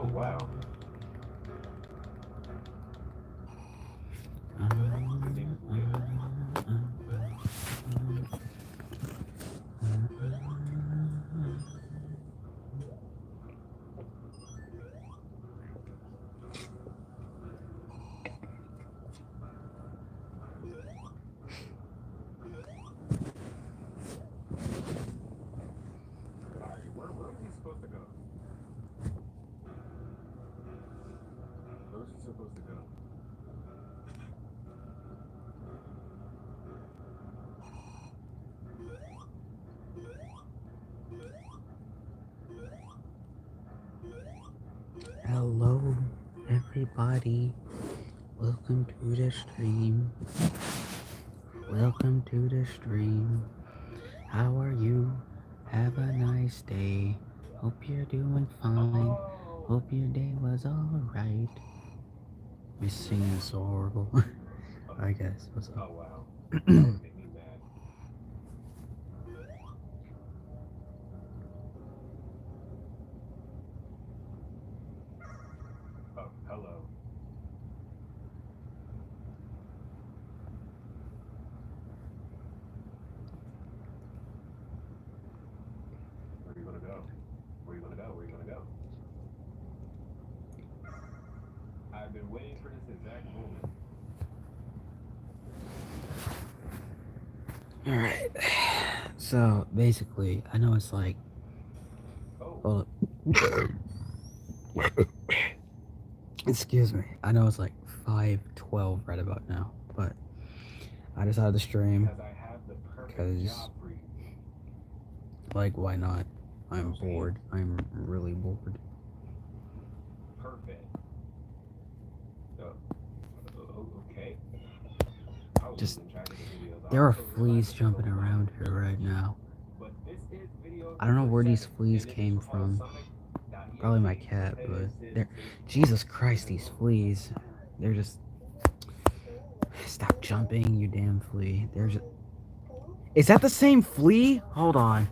Oh wow. This game is weird. Alright, where was he supposed to go? Where was he supposed to go? Hello, everybody. Welcome to the stream. Welcome to the stream. How are you? Have a nice day. Hope you're doing fine. Oh. Hope your day was alright. My singing is so horrible. I guess. What's Oh up? wow. That would make me mad. Oh, hello. Where are you gonna go? Where are you gonna go? Where are you gonna go? I've been waiting for this exact moment. Alright. So, basically, I know it's like. Oh. Hold up. Excuse me. I know it's like 5:12 right about now, but I decided to stream Because I have the perfect job for you. like, why not? I'm bored. I'm really bored. Perfect. Okay. Just there are fleas jumping around here right now. I don't know where these fleas came from. Probably my cat, but they're Jesus Christ, these fleas. They're just stop jumping, you damn flea. They're just Is that the same flea? Hold on.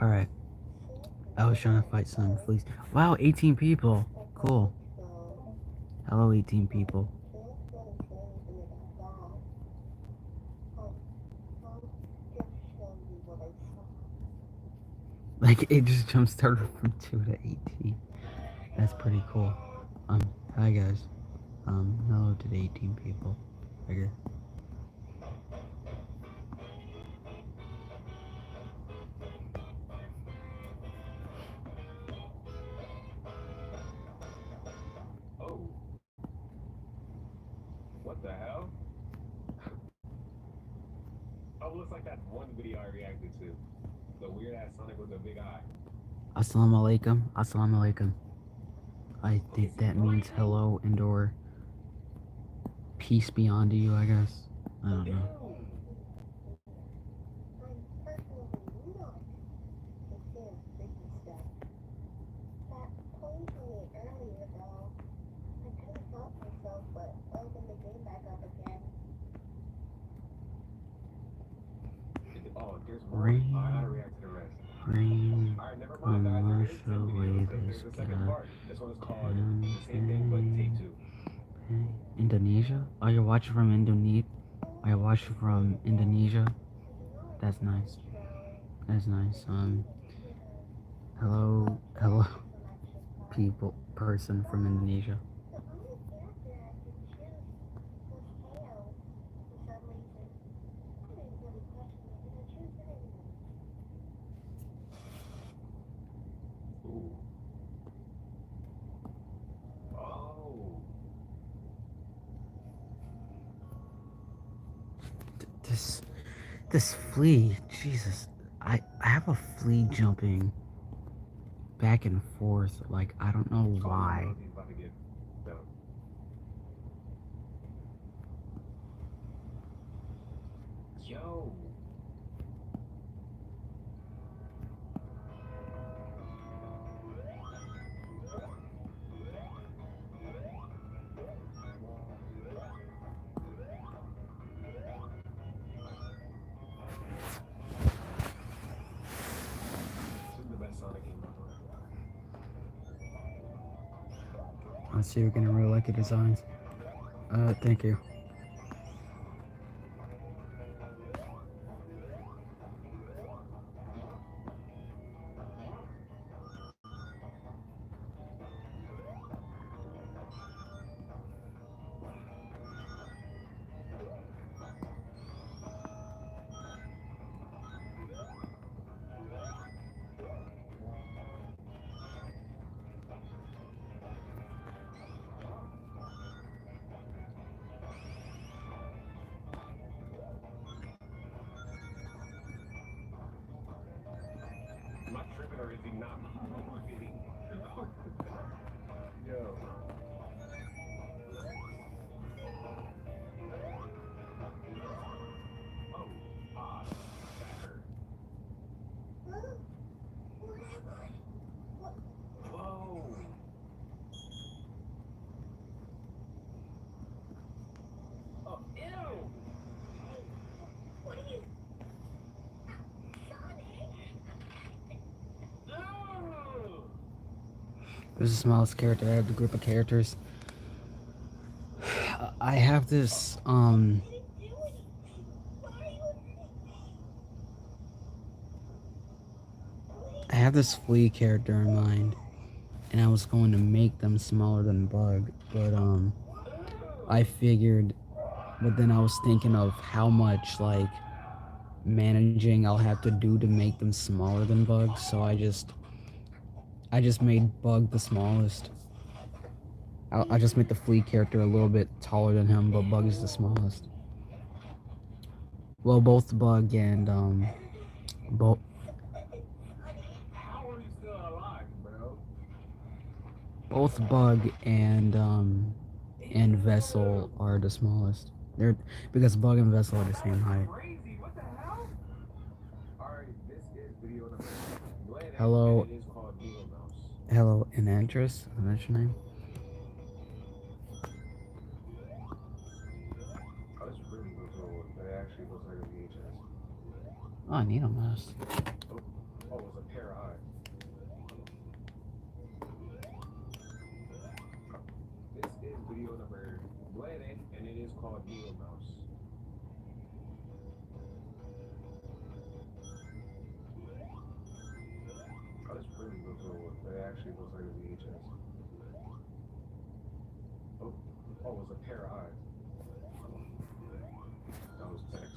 Alright. I was trying to fight some fleas. Wow, 18 people. Cool. Hello, 18 people. Like, it just jump started from 2 to 18. That's pretty cool. Hi guys. Hello to the 18 people. I guess. Oh. What the hell? Oh, looks like that one video I reacted to. The weird ass Sonic with the big eye. Assalamu alaikum. Assalamu alaikum. I think that means hello and or peace be unto you, I guess. I don't know. Oh, there's more. Rain, I gotta react to the rest. rain, Alright, never mind, guys. There is 10 commercial way videos. this There's a second part. This one is called the same thing, but take two. Indonesia? Oh, you're watching from Indonesia? Are you watching from Indonesia? That's nice. That's nice. Hello, person from Indonesia. Ooh. Oh. This flea, Jesus, I have a flea jumping back and forth, like I don't know why. He's about to get done. Yo. Let's see if we can really like the designs. Thank you. Am I tripping or is he not moving? Yo. Oh, that hurt. Whoa. Oh, ew. What are you? No. This is the smallest character out of the group of characters. I have this, I didn't do anything. Why are you I have this flea character in mind, and I was going to make them smaller than Bug, but I figured, but then I was thinking of how much like managing I'll have to do to make them smaller than Bug, so I just made Bug the smallest. I just made the flea character a little bit taller than him, but Bug is the smallest. Well, both Bug and both How are you still alive, bro? both Bug and Vessel are the smallest. They're because Bug and Vessel are the same height. Crazy. What the hell? Alright, this is video number 11. Hello. And it is called Deal Mouse. Hello, Enantress. That's your name. Oh, this really looks old, but it actually looks like a VHS. Oh, Needle Mouse. Oh, it's a pair of eyes. This is video number 11, and it is called Deal Mouse. Oh, this really looks old, but it actually looks like a VHS. Oh, it's a pair of eyes. That was text.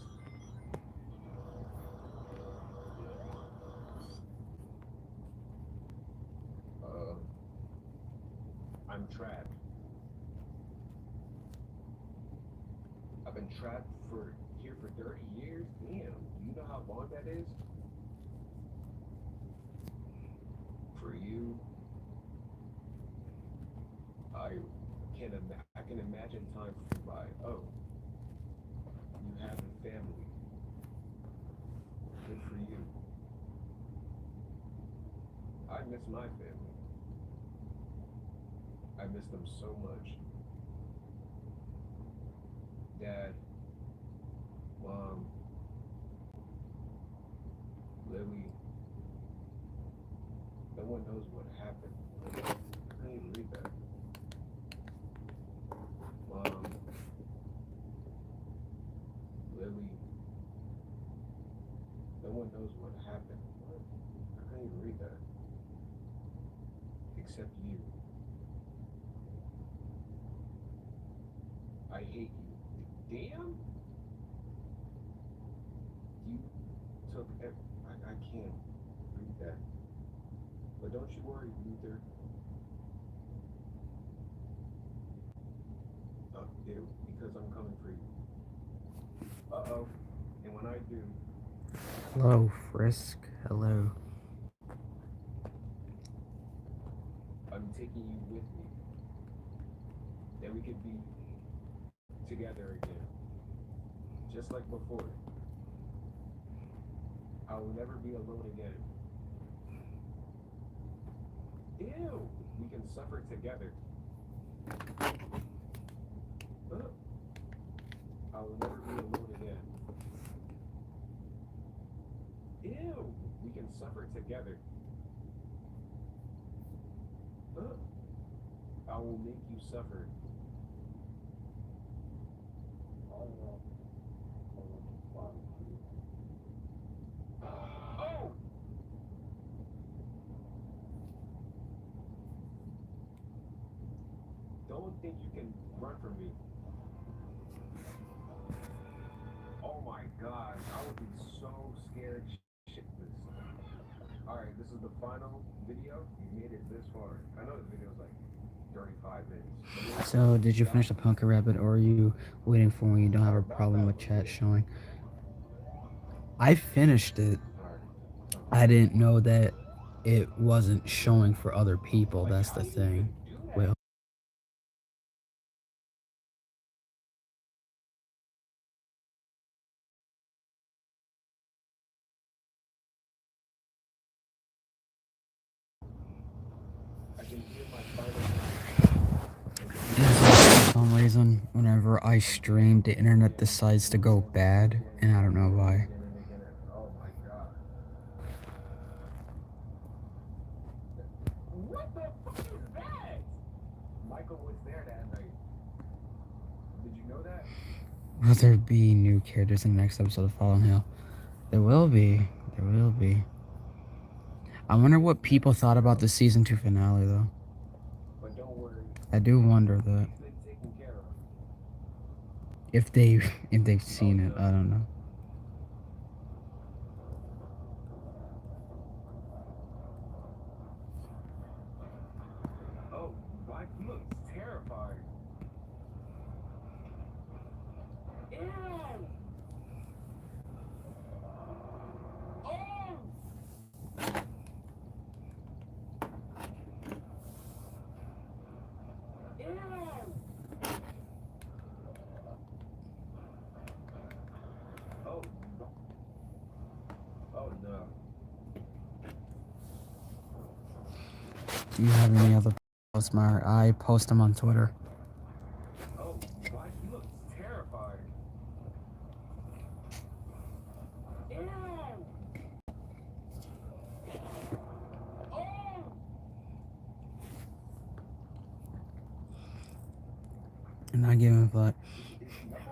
I'm trapped. I've been trapped here for 30 years. Damn, you know how long that is? For you, I can imagine time flew by. Oh, you have a family. Good for you. I miss my family. I miss them so much. Dad, Mom, Lily. No one knows what happened. I can't even read that. Mom, Lily. No one knows what happened. What? I can't even read that. Except you. I hate you. Damn? You took I can't read that. But don't you worry, Luther. Ew, because I'm coming for you. Uh-oh. And when I do... Hello, Frisk. Hello. I'm taking you with me. Then we could be together again. Just like before. I will never be alone again. Ew! We can suffer together. I will never be alone again. Ew! We can suffer together. I I will make you suffer. Oh! Don't think you can run from me. Oh my gosh, I would be so scared shitless. Alright, this is the final video. You made it this far. I know the video is like 35 minutes. So, did you finish the Punker Rabbit, or are you waiting for when you don't have a problem with chat showing? I finished it. I didn't know that it wasn't showing for other people. That's the thing. Well, I can hear my final. for some reason, whenever I stream, the internet decides to go bad, and I don't know why. Oh my god. What the fuck is that? Michael was there that night. Did you know that? Will there be new characters in the next episode of Fallen Hill? There will be. There will be. I wonder what people thought about the season 2 finale, though. But don't worry. I do wonder that. He's been taken care of. If they've seen it, I don't know. Oh, Mike looks terrified. Ew! Oh! Ew! Oh, no. Oh no. Do you have any other posts, Mar? I post them on Twitter. Oh, Mike looks terrified. Ew! Oh! And I give him like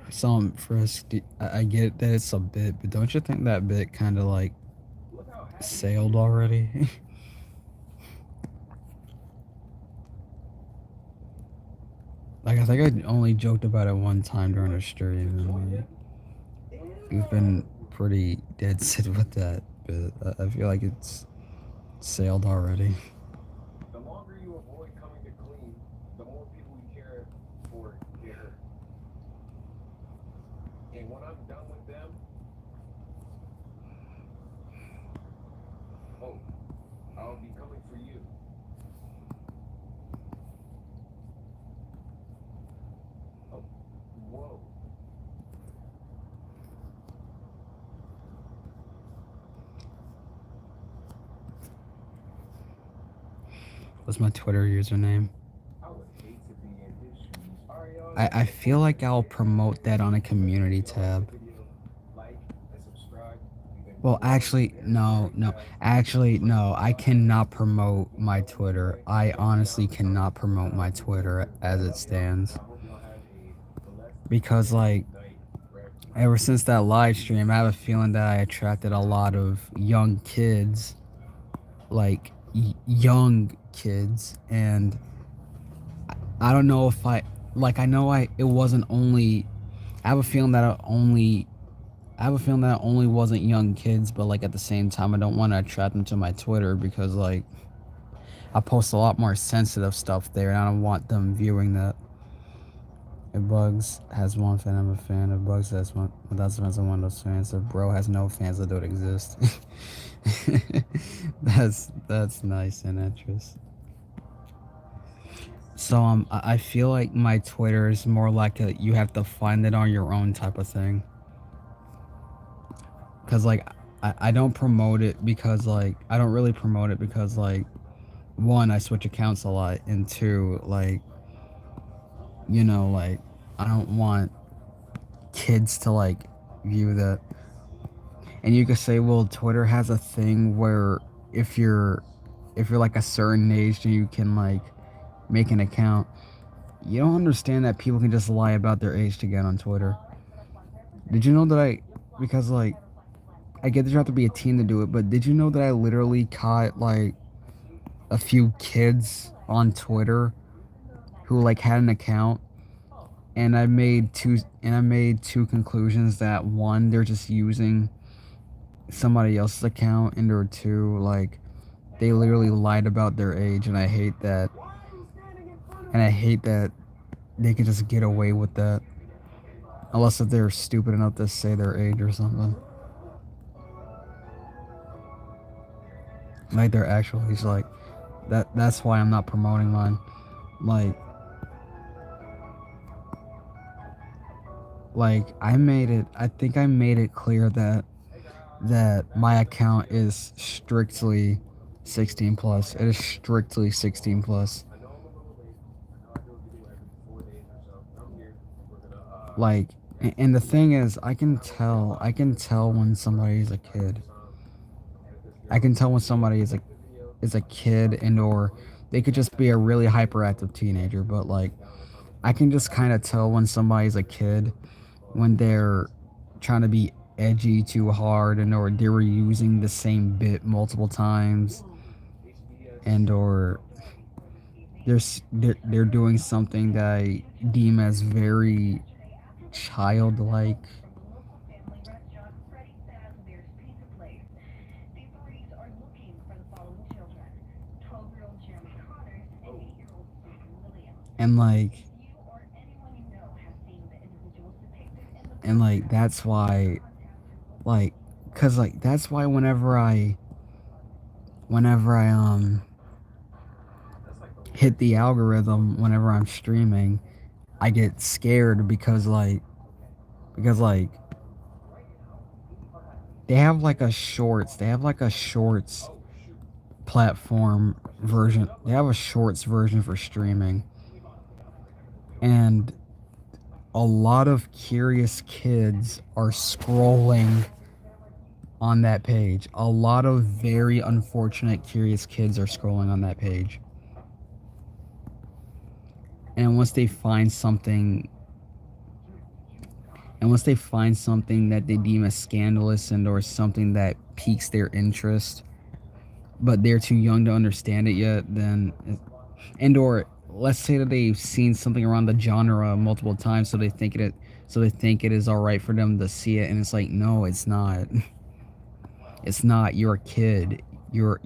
some frisk. I get that it's a bit, but don't you think that bit kind of like Look how happy sailed already? Like, I think I only joked about it one time during a stream, and like, you've been pretty dead set with that, but I feel like it's sailed already. The longer you avoid coming to clean, the more people you care for get hurt. And when I'm done with them, oh, I'll be coming for you. Oh, whoa. What's my Twitter username? I would hate to be in his shoes. Alright, y'all. I feel like I'll promote that on a community tab. Like and subscribe. Well, actually, no. Actually, no. I cannot promote my Twitter. I honestly cannot promote my Twitter as it stands. Because, like, ever since that live stream, I have a feeling that I attracted a lot of young kids. Like, young kids. And I don't know if I know it wasn't only. I have a feeling that it only wasn't young kids, but like at the same time, I don't want to attract them to my Twitter because like I post a lot more sensitive stuff there, and I don't want them viewing that. If Bugs has one fan, I'm a fan. If Bugs has one, that's fans, I'm one of those fans. If Bro has no fans, that don't exist. that's nice and interest. So I feel like my Twitter is more like a you have to find it on your own type of thing. Cause like I don't promote it because like I don't really promote it because like one, I switch accounts a lot, and two, like, you know, like I don't want kids to like view that. And you could say, well, Twitter has a thing where if you're like a certain age, then you can like make an account. You don't understand that people can just lie about their age to get on Twitter. Did you know that because like, I get that you have to be a teen to do it, but did you know that I literally caught like a few kids on Twitter who like had an account, and I made two conclusions. That one, they're just using somebody else's account, and or two, like, they literally lied about their age, and I hate that. And I hate that they can just get away with that, unless if they're stupid enough to say their age or something. Like their actual age, like that. That's why I'm not promoting mine. Like, I made it. I think I made it clear that my account is strictly 16 plus. It is strictly 16 plus. Like, and the thing is, I can tell when somebody is a kid. I can tell when somebody is a kid, and or they could just be a really hyperactive teenager. But like, I can just kind of tell when somebody's a kid when they're trying to be edgy too hard, and or they were using the same bit multiple times, and or they're doing something that I deem as very childlike. And like that's why, like, cuz like that's why whenever I hit the algorithm whenever I'm streaming, I get scared because like they have like a shorts platform version. They have a shorts version for streaming. And a lot of curious kids are scrolling on that page. A lot of very unfortunate curious kids are scrolling on that page. And once they find something that they deem as scandalous and or something that piques their interest, but they're too young to understand it yet, then, and or let's say that they've seen something around the genre multiple times, so they think it is all right for them to see it, and it's like, no, it's not. It's not. You're a kid. You're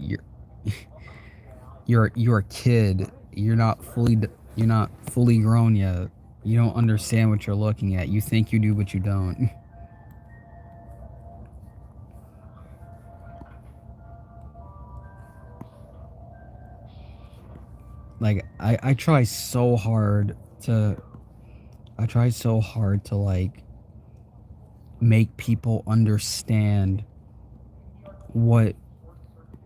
a kid. You're not fully grown yet. You don't understand what you're looking at. You think you do, but you don't. Like, I try so hard to like make people understand what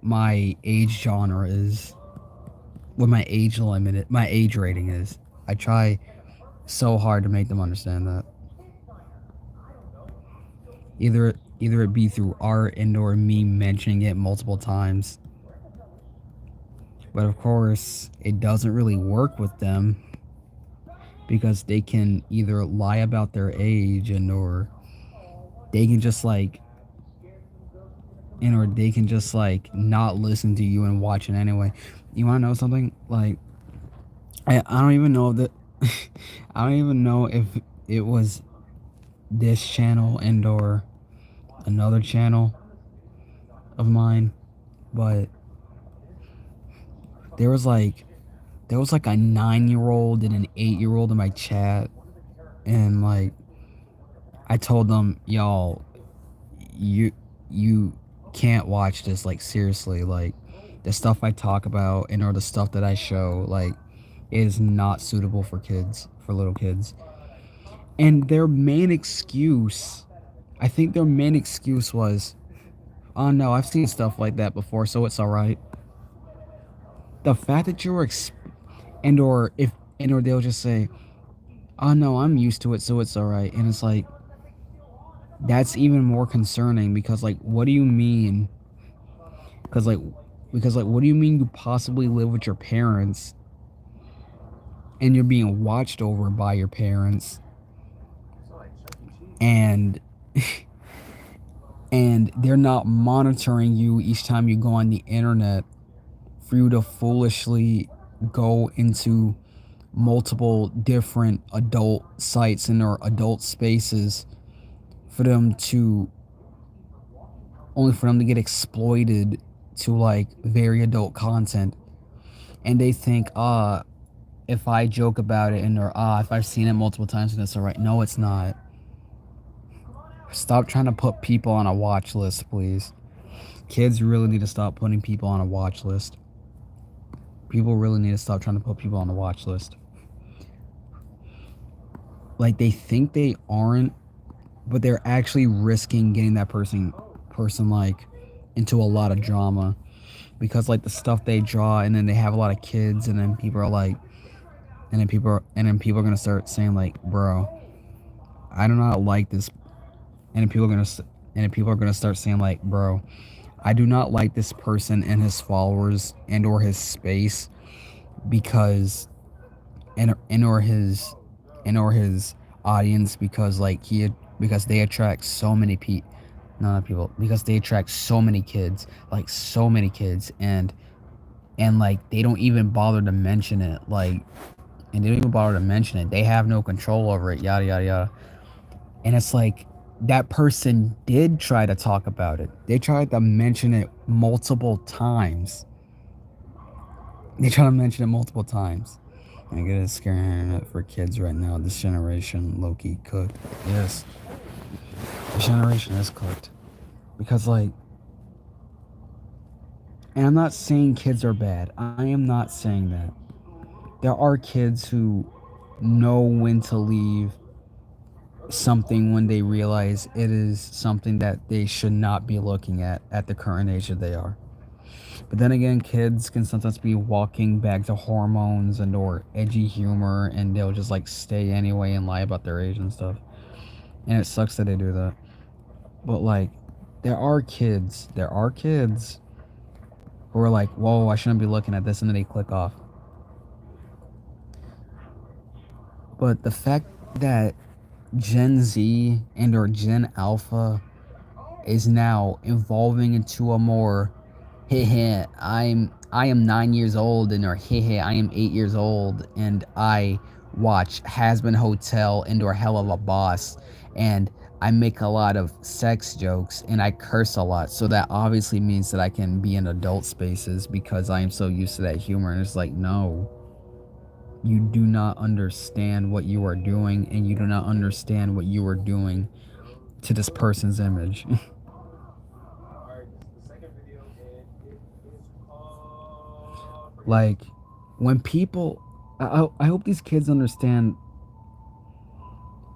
my age genre is, what my age limit, my age rating is. I try so hard to make them understand that. Either it be through art and or me mentioning it multiple times. But of course, it doesn't really work with them because they can either lie about their age and or they can just like not listen to you and watch it anyway. You want to know something? Like, I don't even know that I don't even know if it was this channel and or another channel of mine, but there was like a 9-year-old and an 8-year-old in my chat, and like I told them, y'all, you can't watch this, like, seriously, like the stuff I talk about and or the stuff that I show, like, is not suitable for kids, for little kids. And their main excuse, I think their main excuse was, oh no, I've seen stuff like that before, so it's alright. The fact that you're and or they'll just say, oh no, I'm used to it, so it's alright. And it's like, that's even more concerning because like, what do you mean? Because like, what do you mean you possibly live with your parents and you're being watched over by your parents, and and they're not monitoring you each time you go on the internet for you to foolishly go into multiple different adult sites and or adult spaces for them to only for them to get exploited to like very adult content. And they think if I joke about it and or if I've seen it multiple times and it's alright. No, it's not. Stop trying to put people on a watch list, please. Kids really need to stop putting people on a watch list. People really need to stop trying to put people on a watch list. Like they think they aren't, but they're actually risking getting that person like into a lot of drama because like the stuff they draw, and then they have a lot of kids, and then people are like, and then people are gonna start saying like, bro, I do not like this, and then people are gonna start saying like, bro, I do not like this person and his followers and or his space because and or his audience because like because they attract so many people, not people, because they attract so many kids, like so many kids, and like they don't even bother to mention it, like, and they don't even bother to mention it. They have no control over it, yada yada yada. And it's like that person did try to talk about it. They tried to mention it multiple times. They try to mention it multiple times. I get it scaring it for kids right now. This generation low-key cooked. Yes. This generation is cooked. Because like, and I'm not saying kids are bad. I am not saying that. There are kids who know when to leave something when they realize it is something that they should not be looking at the current age that they are. But then again, kids can sometimes be walking back to hormones and or edgy humor, and they'll just like stay anyway and lie about their age and stuff. And it sucks that they do that. But like, there are kids who are like, whoa, I shouldn't be looking at this, and then they click off. But the fact that Gen Z and or Gen Alpha is now evolving into a more heh I am 9 years old, and or heh I am 8 years old, and I watch Has-Been Hotel and or Hell of a Boss, and I make a lot of sex jokes and I curse a lot, so that obviously means that I can be in adult spaces because I am so used to that humor. And it's like, no, you do not understand what you are doing, and you do not understand what you are doing to this person's image. Like, when people, I hope these kids understand.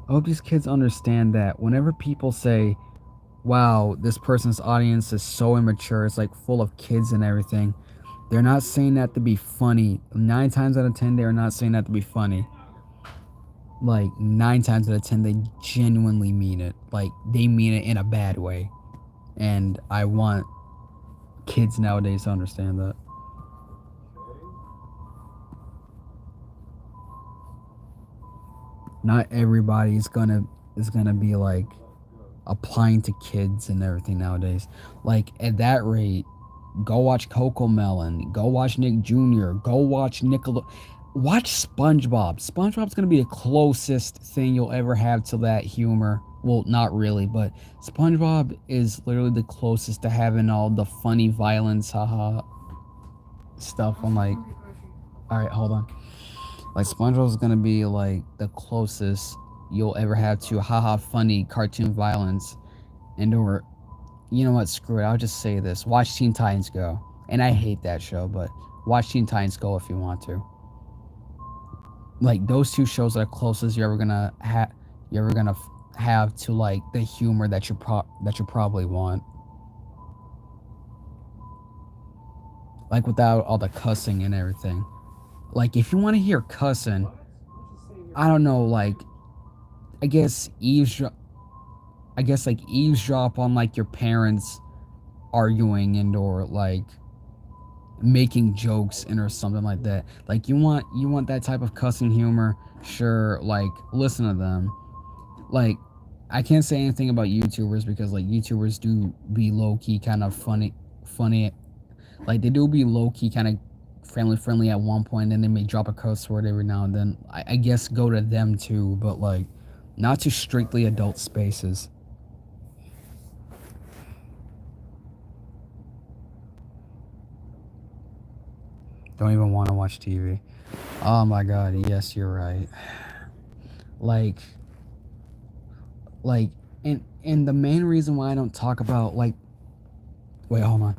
I hope these kids understand that whenever people say, wow, this person's audience is so immature, it's like full of kids and everything, they're not saying that to be funny. 9 times out of 10, they are not saying that to be funny. Like, 9 times out of 10, they genuinely mean it. Like, they mean it in a bad way. And I want kids nowadays to understand that. Not everybody is gonna be like applying to kids and everything nowadays. Like, at that rate, go watch Coco Melon, go watch Nick Jr., go watch watch SpongeBob. SpongeBob's gonna be the closest thing you'll ever have to that humor. Well, not really, but SpongeBob is literally the closest to having all the funny violence, haha, stuff. I'm like, all right, hold on. Like, SpongeBob's gonna be like the closest you'll ever have to haha funny cartoon violence, and or, you know what, screw it, I'll just say this: watch Teen Titans Go. And I hate that show, but watch Teen Titans Go if you want to. Like, those two shows are the closest you're ever gonna have to like the humor that you probably want. Like, without all the cussing and everything. Like, if you want to hear cussing, I don't know, like, I guess eavesdrop on like your parents arguing and or like making jokes in or something like that. Like you want that type of cussing humor, sure, like listen to them. Like I can't say anything about YouTubers because like YouTubers do be low key kind of funny, like they do be low key kind of family friendly at one point, and then they may drop a cuss word every now and then. I guess go to them too, but like not to strictly adult spaces. Don't even want to watch TV. Oh my god, yes, you're right. Like like and the main reason why I don't talk about like wait, hold on.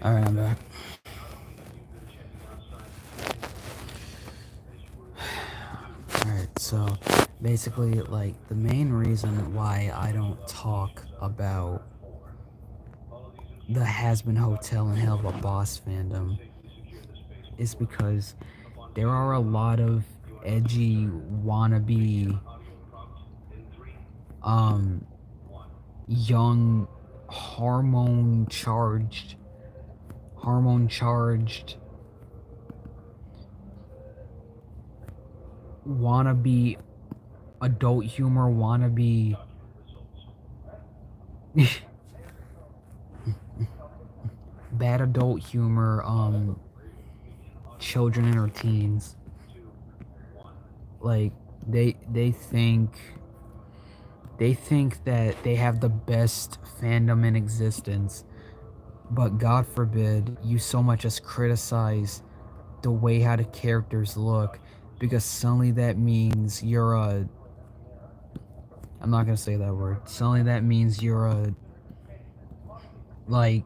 All right, I'm back. So basically, like, the main reason why I don't talk about the Has-Been Hotel and Hell of a Boss fandom is because there are a lot of edgy wannabe young hormone charged wannabe adult humor wannabe bad adult humor children or teens. Like they think that they have the best fandom in existence, but God forbid you so much as criticize the way how the characters look, because suddenly that means you're a I'm not gonna say that word. Suddenly that means you're a like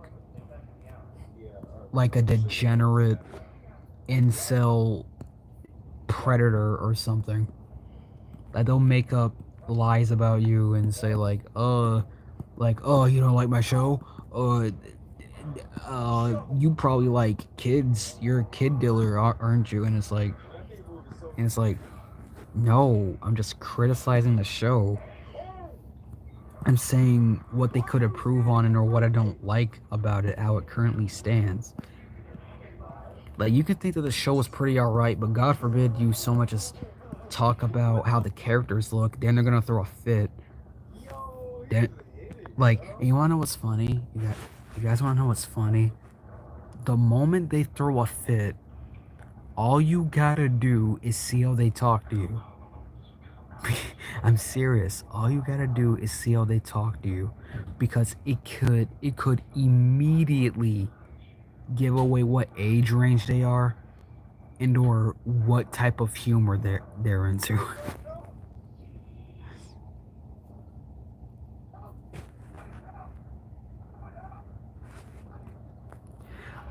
a degenerate incel predator or something. That they'll make up lies about you and say oh, you don't like my show? You probably like kids. You're a kid dealer, aren't you? And it's like, no, I'm just criticizing the show. I'm saying what they could improve on it or what I don't like about it, how it currently stands. Like, you could think that the show was pretty alright, but God forbid you so much as talk about how the characters look, then they're gonna throw a fit. Then, and you wanna know what's funny? You guys wanna know what's funny? The moment they throw a fit, all you gotta do is see how they talk to you. I'm serious. All you gotta do is see how they talk to you, because it could immediately give away what age range they are and or what type of humor they're into.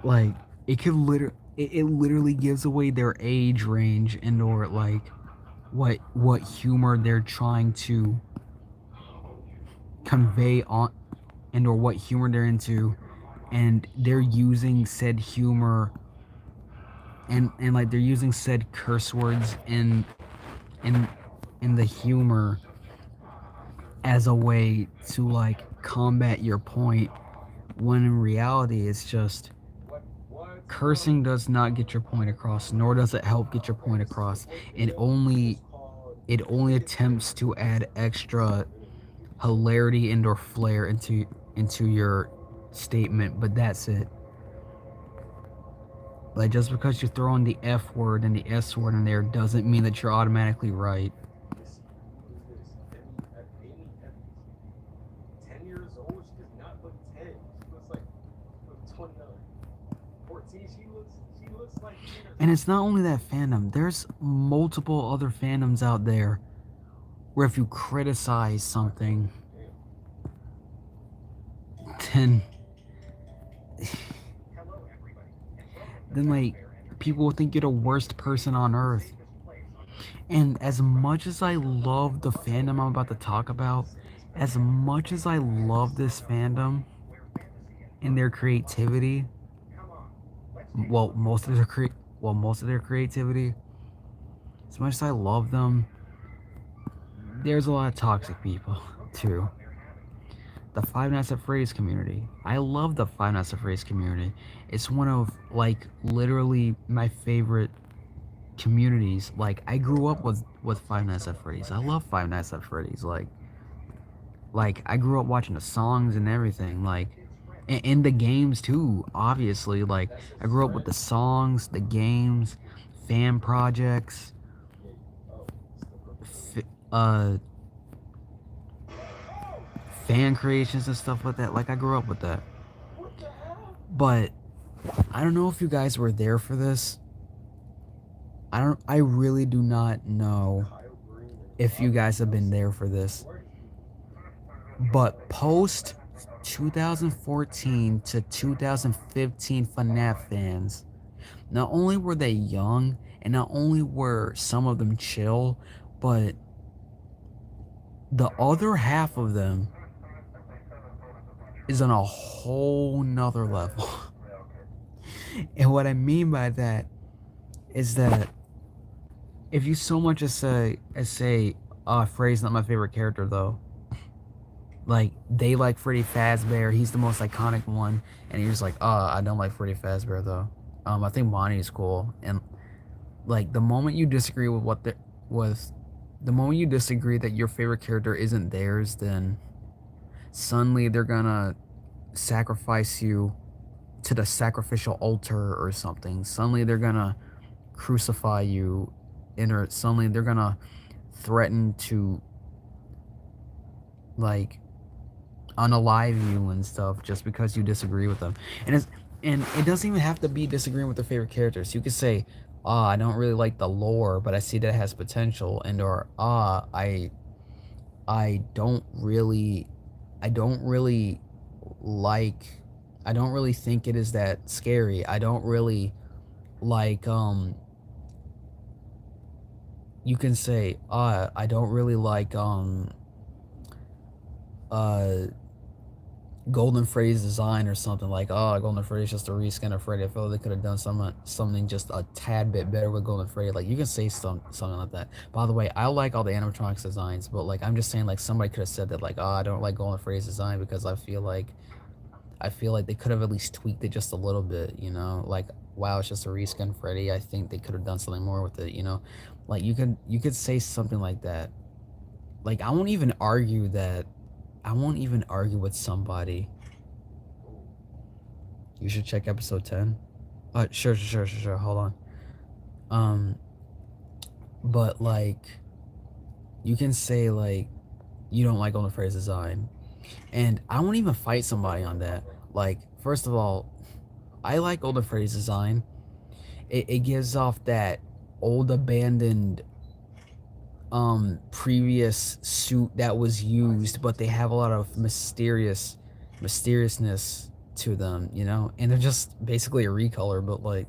Like, it literally gives away their age range and or like what humor they're trying to convey on, and or what humor they're into, and they're using said humor and like they're using said curse words in the humor as a way to like combat your point, when in reality it's just cursing does not get your point across, nor does it help get your point across. It only attempts to add extra hilarity and or flair into your statement, but that's it. Like, just because you throw in the F word and the S word in there doesn't mean that you're automatically right. 10 years old, she does not look 10. She looks like 29. 14, she looks like. And it's not only that fandom, there's multiple other fandoms out there where if you criticize something, then like people will think you're the worst person on earth. And as much as I love the fandom I'm about to talk about, as much as I love this fandom and their creativity, most of their creativity, as much as I love them, there's a lot of toxic people too. The Five Nights at Freddy's community. I love the Five Nights at Freddy's community. It's one of, like, literally my favorite communities. Like, I grew up with Five Nights at Freddy's. I love Five Nights at Freddy's. Like I grew up watching the songs and everything. Like, and the games too, obviously. Like, I grew up with the songs, the games, fan projects, fan creations and stuff like that. Like, I grew up with that. But I don't know if you guys were there for this. I really do not know if you guys have been there for this. But post 2014 to 2015 FNAF fans, not only were they young and not only were some of them chill, but the other half of them is on a whole nother level. And what I mean by that is that if you so much as say Freddy's not my favorite character though, like they like Freddy Fazbear, he's the most iconic one, and you're just like, I don't like Freddy Fazbear though. I think Bonnie is cool, and like the moment you disagree with the moment you disagree that your favorite character isn't theirs, then suddenly they're gonna sacrifice you to the sacrificial altar or something. Suddenly they're gonna crucify you, or suddenly they're gonna threaten to like unalive you and stuff just because you disagree with them. And it doesn't even have to be disagreeing with their favorite characters. You could say, I don't really like the lore, but I see that it has potential, and or I don't really like I don't really think it is that scary. I don't really like you can say, I don't really like Golden Freddy's design or something, like, Golden Freddy's just a reskin of Freddy. I feel like they could have done something just a tad bit better with Golden Freddy. Like, you can say something like that. By the way, I like all the animatronics designs, but like I'm just saying, like, somebody could have said that, like, I don't like Golden Freddy's design because I feel like they could have at least tweaked it just a little bit, you know? Like, wow, it's just a reskin Freddy. I think they could have done something more with it, you know? Like, you could say something like that. Like, I won't even argue with somebody. You should check episode 10. Sure. Hold on. But like, you can say like, you don't like Golden Freddy's design, and I won't even fight somebody on that. Like, first of all, I like Golden Freddy's design. It gives off that old abandoned previous suit that was used, but they have a lot of mysteriousness to them, you know, and they're just basically a recolor, but like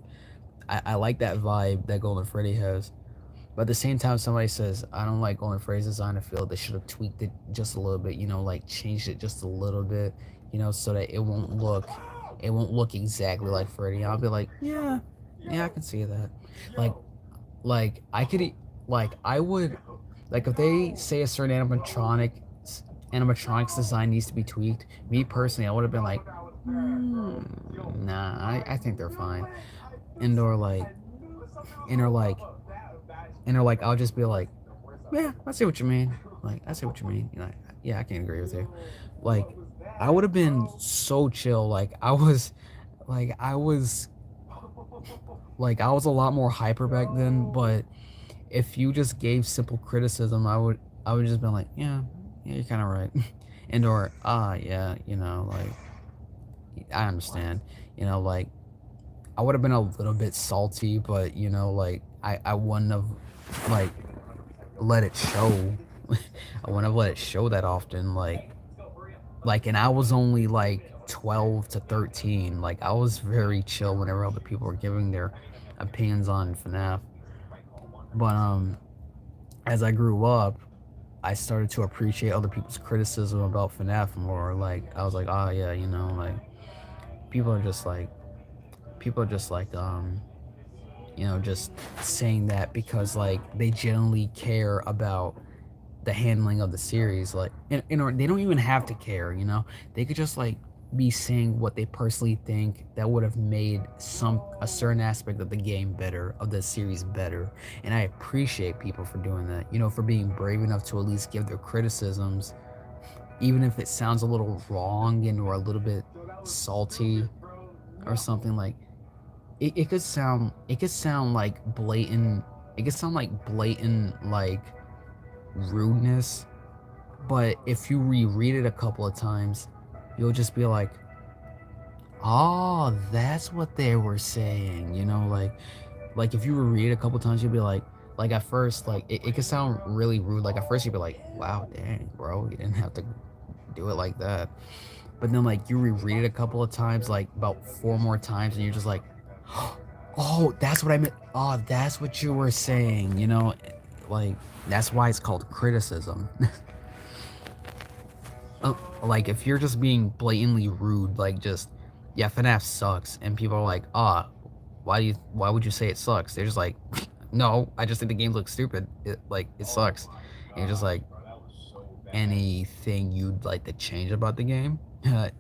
I like that vibe that Golden Freddy has. But at the same time, somebody says, I don't like Golden Freddy's design, I feel they should have tweaked it just a little bit, you know, like changed it just a little bit, you know, so that it won't look exactly like Freddy. I'll be like, yeah, I can see that. Like I could, like I would, like if they say a certain animatronics design needs to be tweaked, me personally, I would have been like, nah, I think they're fine. And or like, I'll just be like, yeah, I see what you mean. Like, I see what you mean. You know, yeah, I can agree with you. Like, I would have been so chill. Like, I was a lot more hyper back then. But if you just gave simple criticism, I would just been like, yeah, you're kind of right. And or, yeah, you know, like, I understand. You know, like, I would have been a little bit salty, but you know, like, I wouldn't have like let it show. I wouldn't have let it show that often. Like, and I was only like 12 to 13. Like, I was very chill whenever other people were giving their opinions on FNAF. But as I grew up, I started to appreciate other people's criticism about FNAF more. Like, I was like, yeah, you know, like people are just like you know, just saying that because like they genuinely care about the handling of the series. Like, and they don't even have to care, you know, they could just like be saying what they personally think that would have made a certain aspect of the game better, of the series better. And I appreciate people for doing that, you know, for being brave enough to at least give their criticisms, even if it sounds a little wrong and or a little bit salty or something. Like, it could sound like blatant, like rudeness, but if you reread it a couple of times, you'll just be like, that's what they were saying, you know. Like if you reread it a couple of times, you'll be like at first, like it could sound really rude. Like at first you'd be like, wow, dang, bro, you didn't have to do it like that. But then like you reread it a couple of times, like about 4 more times, and you're just like, oh, that's what I meant. Oh, that's what you were saying, you know. like, that's why it's called criticism. Like, if you're just being blatantly rude, like, just, yeah, FNAF sucks, and people are like, why would you say it sucks? They're just like, no, I just think the game looks stupid. It sucks. And you're just like, anything you'd like to change about the game?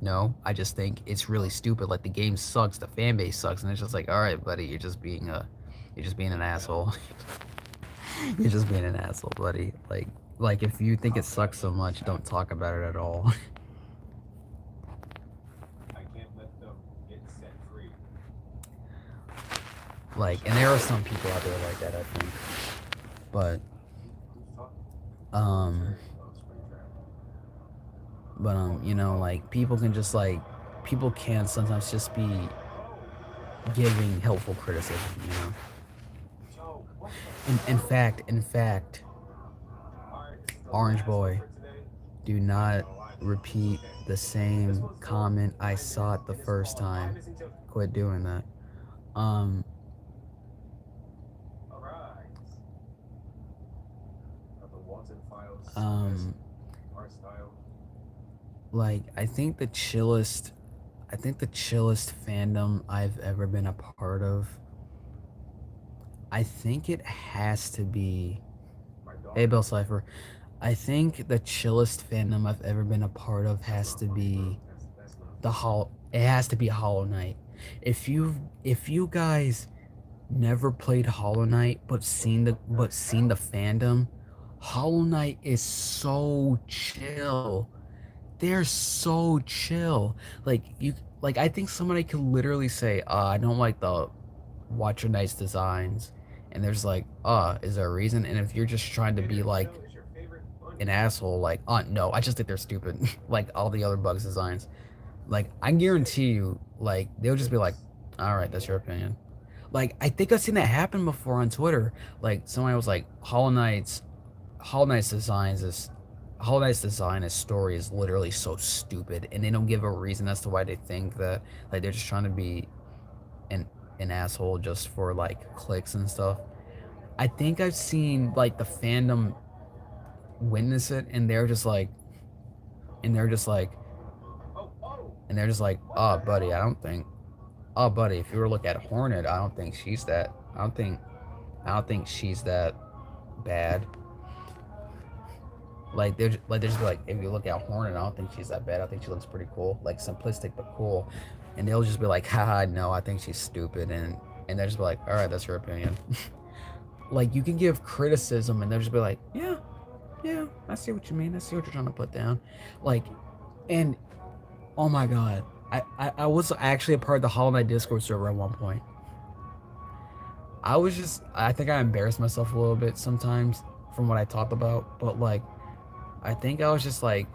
No, I just think it's really stupid. Like, the game sucks, the fan base sucks, and it's just like, all right, buddy, you're just being an asshole. You're just being an asshole, buddy. Like if you think it sucks so much, don't talk about it at all. I can't let them get set free. Like, and there are some people out there like that, I think. But you know, like, people can sometimes just be giving helpful criticism, you know. In fact, Orange Boy, do not repeat the same comment I saw it the first time. Quit doing that. Like, I think the chillest fandom I've ever been a part of, I think it has to be, hey Bill Cipher, I think the chillest fandom I've ever been a part of has to be Hollow Knight. If you guys never played Hollow Knight but seen the fandom, Hollow Knight is so chill. They're so chill. Like, I think somebody could literally say, I don't like the Watcher Knight's designs, and there's like, is there a reason? And if you're just trying to be like an asshole, like, no, I just think they're stupid, like all the other Bugs designs, like, I guarantee you, like, they'll just be like, all right, that's your opinion. Like, I think I've seen that happen before on Twitter. Like, somebody was like, Hollow Knight's design, his story is literally so stupid, and they don't give a reason as to why they think that. Like, they're just trying to be an asshole just for like clicks and stuff. I think I've seen like the fandom witness it, and they're just like, buddy, buddy, if you were to look at Hornet, I don't think she's that bad. Like, they're just like, if you look at Hornet, I don't think she's that bad. I think she looks pretty cool, like simplistic but cool. And they'll just be like, haha, no, I think she's stupid, and they'll just be like, all right, that's your opinion. Like, you can give criticism, and they'll just be like, yeah, I see what you mean. I see what you're trying to put down. Like, and oh my god, I was actually a part of the Hollow Knight Discord server at one point. I think I embarrassed myself a little bit sometimes from what I talked about, but like, I think I was just like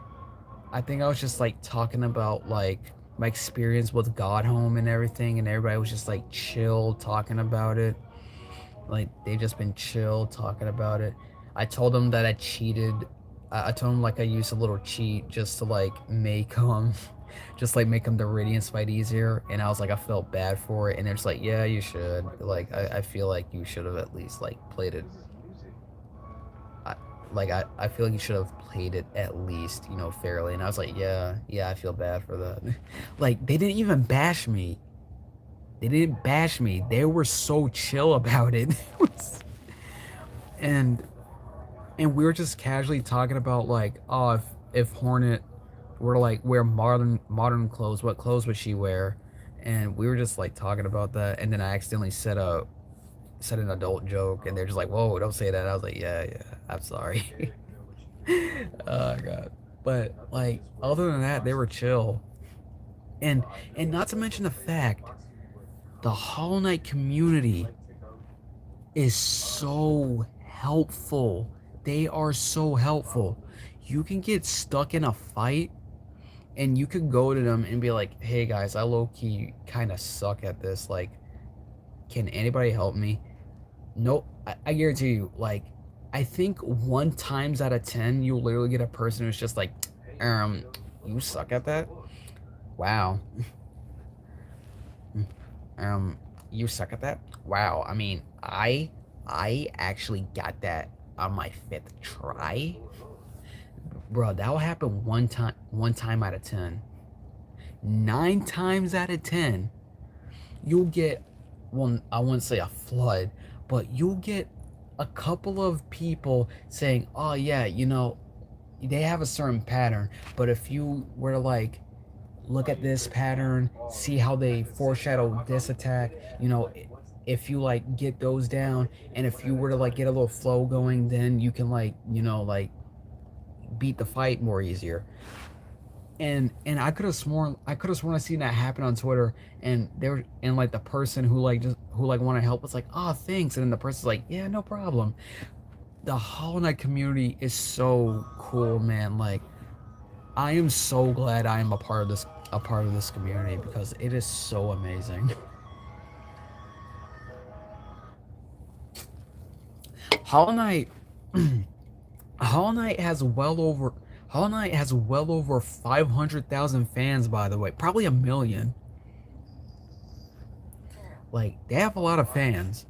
talking about like my experience with God Home and everything, and everybody was just like chill talking about it. Like, they just been chill talking about it. I told them that I cheated. I told them like I used a little cheat just to like make them the Radiance fight easier, and I was like, I felt bad for it, and they're just like, yeah, you should. Like, I feel like you should have at least like played it. I feel like you should have played it at least, you know, fairly. And I was like, yeah, I feel bad for that. Like, they didn't even bash me. They were so chill about it. and we were just casually talking about like, if Hornet were to like wear modern clothes, what clothes would she wear? And we were just like talking about that, and then I accidentally said an adult joke, and they're just like, whoa, don't say that. I was like, yeah, I'm sorry. Oh god. But like, other than that, they were chill. And not to mention the fact, the Hollow Knight community is so helpful. They are so helpful. You can get stuck in a fight, and you could go to them and be like, hey guys, I low-key kind of suck at this, like, can anybody help me? Nope. I guarantee you, like, I think 1 times out of 10, you'll literally get a person who's just like, you suck at that? Wow. You suck at that? Wow. I mean, I actually got that on my 5th try, bro, that will happen one time out of 10. 9 times out of 10, you'll get, well, I wouldn't say a flood, but you'll get a couple of people saying, oh yeah, they have a certain pattern, but if you were to like look at this pattern, see how they foreshadow this attack, if you like get those down, and if you were to like get a little flow going, then you can like beat the fight more easier. And I could have sworn I seen that happen on Twitter, and like the person who like want to help was like, oh thanks, and then the person's like, yeah, no problem. The Hollow Knight community is so cool, man. Like, I am so glad I am a part of this community, because it is so amazing. Hollow Knight Hollow Knight has well over 500,000 fans, by the way. Probably 1 million. Like, they have a lot of fans.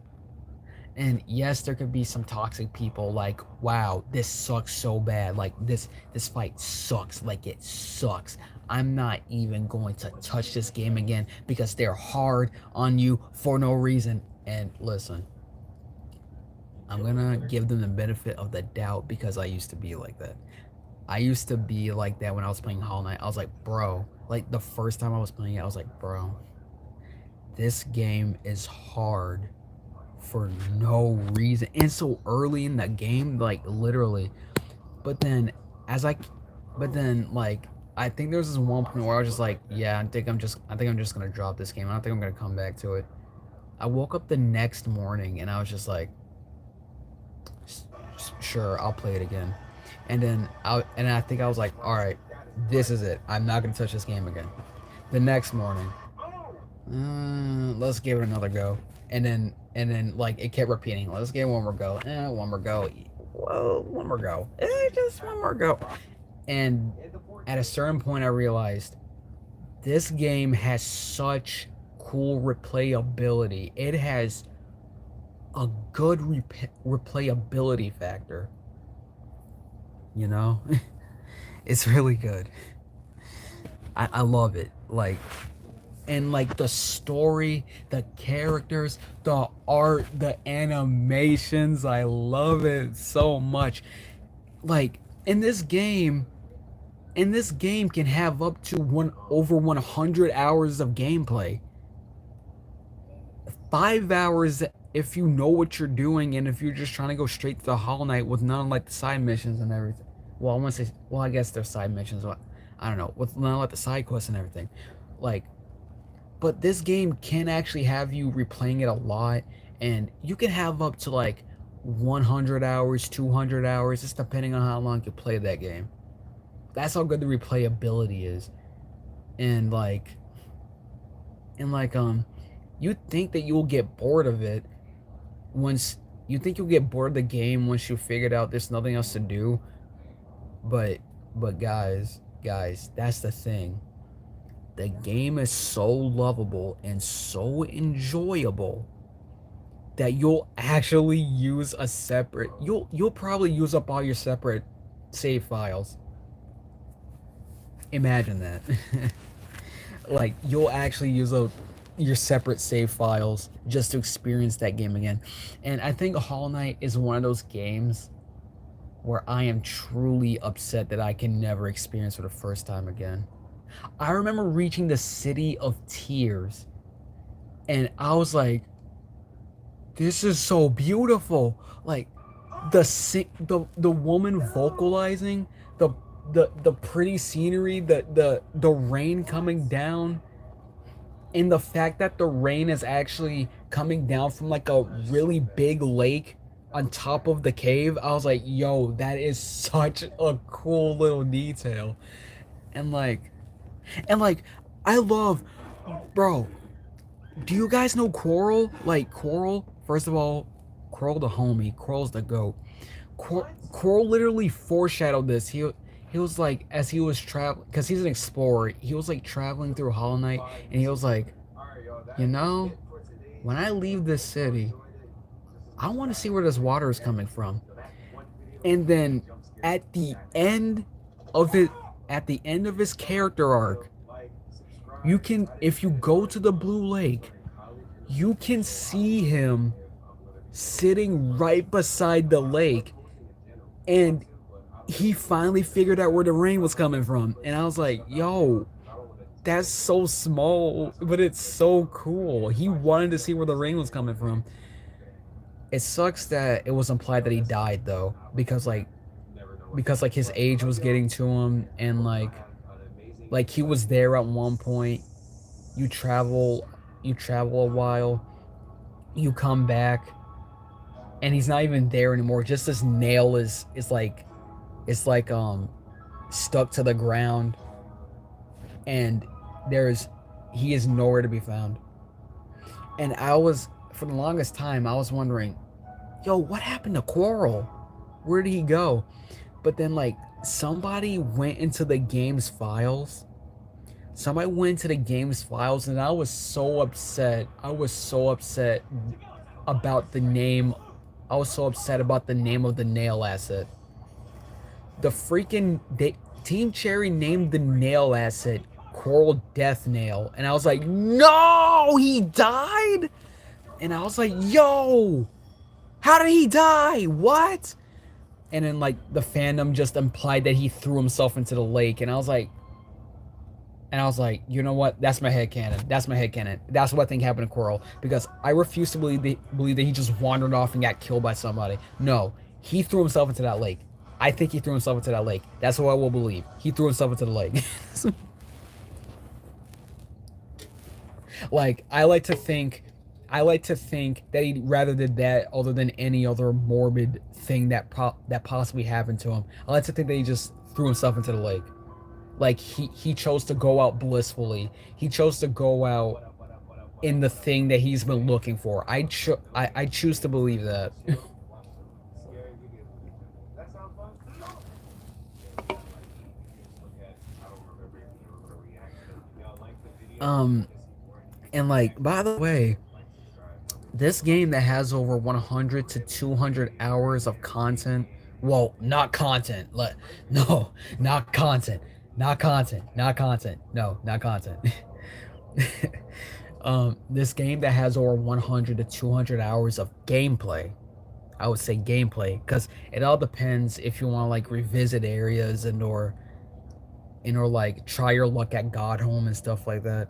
And yes, there could be some toxic people like, wow, this sucks so bad. Like, this fight sucks. Like, it sucks. I'm not even going to touch this game again because they're hard on you for no reason. And listen, I'm gonna give them the benefit of the doubt, because I used to be like that. I used to be like that when I was playing Hollow Knight. I was like, bro, like the first time I was playing it, I was like, bro, this game is hard for no reason, and so early in the game, like literally. But then like, I think there was this one point where I was just like, yeah, I think I'm just gonna drop this game. I don't think I'm gonna come back to it. I woke up the next morning and I was just like, sure, I'll play it again. And then I think I was like, all right, this is it. I'm not gonna touch this game again. The next morning, let's give it another go. And then like it kept repeating, let's give it one more go. One more go. Whoa, one more go. Just one more go. And at a certain point, I realized this game has such cool replayability. It has a good replayability factor. It's really good. I love it. Like, and like the story, the characters, the art, the animations, I love it so much. Like, in this game can have up to over 100 hours of gameplay. 5 hours if you know what you're doing, and if you're just trying to go straight to the Hollow Knight with none of like the side missions and everything. Well, I want to say, well, I guess there's side missions, but I don't know, with none of like the side quests and everything. Like, but this game can actually have you replaying it a lot, and you can have up to like 100 hours, 200 hours, just depending on how long you play that game. That's how good the replayability is. And you think that you'll get bored of it once you think you'll get bored of the game once you figured out there's nothing else to do. But guys, that's the thing. The game is so lovable and so enjoyable that you'll actually use a separate, you'll probably use up all your separate save files. Imagine that. Like, you'll actually use up your separate save files just to experience that game again. And I think Hollow Knight is one of those games where I am truly upset that I can never experience for the first time again. I remember reaching the City of Tears, and I was like, this is so beautiful. Like, the woman vocalizing, the pretty scenery, the rain coming down, and the fact that the rain is actually coming down from like a really big lake on top of the cave. I was like, yo, that is such a cool little detail. And like, I love, bro, do you guys know Coral? Like, Coral, first of all, Coral the homie, Coral's the GOAT. Coral literally foreshadowed this. He was like, as he was traveling, because he's an explorer, he was like traveling through Hollow Knight, and he was like, when I leave this city, I want to see where this water is coming from. And then at the end of it, at the end of his character arc, you can, if you go to the Blue Lake, you can see him sitting right beside the lake, and he finally figured out where the rain was coming from. And I was like, yo, that's so small, but it's so cool. He wanted to see where the rain was coming from. It sucks that it was implied that he died though, because like his age was getting to him, and like he was there at one point. You travel a while, you come back, and he's not even there anymore. Just this nail is like, it's like stuck to the ground, and he is nowhere to be found. And for the longest time I was wondering, yo, what happened to Quarrel? Where did he go? But then like somebody went into the game's files. And I was so upset. About the name. I was so upset about the name of the nail asset. Team Cherry named the nail asset Coral Death Nail, and I was like, no, he died. And I was like, yo, how did he die? What? And then like the fandom just implied that he threw himself into the lake, and I was like, you know what? That's my headcanon. That's what I think happened to Coral, because I refuse to believe that he just wandered off and got killed by somebody. No, he threw himself into that lake. I think he threw himself into that lake. That's what I will believe. He threw himself into the lake. Like, I like to think that he rather did that, other than any other morbid thing that possibly happened to him. I like to think that he just threw himself into the lake. Like, he chose to go out blissfully. He chose to go out in the thing that he's been looking for. I choose to believe that. And like, by the way, this game that has over 100 to 200 hours of content. Well, not content. No, not content. Not content. No, not content. This game that has over 100 to 200 hours of gameplay. I would say gameplay, because it all depends if you want to like revisit areas or like try your luck at Godhome and stuff like that.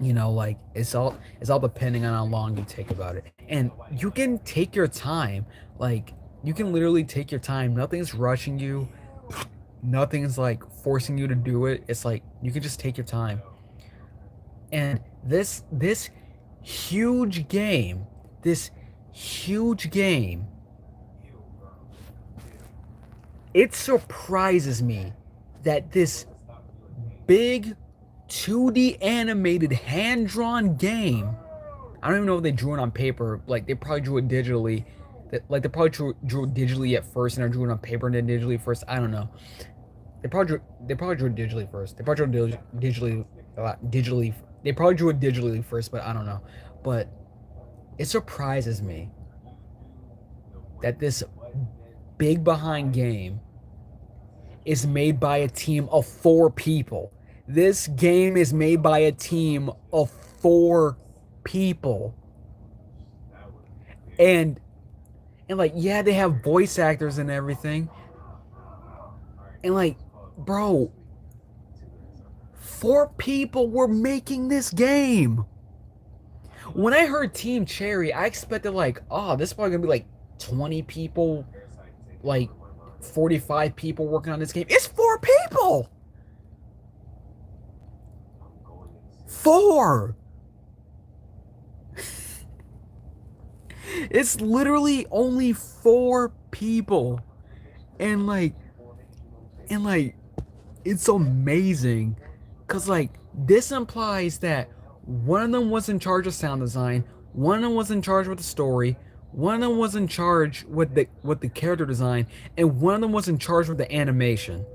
You know, like it's all depending on how long you take about it. And you can take your time. Like, you can literally take your time. Nothing's rushing you. Nothing's like forcing you to do it. It's like you can just take your time. And this huge game, it surprises me that this big 2D animated hand-drawn game, I don't even know if they drew it on paper. Like, they probably drew it digitally. Like, they probably drew it digitally at first, and they drew it on paper and then digitally first. I don't know. They probably drew it digitally first. They probably drew it digitally. They probably drew it digitally first, but I don't know. But it surprises me that this big behind game is made by a team of 4 people. This game is made by a team of 4 people. And like, yeah, they have voice actors and everything. And like, bro, 4 people were making this game. When I heard Team Cherry, I expected like, oh, this is probably gonna be like 20 people, like 45 people working on this game. It's 4 people. 4. It's literally only 4 people. And like, it's amazing. Cause like, this implies that one of them was in charge of sound design, one of them was in charge with the story, one of them was in charge with the character design, and one of them was in charge with the animation.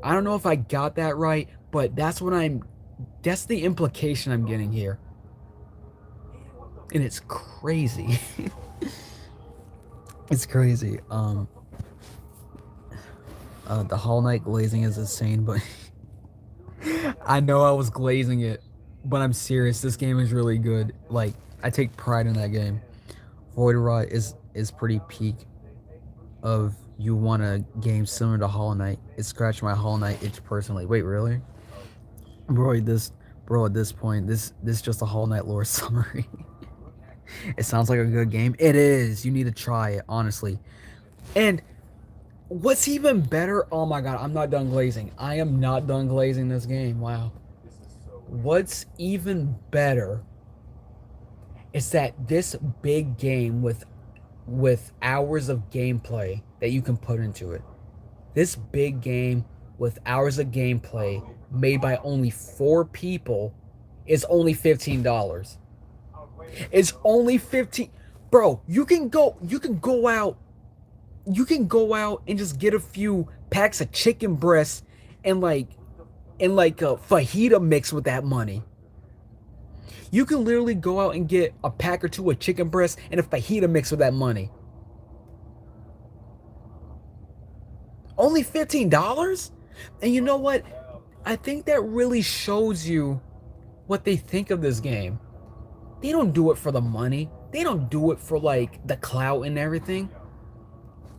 I don't know if I got that right, but that's the implication I'm getting here. And it's crazy. It's crazy. The Hollow Knight glazing is insane, but I know I was glazing it, but I'm serious. This game is really good. Like, I take pride in that game. Void Rot is pretty peak of you want a game similar to Hollow Knight. It scratched my Hollow Knight itch personally. Wait, really? Bro, at this point, this is just a Hollow Knight lore summary. It sounds like a good game. It is. You need to try it, honestly. And what's even better? Oh my god, I'm not done glazing. I am not done glazing this game. Wow. What's even better is that this big game with hours of gameplay that you can put into it. This big game with hours of gameplay made by only 4 people is only $15. It's only 15. Bro, you can go out and just get a few packs of chicken breasts and like a fajita mix with that money. You can literally go out and get a pack or two of chicken breasts and a fajita mix with that money. Only $15? And you know what? I think that really shows you what they think of this game. They don't do it for the money. They don't do it for like the clout and everything.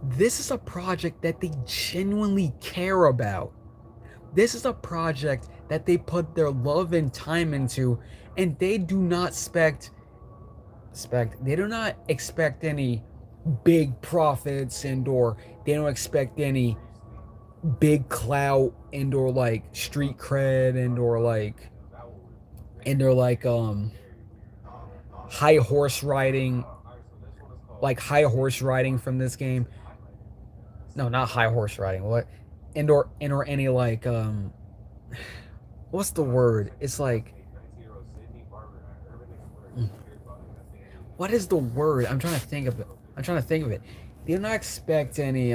This is a project that they genuinely care about. This is a project that they put their love and time into, and they do not expect any big profits or they don't expect any big clout or like street cred or high horse riding from this game. No, not high horse riding. What? Or any like what's the word? It's like, what is the word? I'm trying to think of it. They do not expect any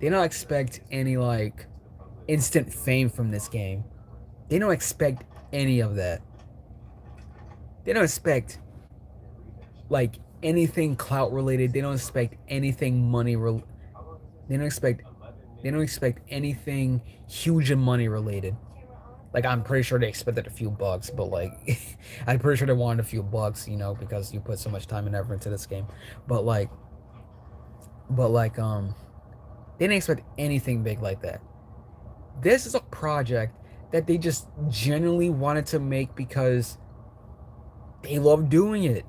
they don't expect any like instant fame from this game. They don't expect any of that. They don't expect like anything clout related. They don't expect anything money they don't expect anything huge in money related. Like, I'm pretty sure they expected a few bucks, but like I'm pretty sure they wanted a few bucks, you know, because you put so much time and effort into this game. But they didn't expect anything big like that. This is a project that they just genuinely wanted to make because they love doing it.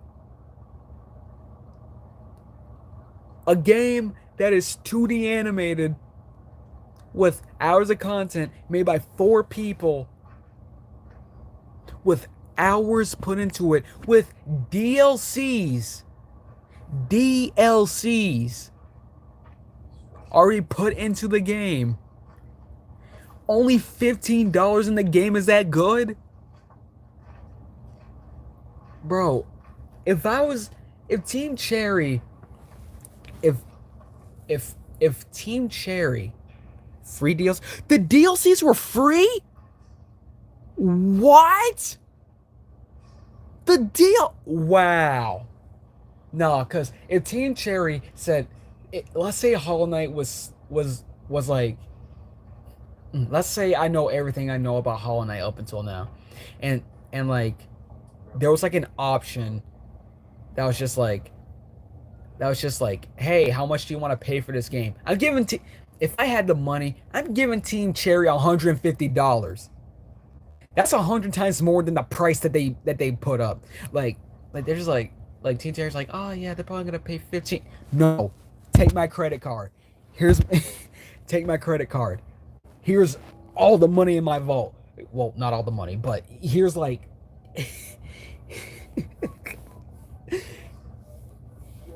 A game that is 2D animated with hours of content made by 4 people with hours put into it, with DLCs already put into the game. Only $15 in the game is that good? Bro, if Team Cherry free deals, the DLCs were free? What? The deal? Wow. Nah, cause if Team Cherry said, let's say Hollow Knight was like, let's say I know everything I know about Hollow Knight up until now, and like there was like an option that was just like, hey, how much do you want to pay for this game? I'm giving if I had the money, I'm giving Team Cherry $150. That's 100 times more than the price that they put up. Like they're just like Team Cherry's like, oh yeah, they're probably gonna pay 15. No, take my credit card. Take my credit card. Here's all the money in my vault. Well, not all the money, but here's like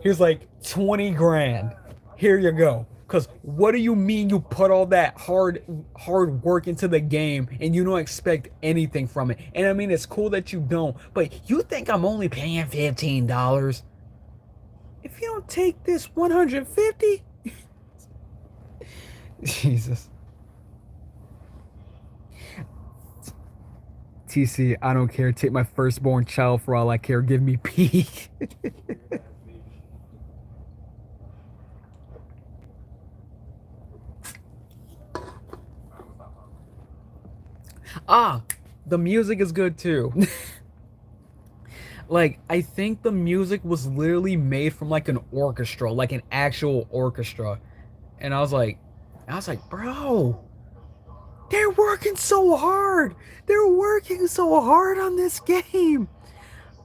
here's like 20 grand. Here you go. Cause what do you mean you put all that hard work into the game and you don't expect anything from it? And I mean, it's cool that you don't, but you think I'm only paying $15? If you don't take this 150, Jesus. TC, I don't care. Take my firstborn child for all I care. Give me peak. Ah, the music is good too. Like, I think the music was literally made from like an orchestra, like an actual orchestra. And I was like, bro, they're working so hard. They're working so hard on this game.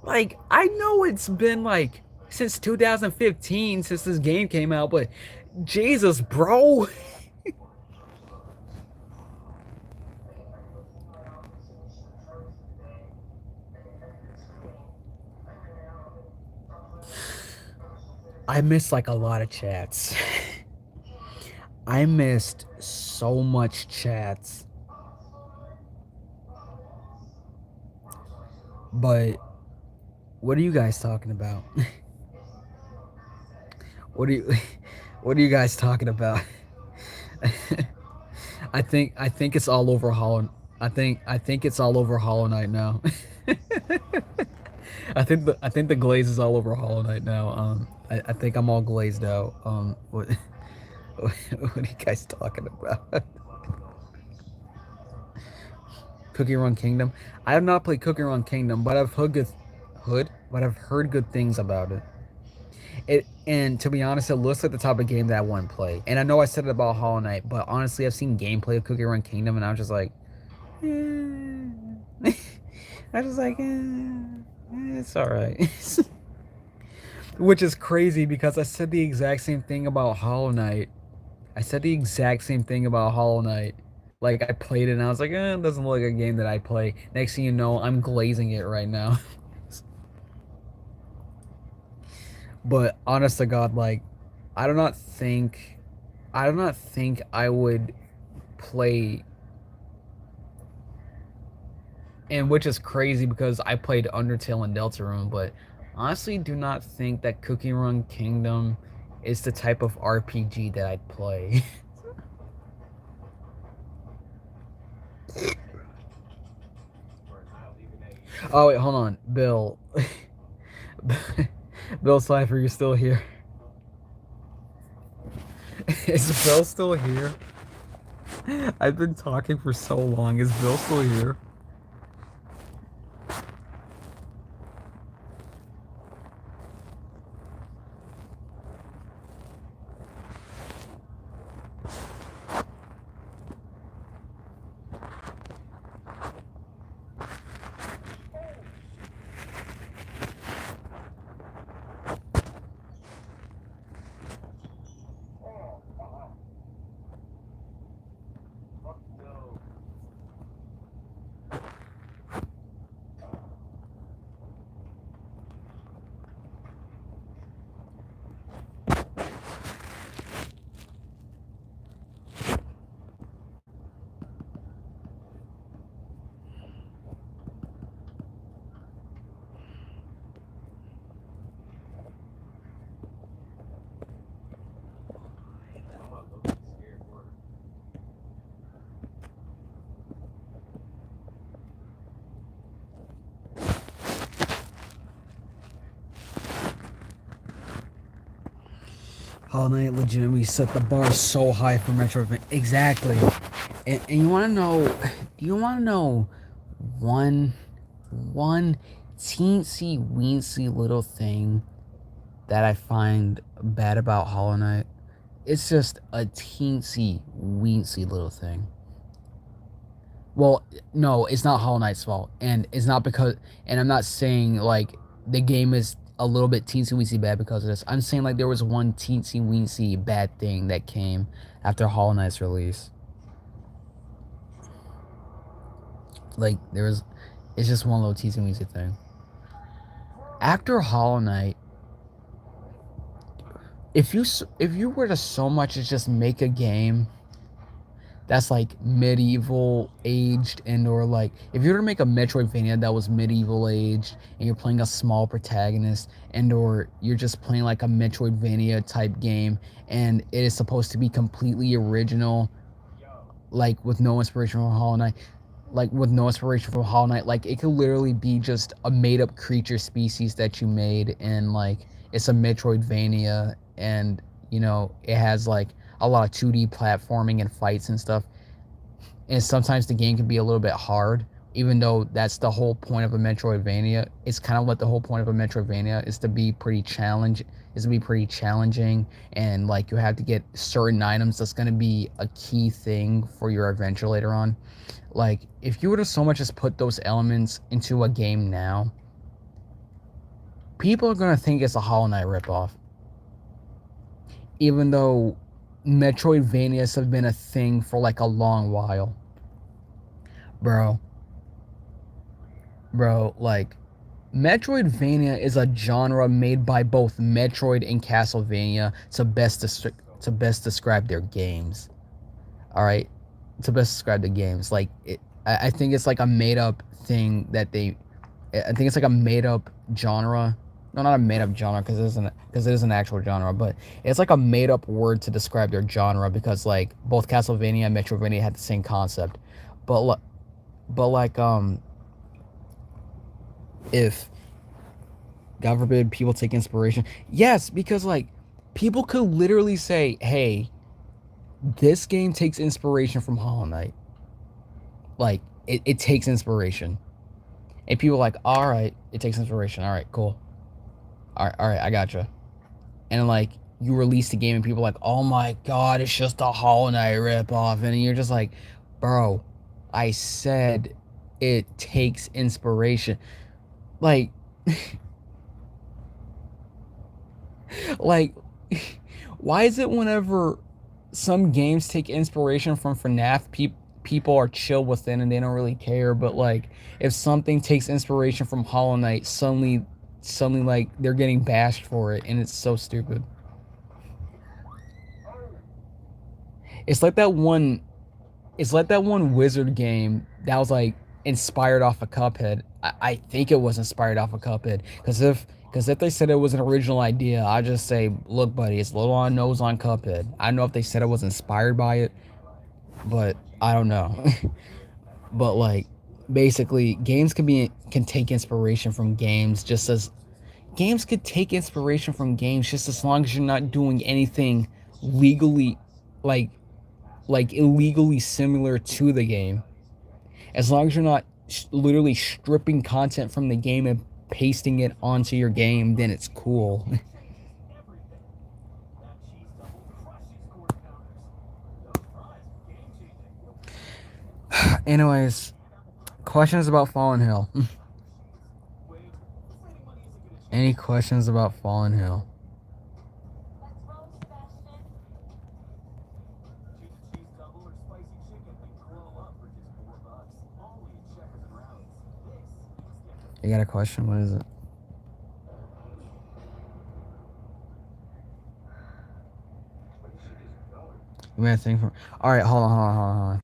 Like, I know it's been like since 2015 since this game came out, but Jesus, bro. I missed like a lot of chats. I missed so much chats. But what are you guys talking about? What are you what are you guys talking about? I think it's all over Hollow. I think it's all over Hollow Knight now. I think the glaze is all over Hollow Knight now. I think I'm all glazed out. What are you guys talking about? Cookie Run Kingdom. I have not played Cookie Run Kingdom, but I've heard good things about it. And to be honest, it looks like the type of game that I wouldn't play. And I know I said it about Hollow Knight, but honestly, I've seen gameplay of Cookie Run Kingdom, and I was just like, I was just like, it's all right. Which is crazy because I said the exact same thing about Hollow Knight. I said the exact same thing about Hollow Knight. Like, I played it and I was like, it doesn't look like a game that I play. Next thing you know, I'm glazing it right now. But honest to God, like, I do not think I would play, and which is crazy because I played Undertale and Deltarune, but honestly do not think that Cookie Run Kingdom is the type of RPG that I'd play. Oh wait, hold on, Bill. Bill Cipher, you're still here. Is Bill still here? I've been talking for so long. Is Bill still here? Hollow Knight legitimately set the bar so high for Metroid. Exactly. And you want to know? Do you want to know one teensy weensy little thing that I find bad about Hollow Knight? It's just a teensy weensy little thing. Well, no, it's not Hollow Knight's fault, and it's not because. And I'm not saying like the game is a little bit teensy weensy bad because of this. I'm saying like there was one teensy weensy bad thing that came after Hollow Knight's release. Like there was, it's just one little teensy weensy thing. After Hollow Knight, if you were to so much as just make a game that's like medieval aged, and or like if you were to make a Metroidvania that was medieval aged and you're playing a small protagonist, and or you're just playing like a Metroidvania type game and it is supposed to be completely original, like with no inspiration from Hollow Knight, like it could literally be just a made up creature species that you made, and like it's a Metroidvania, and you know it has like a lot of 2D platforming and fights and stuff, and sometimes the game can be a little bit hard, even though that's the whole point of a Metroidvania. It's kind of like the whole point of a Metroidvania is to be pretty challenging, and like you have to get certain items that's going to be a key thing for your adventure later on. Like if you were to so much as put those elements into a game now, people are going to think it's a Hollow Knight ripoff, even though Metroidvanias have been a thing for like a long while. Bro, like Metroidvania is a genre made by both Metroid and Castlevania to best describe their games. All right, to best describe the games. Like I think it's like a made up thing that they. I think it's like a made up genre. No, not a made up genre because it is an actual genre, but it's like a made up word to describe their genre because like both Castlevania and Metroidvania had the same concept, but like if God forbid people take inspiration. Yes, because like people could literally say, "Hey, this game takes inspiration from Hollow Knight." Like it takes inspiration, and people are like, "All right, it takes inspiration. All right, cool. All right, I gotcha." And like you release the game, and people are like, "Oh my god, it's just a Hollow Knight ripoff," and you're just like, "Bro, I said it takes inspiration." Like, like why is it whenever some games take inspiration from FNAF, people are chill with it and they don't really care, but like if something takes inspiration from Hollow Knight, suddenly like they're getting bashed for it, and it's so stupid. It's like that one it's like that one wizard game that was like inspired off of Cuphead. I think it was inspired off of Cuphead because if they said it was an original idea, I just say, look, buddy, it's a little on nose on Cuphead. I don't know if they said it was inspired by it, but I don't know. But like, basically, games can take inspiration from games just as games could take inspiration from games just as long as you're not doing anything legally, like illegally similar to the game. As long as you're not literally stripping content from the game and pasting it onto your game, then it's cool. Anyways, questions about Fallen Hill? Any questions about Fallen Hill? You got a question? What is it? You got a thing from? All right, hold on.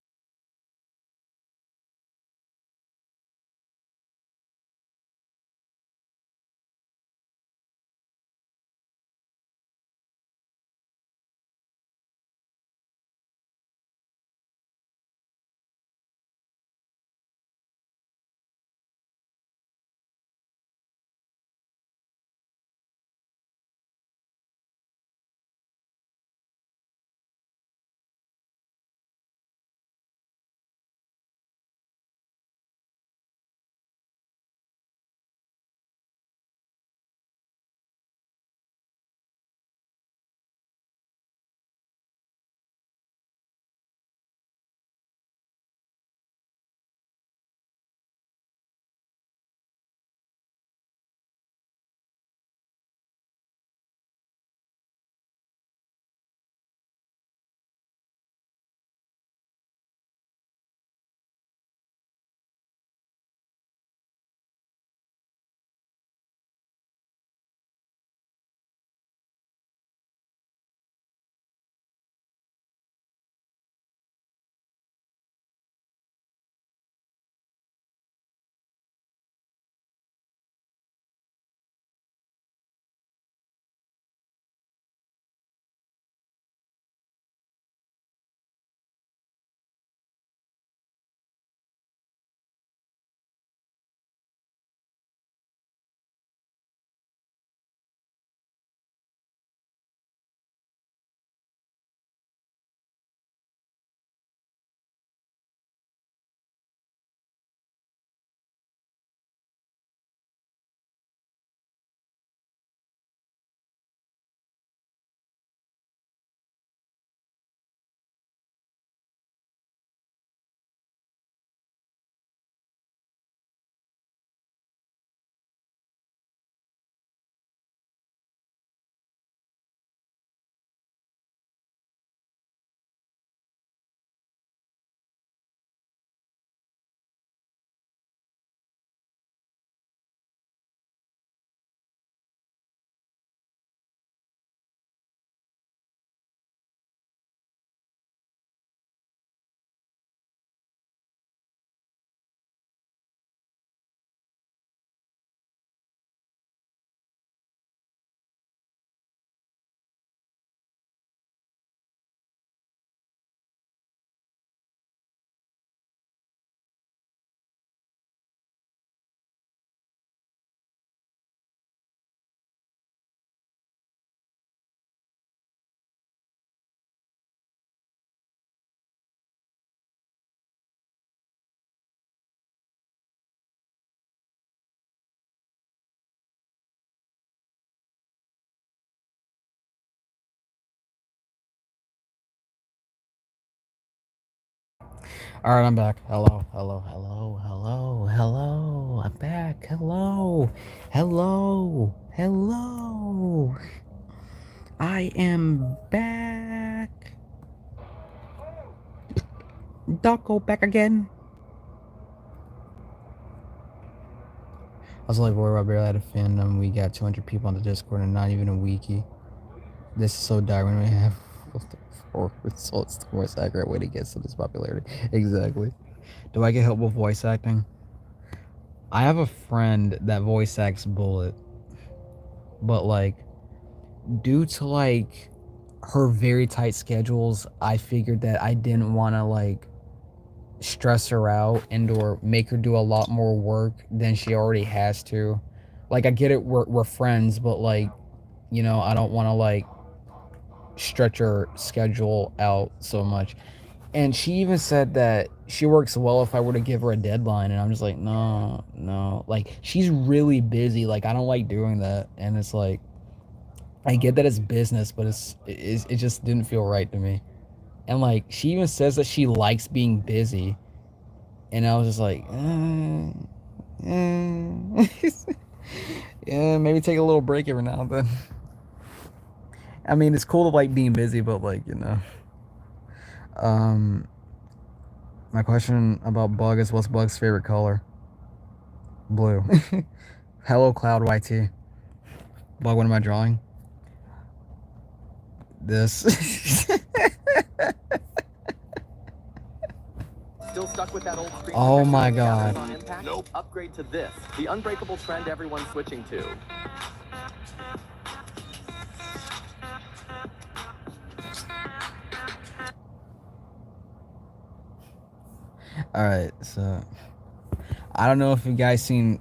All right, I'm back. Hello, hello, hello, hello, hello. I'm back. Hello, hello, hello. I am back. Ducko back again. I was like, boy, I barely had a fandom. We got 200 people on the Discord and not even a wiki. This is so dire when we have 4 results. The most accurate way to get to this popularity. Exactly. Do I get help with voice acting? I have a friend that voice acts Bullet, but like, due to like her very tight schedules, I figured that I didn't want to like stress her out and or make her do a lot more work than she already has to. Like, I get it, we're friends, but like, you know, I don't want to like stretch her schedule out so much. And she even said that she works well if I were to give her a deadline, and I'm just like, no, no. Like, she's really busy. Like, I don't like doing that. And it's like, I get that it's business, but it just didn't feel right to me. And like, she even says that she likes being busy, and I was just like, yeah, maybe take a little break every now and then. I mean, it's cool to like being busy, but like, you know. My question about Bug is, what's Bug's favorite color? Blue. Hello, Cloud YT. Bug, what am I drawing? This. Still stuck with that old screen Oh protector my on the God. Amazon Impact? Nope. Upgrade to this, the unbreakable trend everyone's switching to. Alright, so I don't know if you guys seen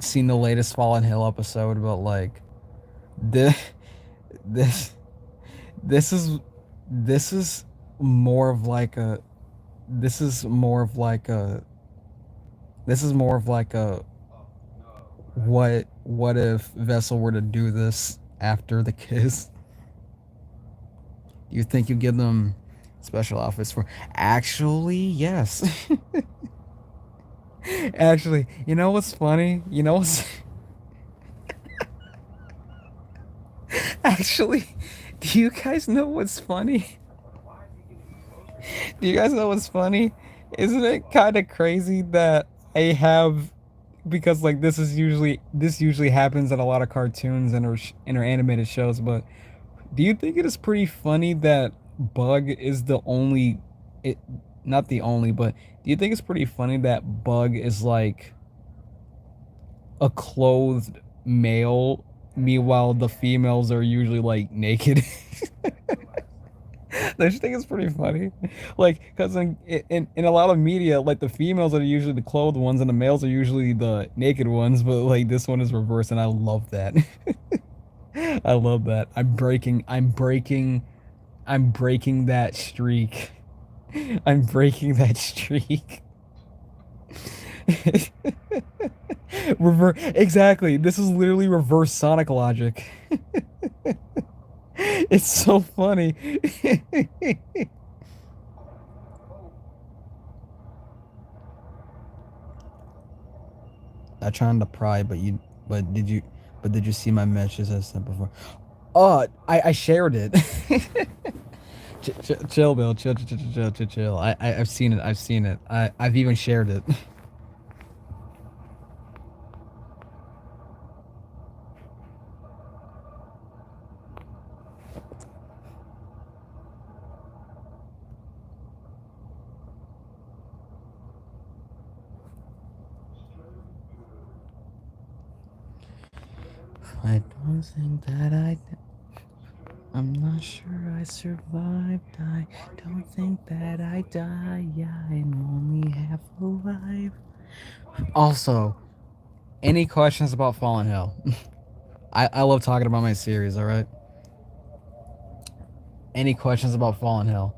the latest Fallen Hill episode, but like this this this is more of like a this is more of like a what if Vessel were to do this after the kiss? You think you give them special outfits for? Actually, yes. Actually, you know what's funny? You know what's actually, do you guys know what's funny? Do you guys know what's funny? Isn't it kind of crazy that I have, because like this usually happens in a lot of cartoons and or animated shows, but do you think it is pretty funny that Bug is the only, it not the only, but do you think it's pretty funny that Bug is like a clothed male, meanwhile the females are usually like naked? I just think it's pretty funny, like, because in a lot of media, like the females are usually the clothed ones and the males are usually the naked ones, but like this one is reversed, and I love that. I love that. I'm breaking that streak. I'm breaking that streak. Exactly. This is literally reverse Sonic logic. It's so funny. I'm trying to pry, but did you see my messages I sent before? Oh, I shared it. Chill, Bill. Chill. I've seen it. I've seen it. I've even shared it. I don't think that I'm not sure I survived. I don't think that I die. Yeah, I'm only half alive. Also, any questions about Fallen Hill? I love talking about my series, alright? Any questions about Fallen Hill?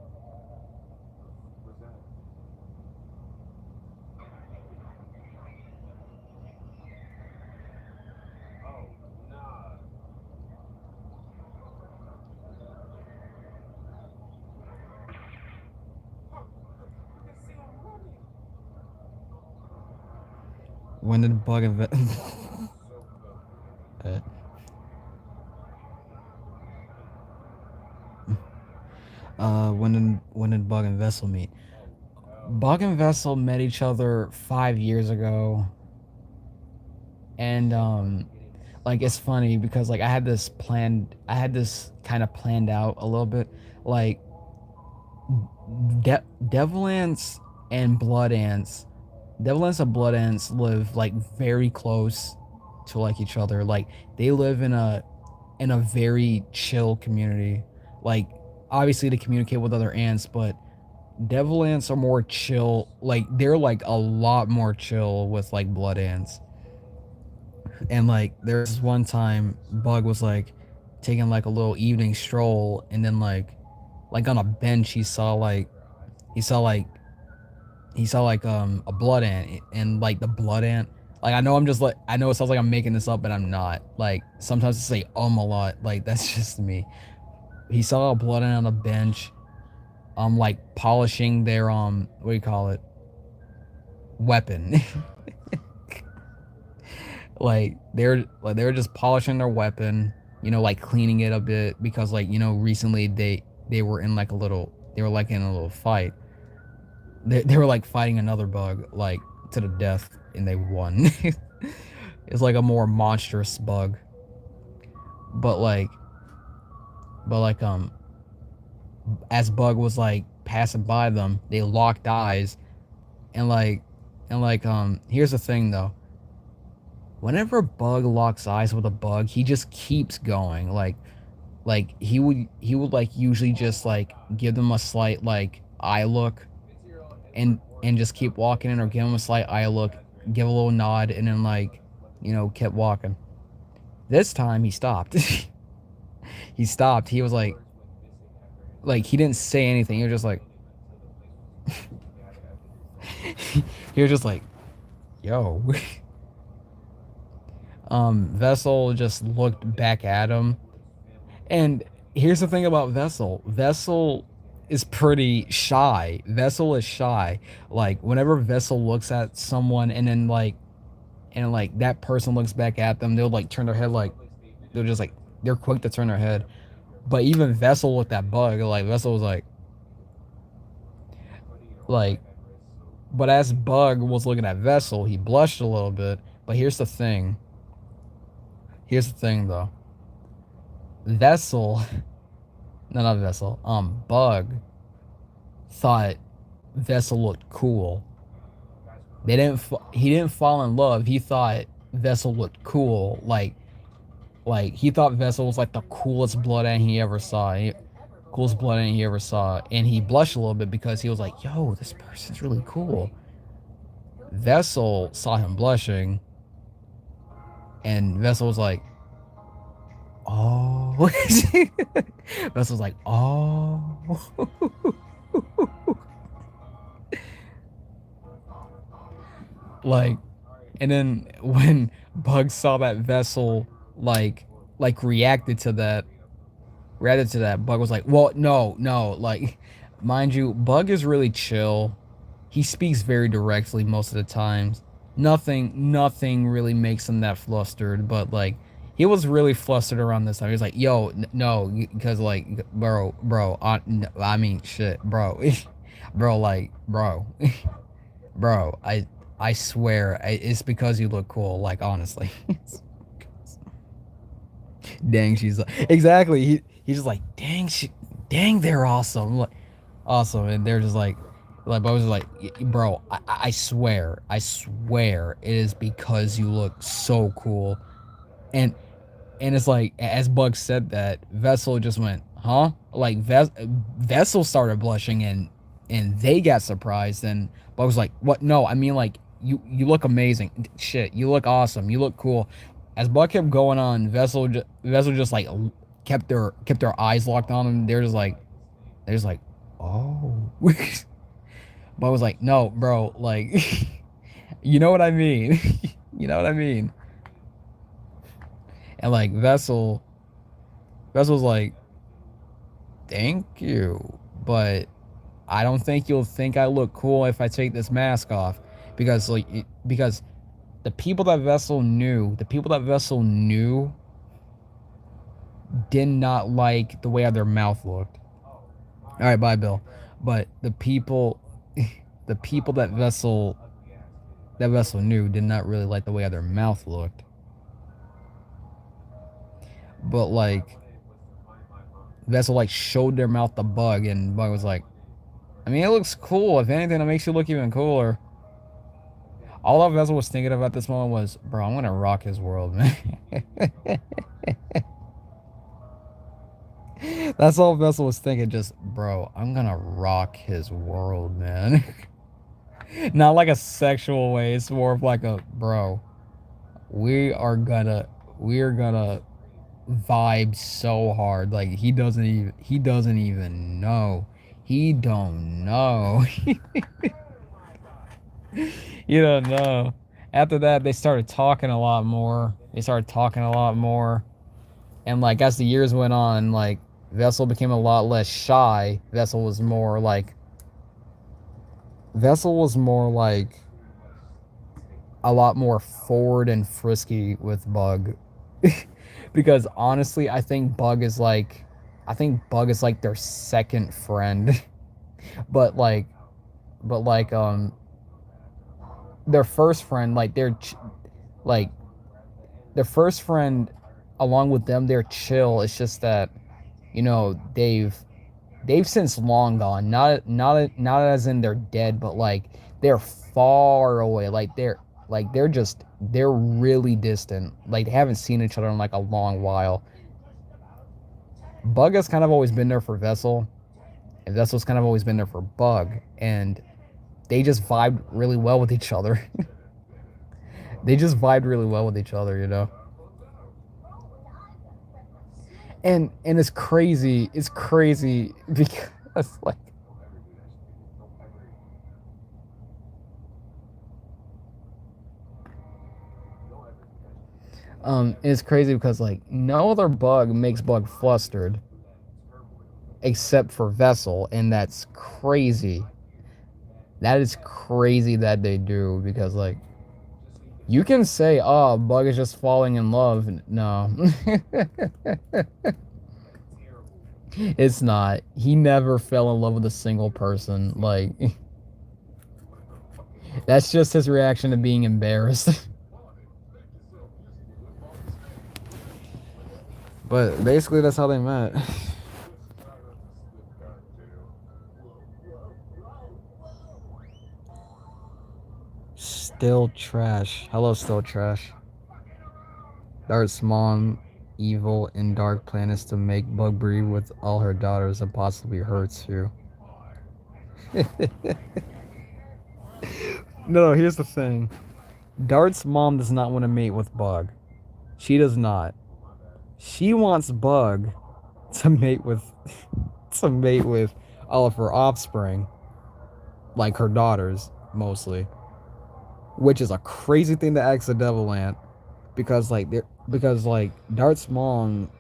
When did Bug and when did Bug and Vessel meet? Bug and Vessel met each other 5 years ago, and like it's funny because like I had this kind of planned out a little bit, like devil ants and blood ants. Devil ants and blood ants live like very close to like each other. Like they live in a very chill community. Like obviously to communicate with other ants, but devil ants are more chill. Like they're like a lot more chill with like blood ants. And like there's one time Bug was like taking like a little evening stroll, and then like on a bench he saw like a blood ant, and like the blood ant, like I know it sounds like I'm making this up, but I'm not. Like sometimes I say a lot, like that's just me. He saw a blood ant on a bench, like polishing their what do you call it, weapon. Like they're just polishing their weapon, like cleaning it a bit, because like recently they were in like they were like in a little fight. They were like fighting another bug like to the death, and they won. It's like a more monstrous bug, but as Bug was like passing by them, they locked eyes, and here's the thing though. Whenever Bug locks eyes with a bug, he just keeps going. Like he would like usually just like give them a slight like eye look, and just keep walking in, or give him a slight eye look, give a little nod, and then like kept walking. This time he stopped. He stopped. He was like he didn't say anything. He was just like he was just like, yo. Vessel just looked back at him, and here's the thing about Vessel is pretty shy. Vessel is shy. Like whenever Vessel looks at someone, and then like that person looks back at them, they'll like turn their head, like they're just like they're quick to turn their head. But even Vessel looked at Bug, like Vessel was like but as Bug was looking at Vessel, he blushed a little bit. But here's the thing though. Vessel no, not Vessel, Bug thought Vessel looked cool. He didn't fall in love. He thought Vessel looked cool. Like he thought Vessel was like the coolest blood ant he ever saw. And he blushed a little bit because he was like, yo, this person's really cool. Vessel saw him blushing, and Vessel was like, oh. Vessel was like, oh. Like, and then when Bug saw that Vessel like reacted to that, Bug was like, well, no, like, mind you, Bug is really chill. He speaks very directly most of the times. Nothing really makes him that flustered, but like he was really flustered around this time. He was like, yo, no, because like, bro, I mean, shit, bro. Bro, like, bro, I swear, it's because you look cool, like, honestly. Dang, she's like, exactly. He's just like, dang, they're awesome. Like, awesome. And they're just like I was just like, bro, I swear, it is because you look so cool. And it's like, as Bug said that, Vessel just went, huh? Like, Vessel started blushing, and they got surprised, and Bug was like, what? No, I mean, like, you look amazing. Shit, you look awesome. You look cool. As Bug kept going on, Vessel just like kept their eyes locked on him. They're just like, oh. Bug was like, no, bro, like, you know what I mean. You know what I mean. And like Vessel's like, thank you, but I don't think you'll think I look cool if I take this mask off, because the people that Vessel knew did not like the way their mouth looked. All right, bye, Bill. But the people that Vessel knew did not really like the way their mouth looked. But like, Vessel like showed their mouth to Bug, and Bug was like, I mean, it looks cool. If anything, it makes you look even cooler. All that Vessel was thinking of at this moment was, bro, I'm gonna rock his world, man. That's all Vessel was thinking, just, bro, I'm gonna rock his world, man. Not like a sexual way, it's more of like a, bro, we're gonna vibe so hard. Like, he doesn't even know. He don't know. You don't know. After that, they started talking a lot more. And like, as the years went on, like, Vessel became a lot less shy. Vessel was more like a lot more forward and frisky with Bug. Because honestly, I think Bug is like their second friend. but their first friend, like, their first friend, along with them, they're chill. It's just that, you know, they've since long gone. Not as in they're dead, but like, they're far away. They're really distant. Like, they haven't seen each other in like a long while. Bug has kind of always been there for Vessel, and Vessel's kind of always been there for Bug, and they just vibed really well with each other. You know. And it's crazy because like, it's crazy because like, no other Bug makes Bug flustered except for Vessel, and that's crazy. That is crazy that they do, because like, you can say, oh, Bug is just falling in love. No. It's not. He never fell in love with a single person. Like, that's just his reaction to being embarrassed. But basically, that's how they met. Still Trash. Hello, Still Trash. Dart's mom, evil and dark plan is to make Bug breed with all her daughters and possibly her too. No, here's the thing. Dart's mom does not want to mate with Bug. She does not. She wants Bug to mate with all of her offspring, like her daughters mostly, which is a crazy thing to ask a devil ant, because Dart's mom,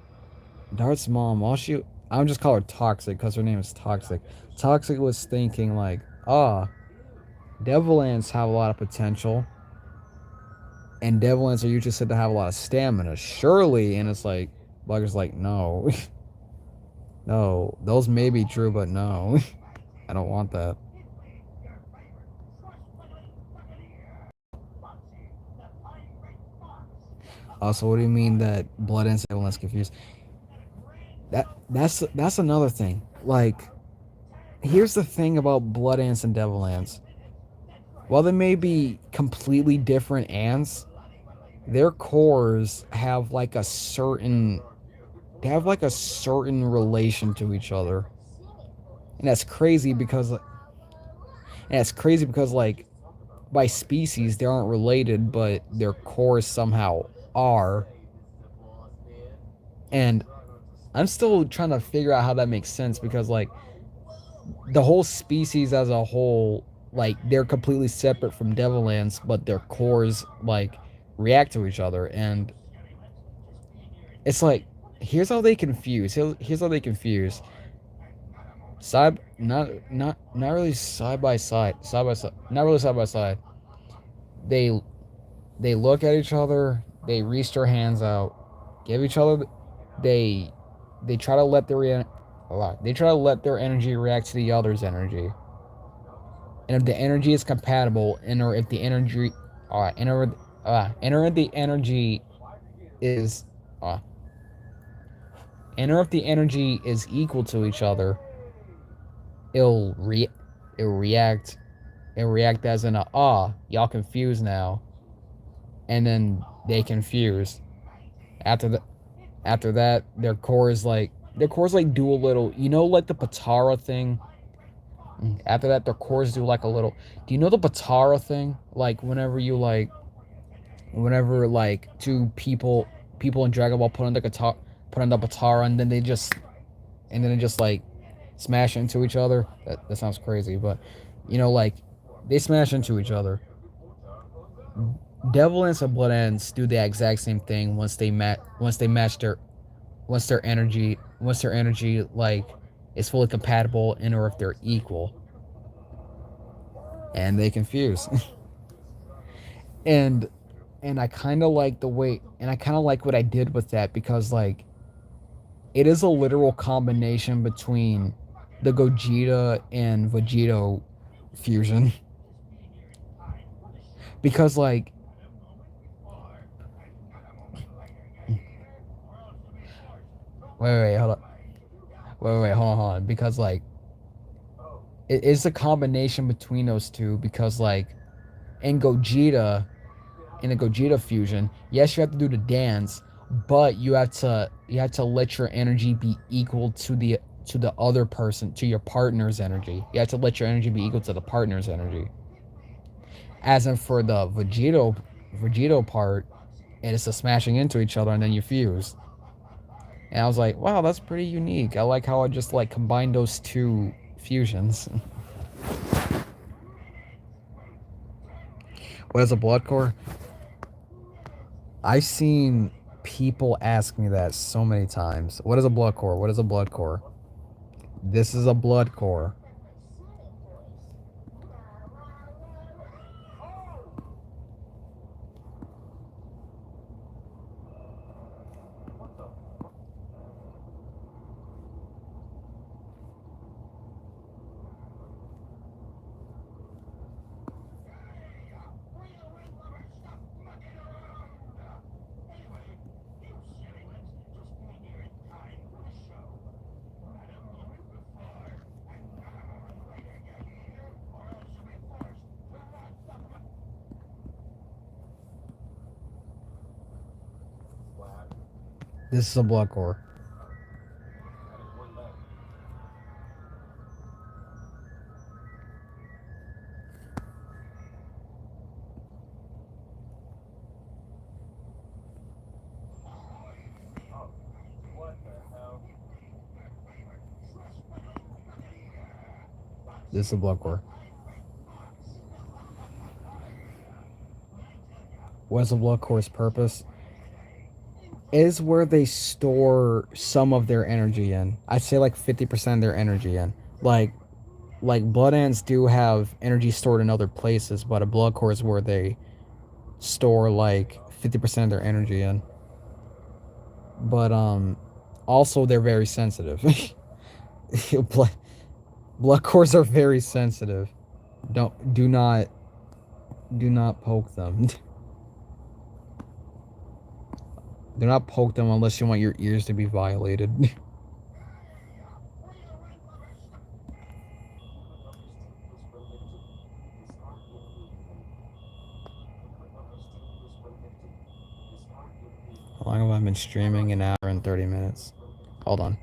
I'm just call her Toxic because her name is Toxic. Toxic was thinking like, devil ants have a lot of potential, and devil ants are usually said to have a lot of stamina, surely. And it's like, Bug is like, no. No, those may be true, but no. I don't want that. Also, what do you mean that blood ants and devil ants confused? That's another thing. Like, here's the thing about blood ants and devil ants. While they may be completely different ants, their cores have like a certain relation to each other. And that's crazy because like, by species they aren't related, but their cores somehow are. And I'm still trying to figure out how that makes sense, because like, the whole species as a whole, like, they're completely separate from devil ants, but their cores like react to each other. And it's like, here's how they confuse. Not really side by side. Not really side by side. they look at each other, they reach their hands out, give each other, they they try to let they try to let their energy react to the other's energy, and if the energy is compatible, and if the energy, if the energy is, if the energy is equal to each other, it'll re, it'll react, as in y'all confused now, and then they confuse. After the After that, their cores like do a little, like the Patara thing. After that, their cores do like a little. Do you know the Patara thing? Like whenever like two people in Dragon Ball put on the Patara, and then they just like smash into each other. That sounds crazy, but like they smash into each other. Devil Ants and Blood Ants do the exact same thing once their energy like is fully compatible, and or if they're equal, and they confuse. and I kind of like the way and I kind of like what I did with that, because like it is a literal combination between the Gogeta and Vegito fusion. Because like wait hold on hold on, because like it's a combination between those two, because like in Gogeta in the Gogeta fusion, yes, you have to do the dance, but you have to let your energy be equal to the other person, to your partner's energy. You have to let your energy be equal to the partner's energy. As in for the Vegito part, and it's a smashing into each other, and then you fuse. And I was like, wow, that's pretty unique. I like how I just like combined those two fusions. What is a blood core? I've seen people ask me that so many times. What is a blood core? What is a blood core? This is a blood core. This is a blood core. This is a blood core. What's a blood core's purpose? Is where they store some of their energy in. I'd say like 50% of their energy in. Like blood ants do have energy stored in other places, but a blood core is where they store like 50% of their energy in. But also they're very sensitive. blood, blood cores are very sensitive. Do not poke them. Do not poke them unless you want your ears to be violated. How long have I been streaming? An hour and 30 minutes. Hold on.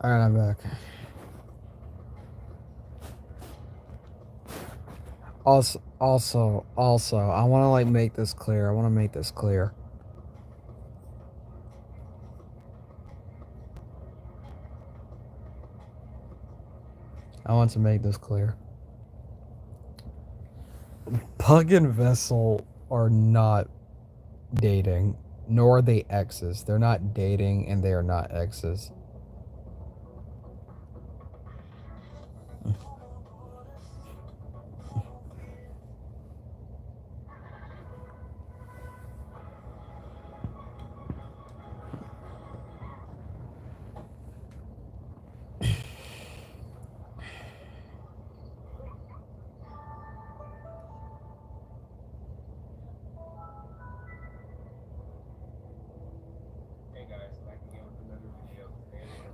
Alright, I'm back. Also, I want to like make this clear. I want to make this clear. I want to make this clear. Pug and Vessel are not dating, nor are they exes. They're not dating and they are not exes.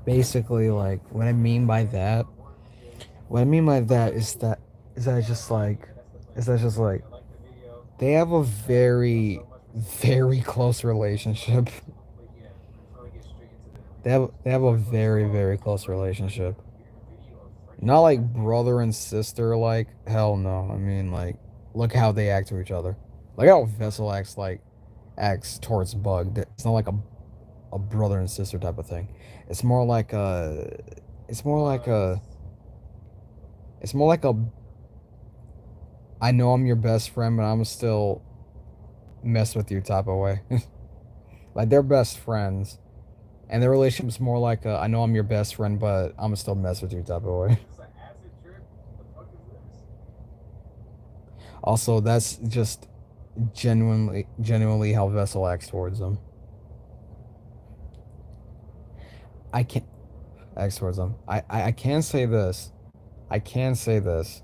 Basically, like what I mean by that is that just like they have a very close relationship. They have a very close relationship. Not like brother and sister, like hell no. I mean, like, look how they act to each other. Like how Vessel acts towards Bug. It's not like a brother and sister type of thing. It's more like a I know I'm your best friend, but I'm still mess with you type of way. Like they're best friends, and their relationship's more like a, I know I'm your best friend, but I'm still mess with you type of way. Also, that's just genuinely how Vessel acts towards them. I can't acts towards them. I can say this. I can say this.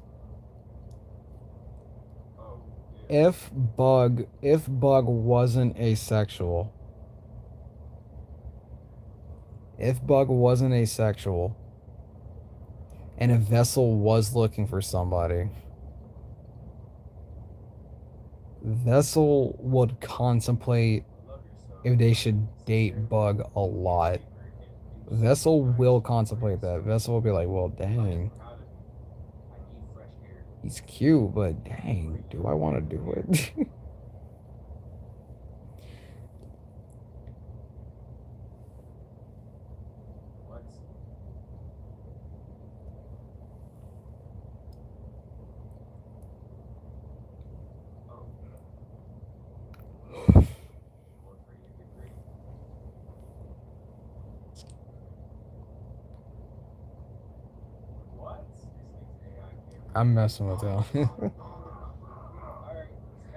If Bug wasn't asexual, and if Vessel was looking for somebody, Vessel would contemplate if they should date Bug a lot. Vessel will contemplate that. Vessel will be like, well, dang. He's cute, but dang, do I want to do it? I'm messing with y'all.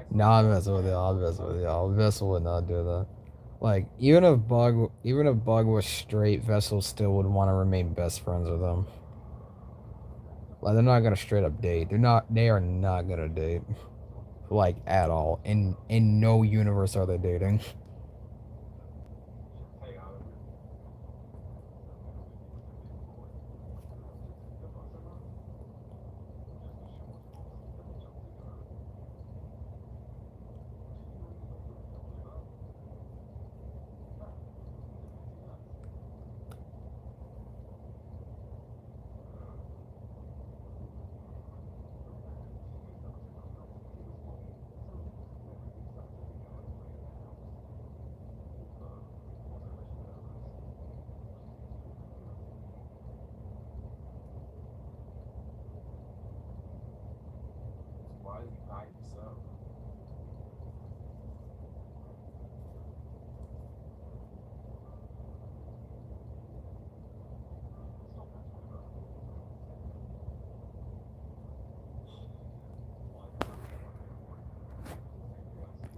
No, I'm messing with y'all. Vessel would not do that. Like, even if Bug was straight, Vessel still would want to remain best friends with him. Like, they're not gonna straight up date. They are not gonna date. Like, at all. In no universe are they dating.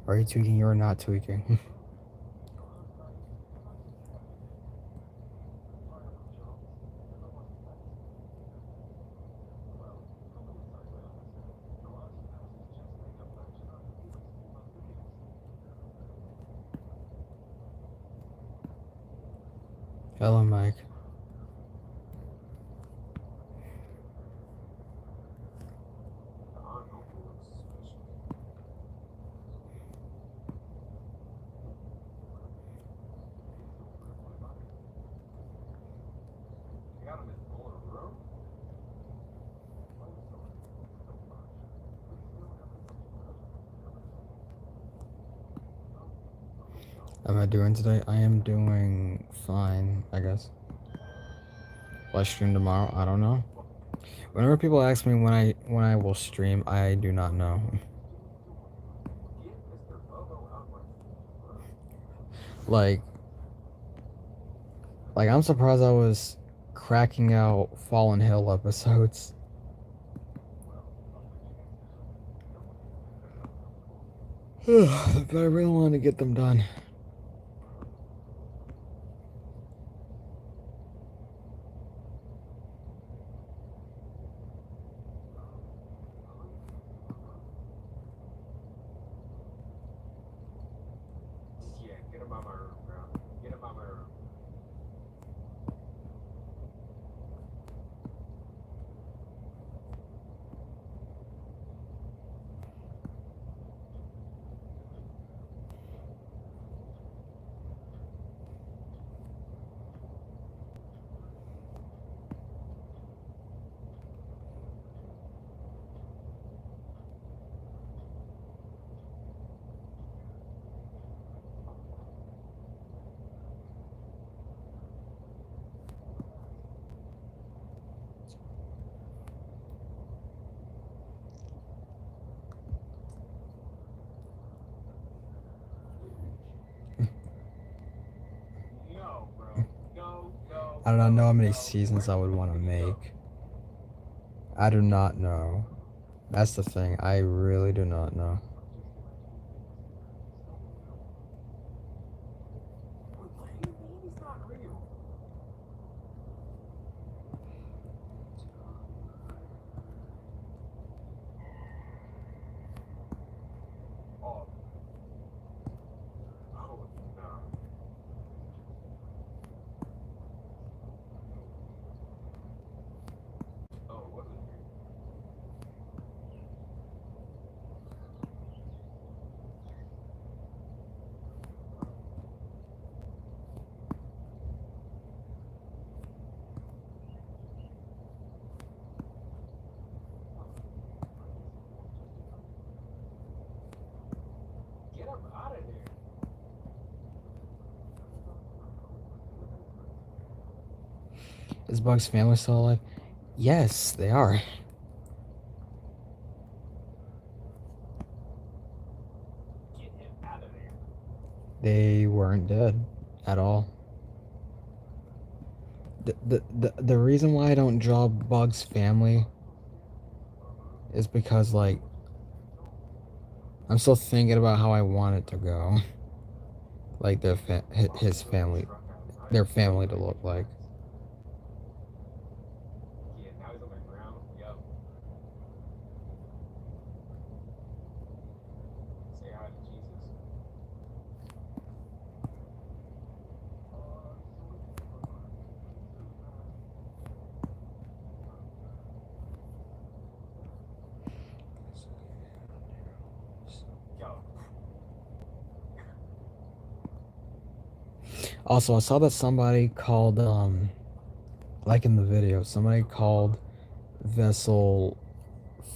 Are you tweaking? You're not tweaking. Hello, Mike. am I doing today? I am doing fine, I guess. Will I stream tomorrow? I don't know. Whenever people ask me when I will stream, I do not know. Like I'm surprised I was cracking out Fallen Hill episodes. But I really want to get them done. Yeah, get him out my room, bro. Get him out my room. No, bro. No, no. I do not know how many seasons I would want to make. I do not know. That's the thing. I really do not know. What do you mean he's not real? Oh. Oh, no. Oh, was it? Get him out of there. Is Bug's family still alive? Yes, they are. Get him out of there. They weren't dead at all. The reason why I don't draw Bug's family is because, like, I'm still thinking about how I want it to go. Like, his family, their family to look like. Yeah, now he's on the ground. Yep. Say hi to Jesus. Yo. Also, I saw that somebody called, like in the video, somebody called Vessel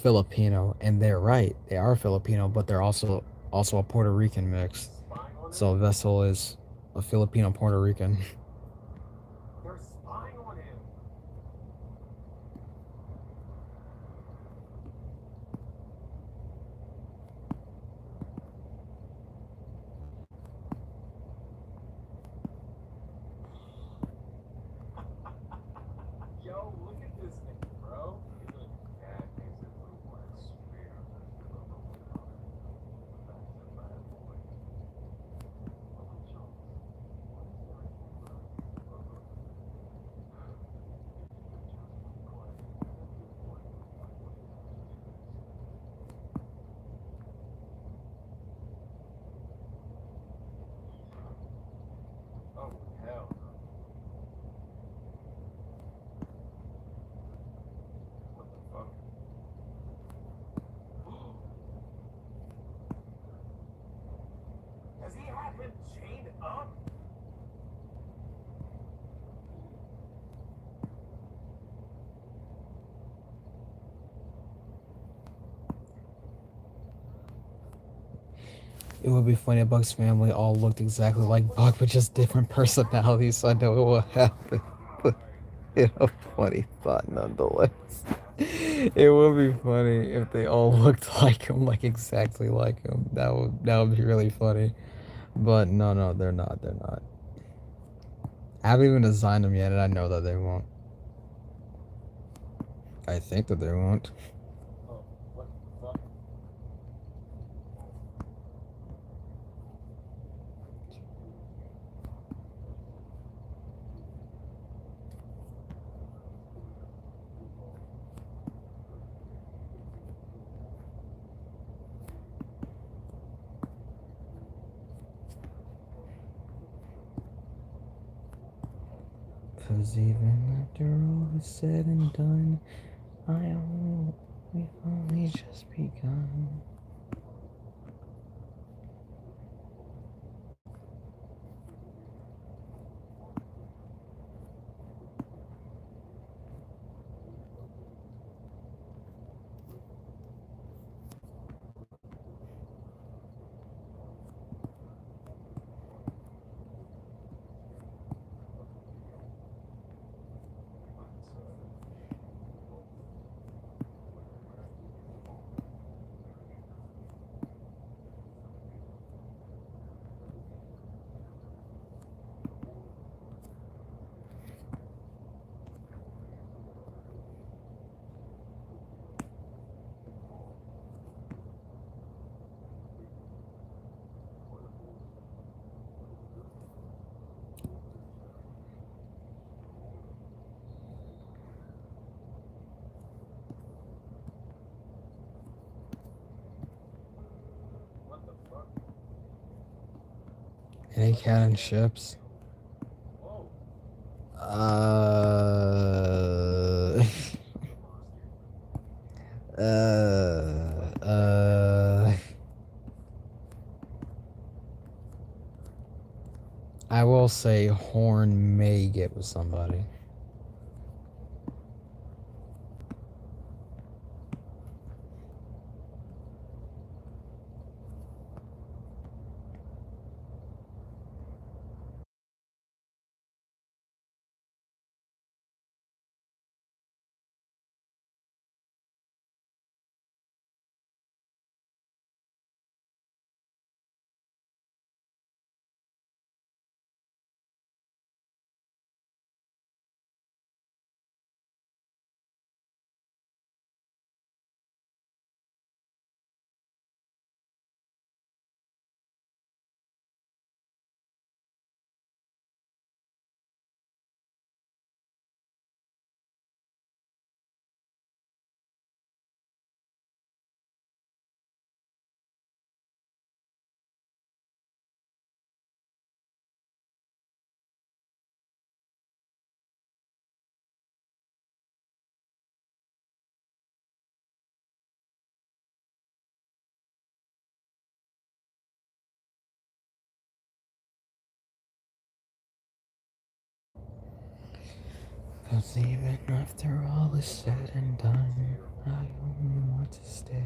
Filipino, and they're right. They are Filipino, but they're also a Puerto Rican mix. Spying on him? So Vessel is a Filipino Puerto Rican. They're spying on him. Yo, look at this nigga, bro. He's doing bad things in the world, I swear. That's a bad boy. Oh, hell no. What the fuck? Does he have him chained up? It would be funny if Buck's family all looked exactly like Buck, but just different personalities, so I know it will happen. But, funny thought nonetheless. It would be funny if they all looked like him, like exactly like him. That would be really funny. But no, they're not. They're not. I haven't even designed them yet, and I know that they won't. I think that they won't. Oh, what the fuck? Cause even after all is said and done, we've only just begun. What the fuck? Any cannon ships? Whoa. Uh, I will say Horn may get with somebody. Cause even after all is said and done, I only want to stay.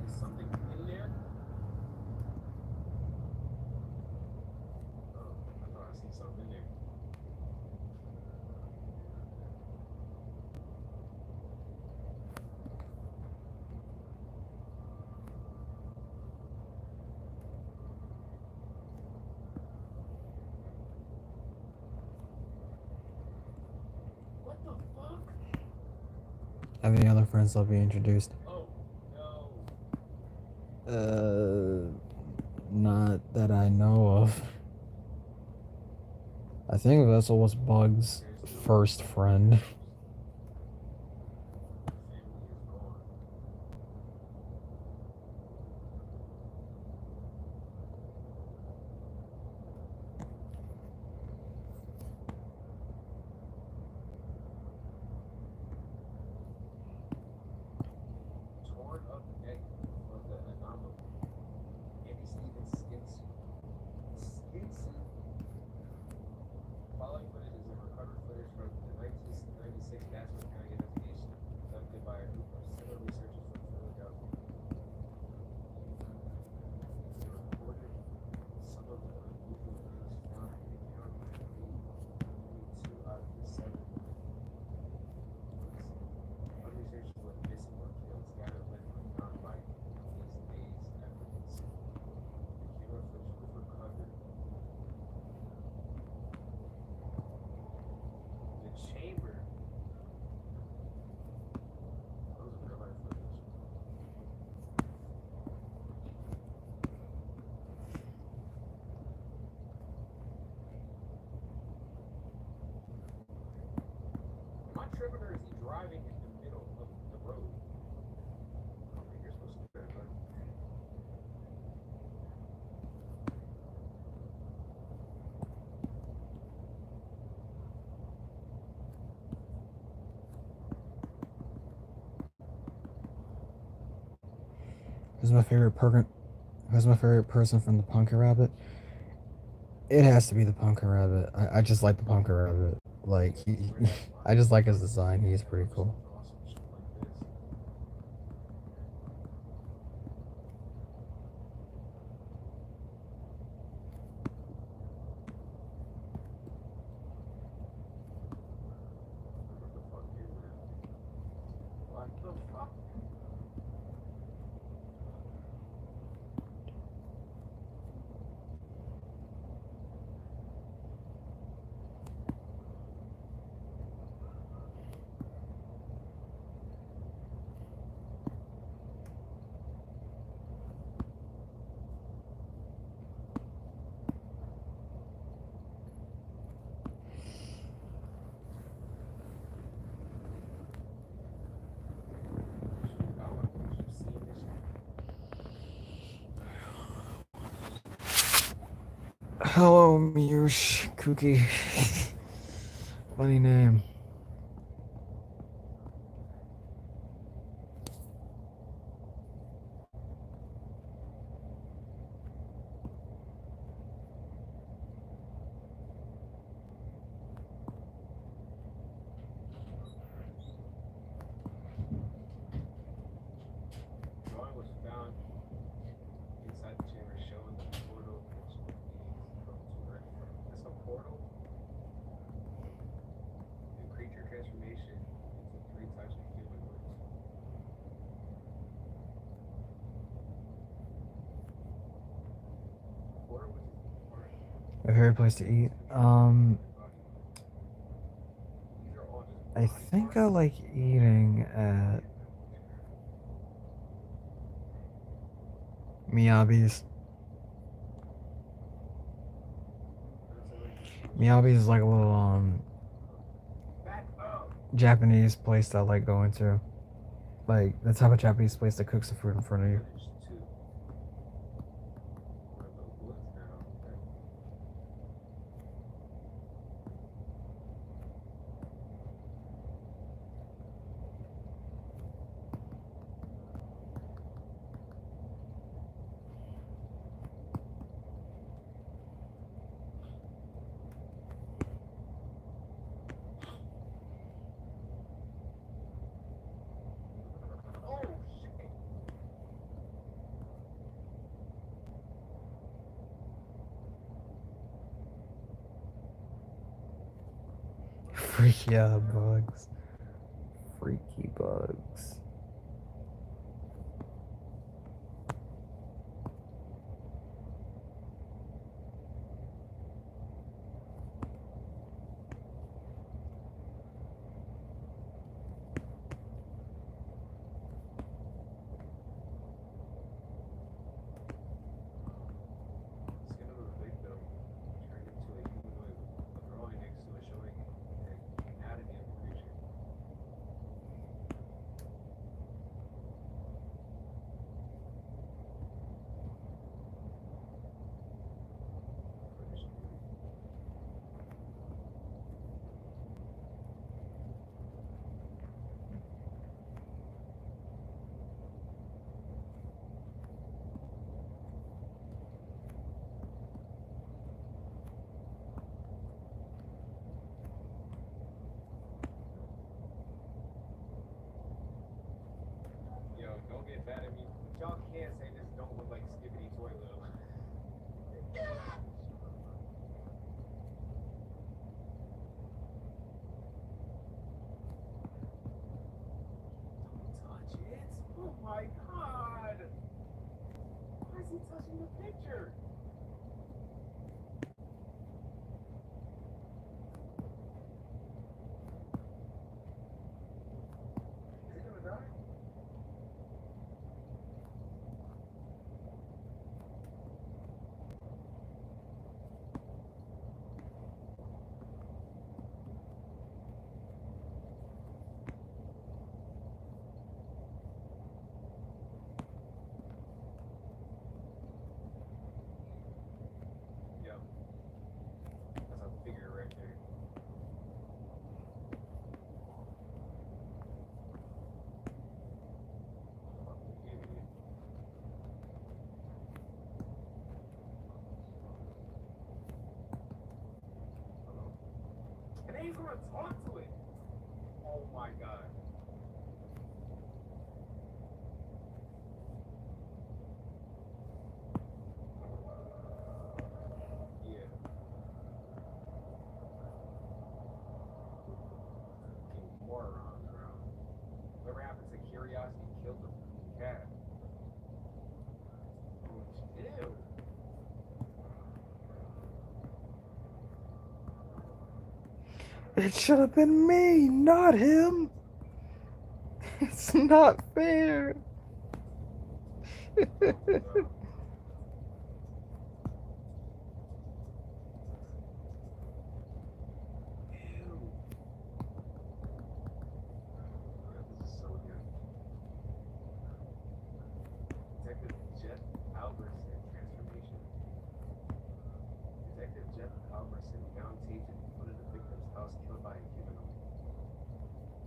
Is something in there? Oh, I thought I seen something in there. What the fuck? Have any other friends that'll be introduced? Oh, no. Not that I know of. I think Vessel was Bug's first friend. Family is gone. Torn up neck of the anomaly. Andy Stevens skin suit. Skin suit. Following footage is tripping or is he driving in the middle of the road? Okay, you're supposed to be there, but Who's my favorite person from the Punker Rabbit? It has to be the Punker Rabbit. I just like the Punker Rabbit. Like I just like his design. He's pretty cool. awesome shit like this. What the fuck is that? What the fuck? I want to keep seeing this shit. Hello, Muse Cookie. Funny name. Drawing was found inside the chamber showing the portal which leads from to Earth. That's a portal? And creature transformation into three types of humanoids. Portal was part A favorite place to eat. of the body. These are all just I body think I parts. like eating at Miyabi's. Miyabi's is like a little Back up! Japanese place that I like going to. Like the type of Japanese place that cooks the food in front of you. Footage two. Where the woods now. Okay. Oh shit! Freaky bugs. Freaky bugs. Skin of a victim turned into a humanoid with a drawing next to it showing the anatomy of the creature. Footage three. Yo, don't get mad at me. Y'all can't say this don't look like Skibbity Toy Little. Don't touch it. Oh my god. Why is he touching the picture? Is he gonna die? ain't gonna talk to it. Oh my god. Yeah. Morons around. Whatever happened to curiosity killed the cat. Ew. It should have been me, not him. It's not fair. This is so good. Detective Jeff Albertson transformation. Detective Jeff Albertson found taped in one of the victim's house killed by a criminal.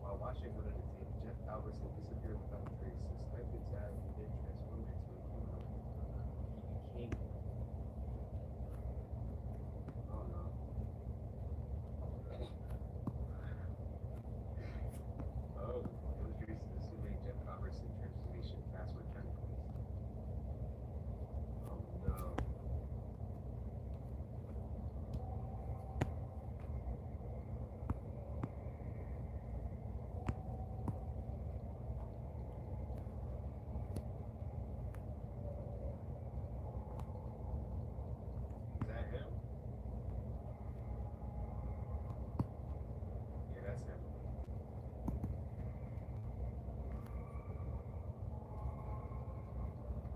While watching one of the tapes, Jeff Albertson disappeared without a trace. Suspected to have been transformed into a criminal. He became. Oh no. Oh, illustrations assuming Jeff Albertson transformation password chemicals. Oh no. Is that him? Yeah, that's him.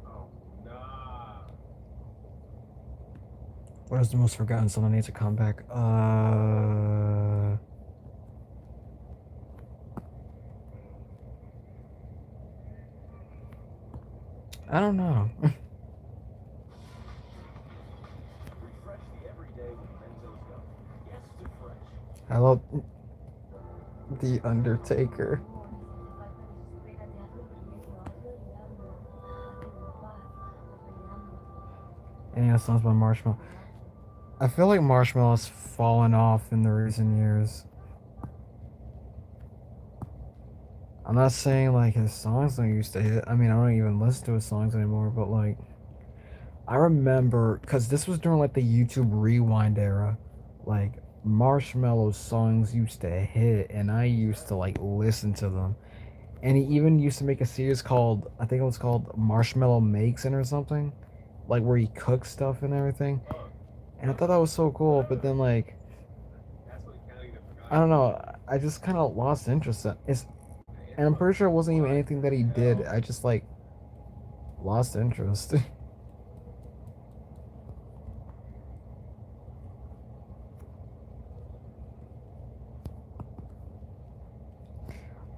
Oh nah. What is the most forgotten song that needs to come back? I don't know. Refresh the everyday with Benzo's gum. Yes to fresh. I love The Undertaker. Any other songs by Marshmallow? I feel like Marshmallow has fallen off in the recent years. I'm not saying like his songs don't used to hit. I mean, I don't even listen to his songs anymore, but like, I remember, because this was during like the YouTube Rewind era, like Marshmallow's songs used to hit, and I used to like listen to them. And he even used to make a series called, I think it was called Marshmallow Makes It or something, like where he cooks stuff and everything. And I thought that was so cool, but then like, That's what Kelly forgot. I don't know, I just kind of lost interest in it. And I'm pretty sure it wasn't even anything that he did. I just like lost interest.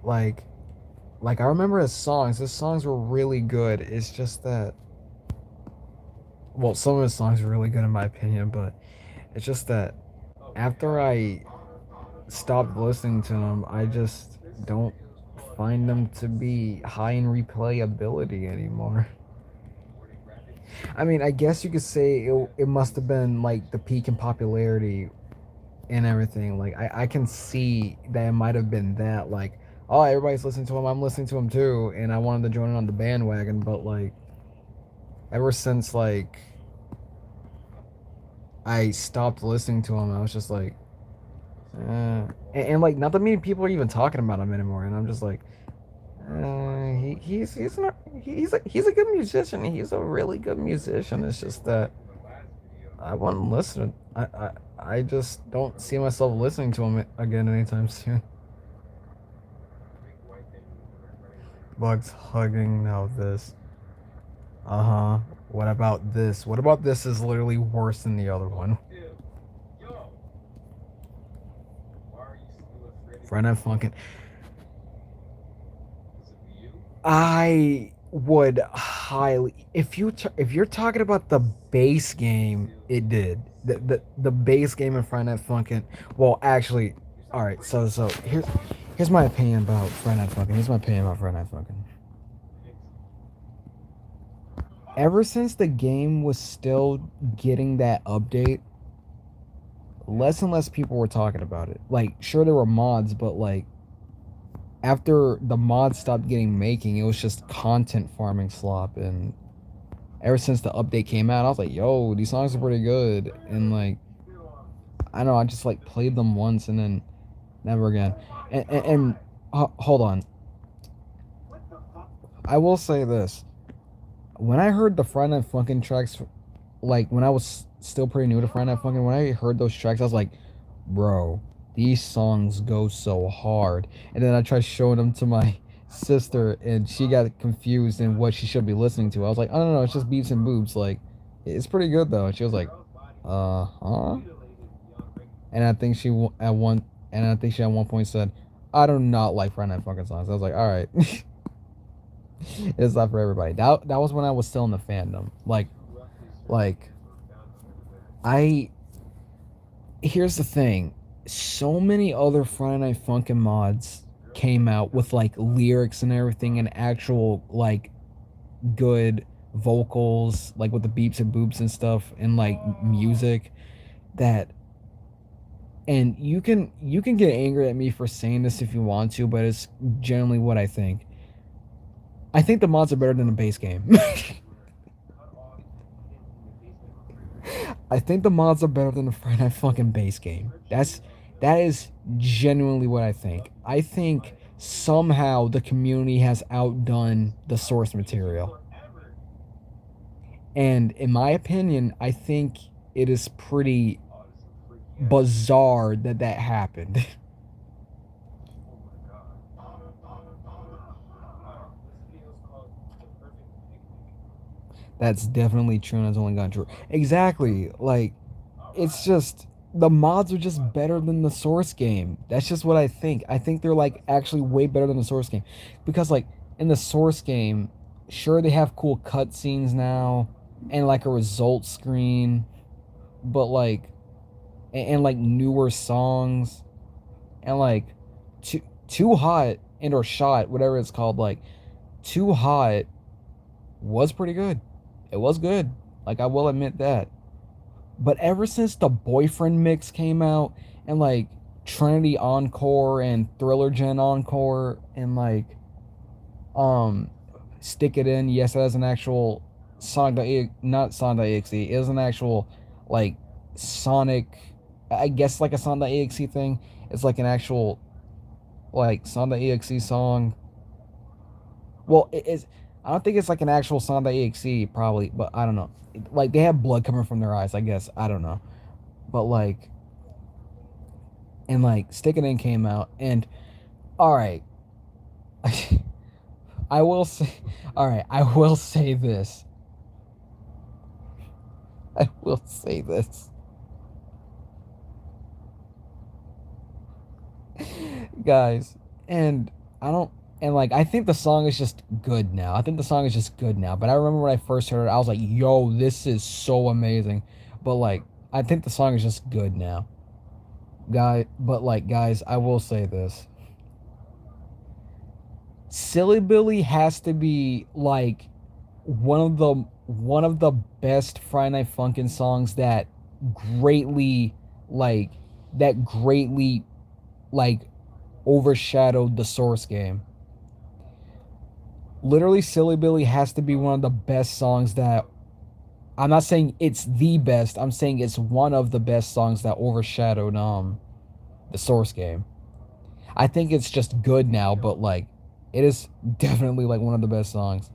like I remember his songs. His songs were really good. It's just that, well, some of his songs were really good in my opinion, but it's just that after I stopped listening to them, I just don't find them to be high in replayability anymore. I mean, I guess you could say it must have been like the peak in popularity and everything. Like I can see that it might have been that, like, oh, everybody's listening to him, I'm listening to him too, and I wanted to join in on the bandwagon, but like ever since like I stopped listening to him, I was just like, and like not that many people are even talking about him anymore, and I'm just like, he's not, he's a good musician. He's a really good musician. It's just that I wouldn't listen. I just don't see myself listening to him again anytime soon. Bugs hugging, now this. Uh-huh. What about this? What about this is literally worse than the other one? Friend and Funkin. I would highly, if you're talking about the base game, it did. The base game in Friday Night Funkin'. Well, actually, all right. So here's my opinion about Friday Night Funkin'. Here's my opinion about Friday Night Funkin'. Ever since the game was still getting that update, less and less people were talking about it. Like, sure, there were mods, but like, after the mods stopped getting making, it was just content farming slop. And ever since the update came out, I was like, yo, these songs are pretty good. And like, I don't know, I just like played them once and then never again. And hold on, I will say this: when I heard the Friday Night Funkin' tracks, like when I was still pretty new to Friday Night Funkin', when I heard those tracks, I was like, bro, these songs go so hard. And then I tried showing them to my sister, and she got confused in what she should be listening to. I was like, I don't know, it's just beats and boobs. Like, it's pretty good though. And she was like, huh? And I think she at one, and I think she at one point said, I do not like Friday Night Funkin' songs. I was like, all right. It's not for everybody. That was when I was still in the fandom. Like I here's the thing. So many other Friday Night Funkin' mods came out with like lyrics and everything and actual like good vocals, like with the beeps and boops and stuff and like music that and you can get angry at me for saying this if you want to, but it's generally what I think. I think the mods are better than the base game. I think the mods are better than the Friday Night Funkin' base game. That is genuinely what I think. I think somehow the community has outdone the source material. And in my opinion, I think it is pretty bizarre that happened. That's definitely true, and it's only gotten true. Exactly. Like, it's just the mods are just better than the source game. That's just what I think. I think they're like actually way better than the source game, because like in the source game, sure they have cool cutscenes now and like a result screen, but like and like newer songs and like too hot and or shot whatever it's called, like Too Hot was pretty good. It was good. Like, I will admit that. But ever since the Boyfriend mix came out, and like Trinity Encore and Thriller Gen Encore, and like Stick It In, yes, that is an actual not Sonic.exe, it is an actual like Sonic, I guess like a Sonic.exe thing. It's like an actual like Sonic.exe song. Well, it is. I don't think it's like an actual Sonic.exe, probably, but I don't know. Like, they have blood coming from their eyes, I guess. I don't know. But, like, and, like, Stick It In came out, and, alright. I will say this. I will say this. Guys, and I don't. And like, I think the song is just good now. But I remember when I first heard it, I was like, yo, this is so amazing. But like, I think the song is just good now. Guys, I will say this. Silly Billy has to be like one of the best Friday Night Funkin' songs that greatly overshadowed the source game. Literally, Silly Billy has to be one of the best songs that... I'm not saying it's the best. I'm saying it's one of the best songs that overshadowed the source game. I think it's just good now, but like, it is definitely like one of the best songs.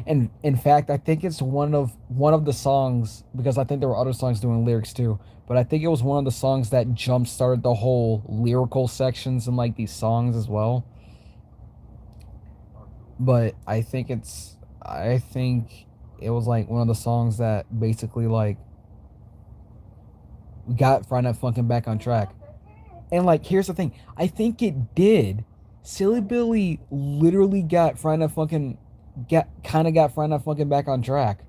And in fact, I think it's one of the songs, because I think there were other songs doing lyrics too, but I think it was one of the songs that jump started the whole lyrical sections in like these songs as well. But I think it was like one of the songs that basically like got Friday Night Funkin' back on track. And like, here's the thing, I think it did. Silly Billy literally got Friday Night Funkin' got Friday Night Funkin' back on track.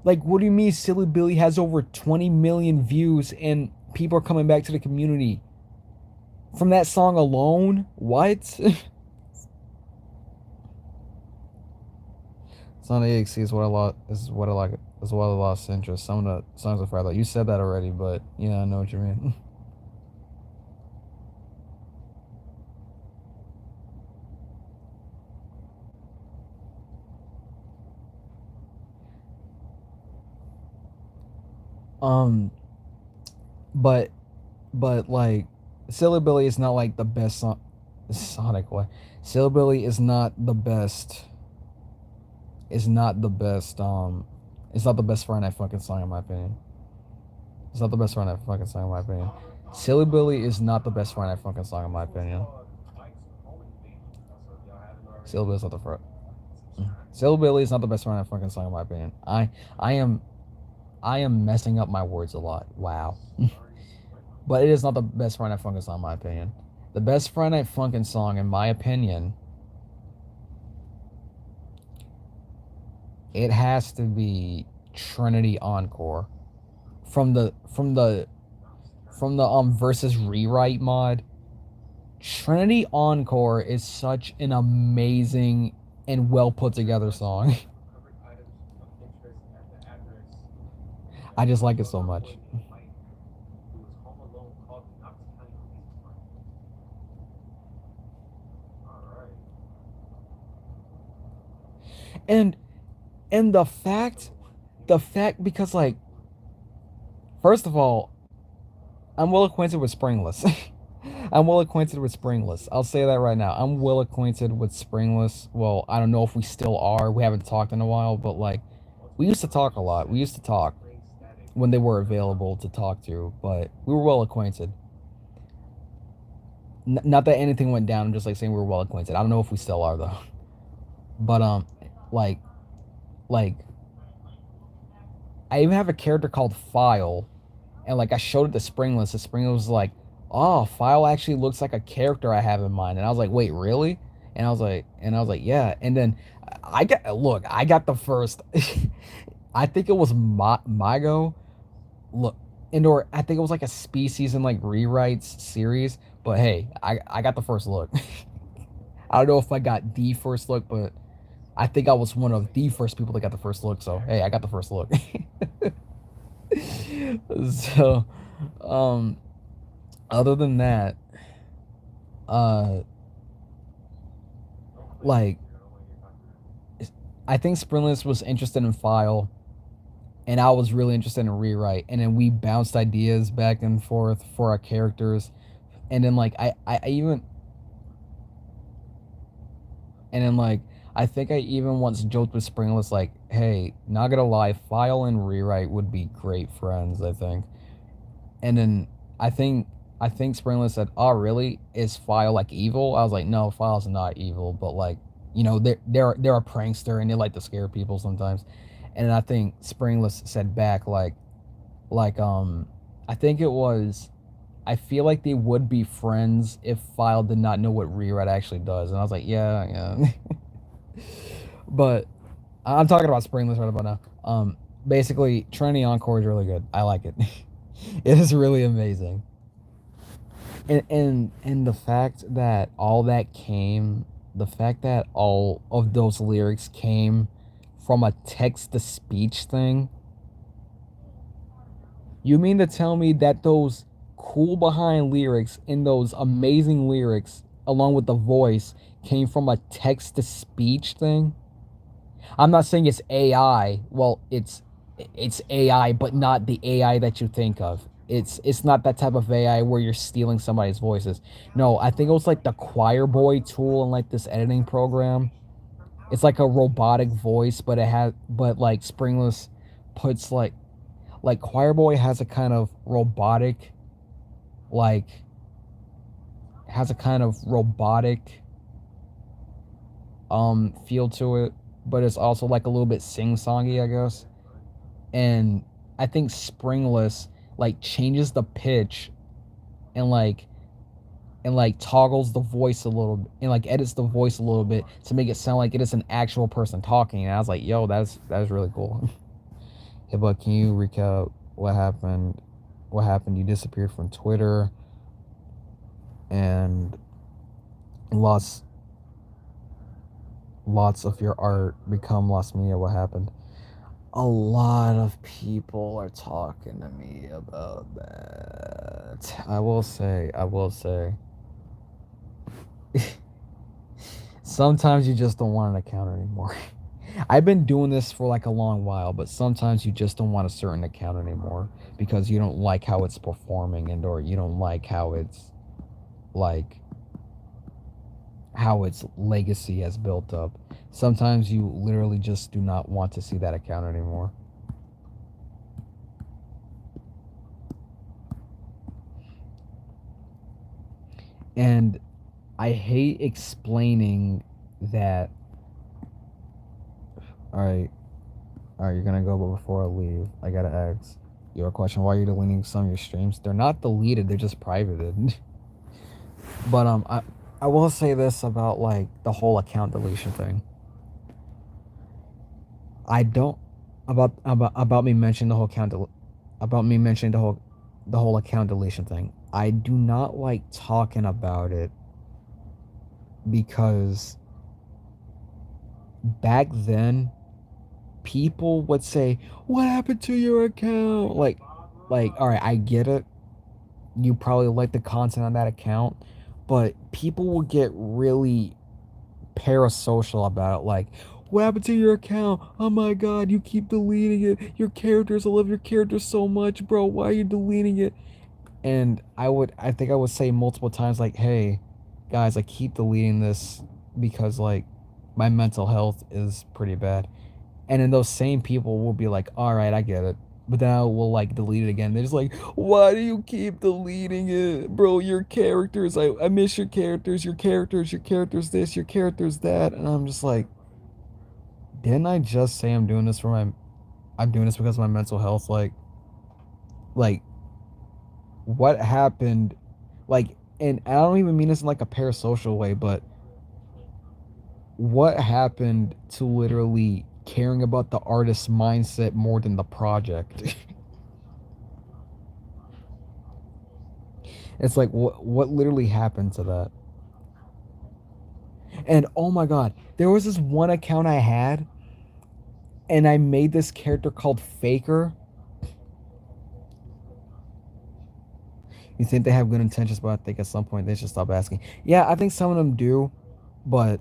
Like, what do you mean Silly Billy has over 20 million views and people are coming back to the community from that song alone? What? Sonic.exe is what I like. That's why I lost interest. Some of the songs are fire. Like you said that already, but yeah, I know what you mean. um, but like, Silly Billy is not like the best song. Sonic way. Silly Billy is not the best. Is not the best. It's not the best Friday Night Funkin' song in my opinion. It's not the best Friday Night Funkin' song in my opinion. Silly Billy is not the best Friday Night Funkin' song in my opinion. Silly Billy is not the front. Silly Billy is not the best Friday Night Funkin' song in my opinion. I am messing up my words a lot. Wow. But it is not the best Friday Night Funkin' song in my opinion. The best Friday Night Funkin' song in my opinion, it has to be Trinity Encore from the versus rewrite mod. Trinity Encore is such an amazing and well put together song. I just like it so much. And the fact because like, first of all, I'm well acquainted with Springless. I'm well acquainted with Springless. I'll say that right now. I'm well acquainted with Springless. Well, I don't know if we still are. We haven't talked in a while, but like, we used to talk a lot. We used to talk when they were available to talk to, but we were well acquainted. Not that anything went down. I'm just like saying we were well acquainted. I don't know if we still are though. But like I even have a character called File, and like I showed it to Springless. And Springless was like, "Oh, File actually looks like a character I have in mind." And I was like, "Wait, really?" And I was like, "Yeah." And then I got the first. I think it was Mago. Look, or I think it was like a species and like rewrites series. But hey, I got the first look. I don't know if I got the first look, but I think I was one of the first people that got the first look. So hey, I got the first look. So, other than that, like, I think Springless was interested in File, and I was really interested in Rewrite, and then we bounced ideas back and forth for our characters, and then like I think I even once joked with Springless like, "Hey, not gonna lie, File and Rewrite would be great friends." I think, and then I think Springless said, "Oh, really? Is File like evil?" I was like, "No, File's not evil, but like, you know, they're a prankster and they like to scare people sometimes." And then I think Springless said back like I think it was, "I feel like they would be friends if File did not know what Rewrite actually does." And I was like, yeah. But I'm talking about Springless right about now. Basically, Trinity Encore is really good. I like it. It is really amazing. And the fact that all of those lyrics came from a text to speech thing. You mean to tell me that those cool behind lyrics and those amazing lyrics along with the voice came from a text to speech thing? I'm not saying it's AI. Well, it's AI, but not the AI that you think of. It's not that type of AI where you're stealing somebody's voices. No, I think it was like the Choir Boy tool in like this editing program. It's like a robotic voice, but like Springless puts like Choir Boy has a kind of robotic like feel to it, but it's also like a little bit sing-songy, I guess. And I think Springless like changes the pitch and toggles the voice a little bit and like edits the voice a little bit to make it sound like it is an actual person talking. And I was like, yo, that was really cool. Hey, but can you recap what happened? You disappeared from Twitter and lots of your art become lost media. What happened? A lot of people are talking to me about that. I will say. Sometimes you just don't want an account anymore. I've been doing this for like a long while, but sometimes you just don't want a certain account anymore because you don't like how it's performing and or you don't like how its legacy has built up. Sometimes you literally just do not want to see that account anymore. And I hate explaining that. Alright, you're gonna go, but before I leave, I gotta ask you a question. Why are you deleting some of your streams? They're not deleted, they're just privated. But I will say this about like the whole account deletion thing. I don't about me mentioning the whole the whole account deletion thing. I do not like talking about it because back then people would say, "What happened to your account?" Like all right, I get it. You probably like the content on that account, but people will get really parasocial about it, like, "What happened to your account? Oh my god, you keep deleting it. Your characters, I love your characters so much, bro. Why are you deleting it?" And I think I would say multiple times, like, "Hey, guys, I keep deleting this because like my mental health is pretty bad." And then those same people will be like, "All right, I get it." But then I will like delete it again. They're just like, "Why do you keep deleting it? Bro, your characters, I miss your characters, your characters this, your characters that." And I'm just like, didn't I just say I'm doing this because of my mental health? Like what happened? Like, and I don't even mean this in like a parasocial way, but what happened to literally caring about the artist's mindset more than the project? It's like what literally happened to that? And oh my god, there was this one account I had and I made this character called Faker. You think they have good intentions, but I think at some point they should stop asking. Yeah, I think some of them do, but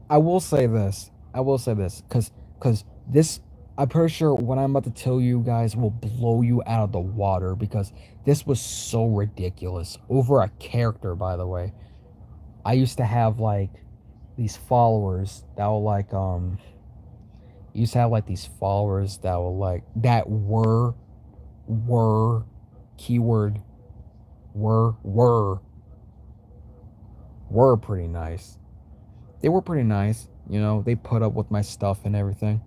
I will say this, because this, I'm pretty sure what I'm about to tell you guys will blow you out of the water because this was so ridiculous. Over a character, by the way. I used to have like these followers that were like used to have like these followers that were like that were keyword were pretty nice. They were pretty nice, you know, they put up with my stuff and everything.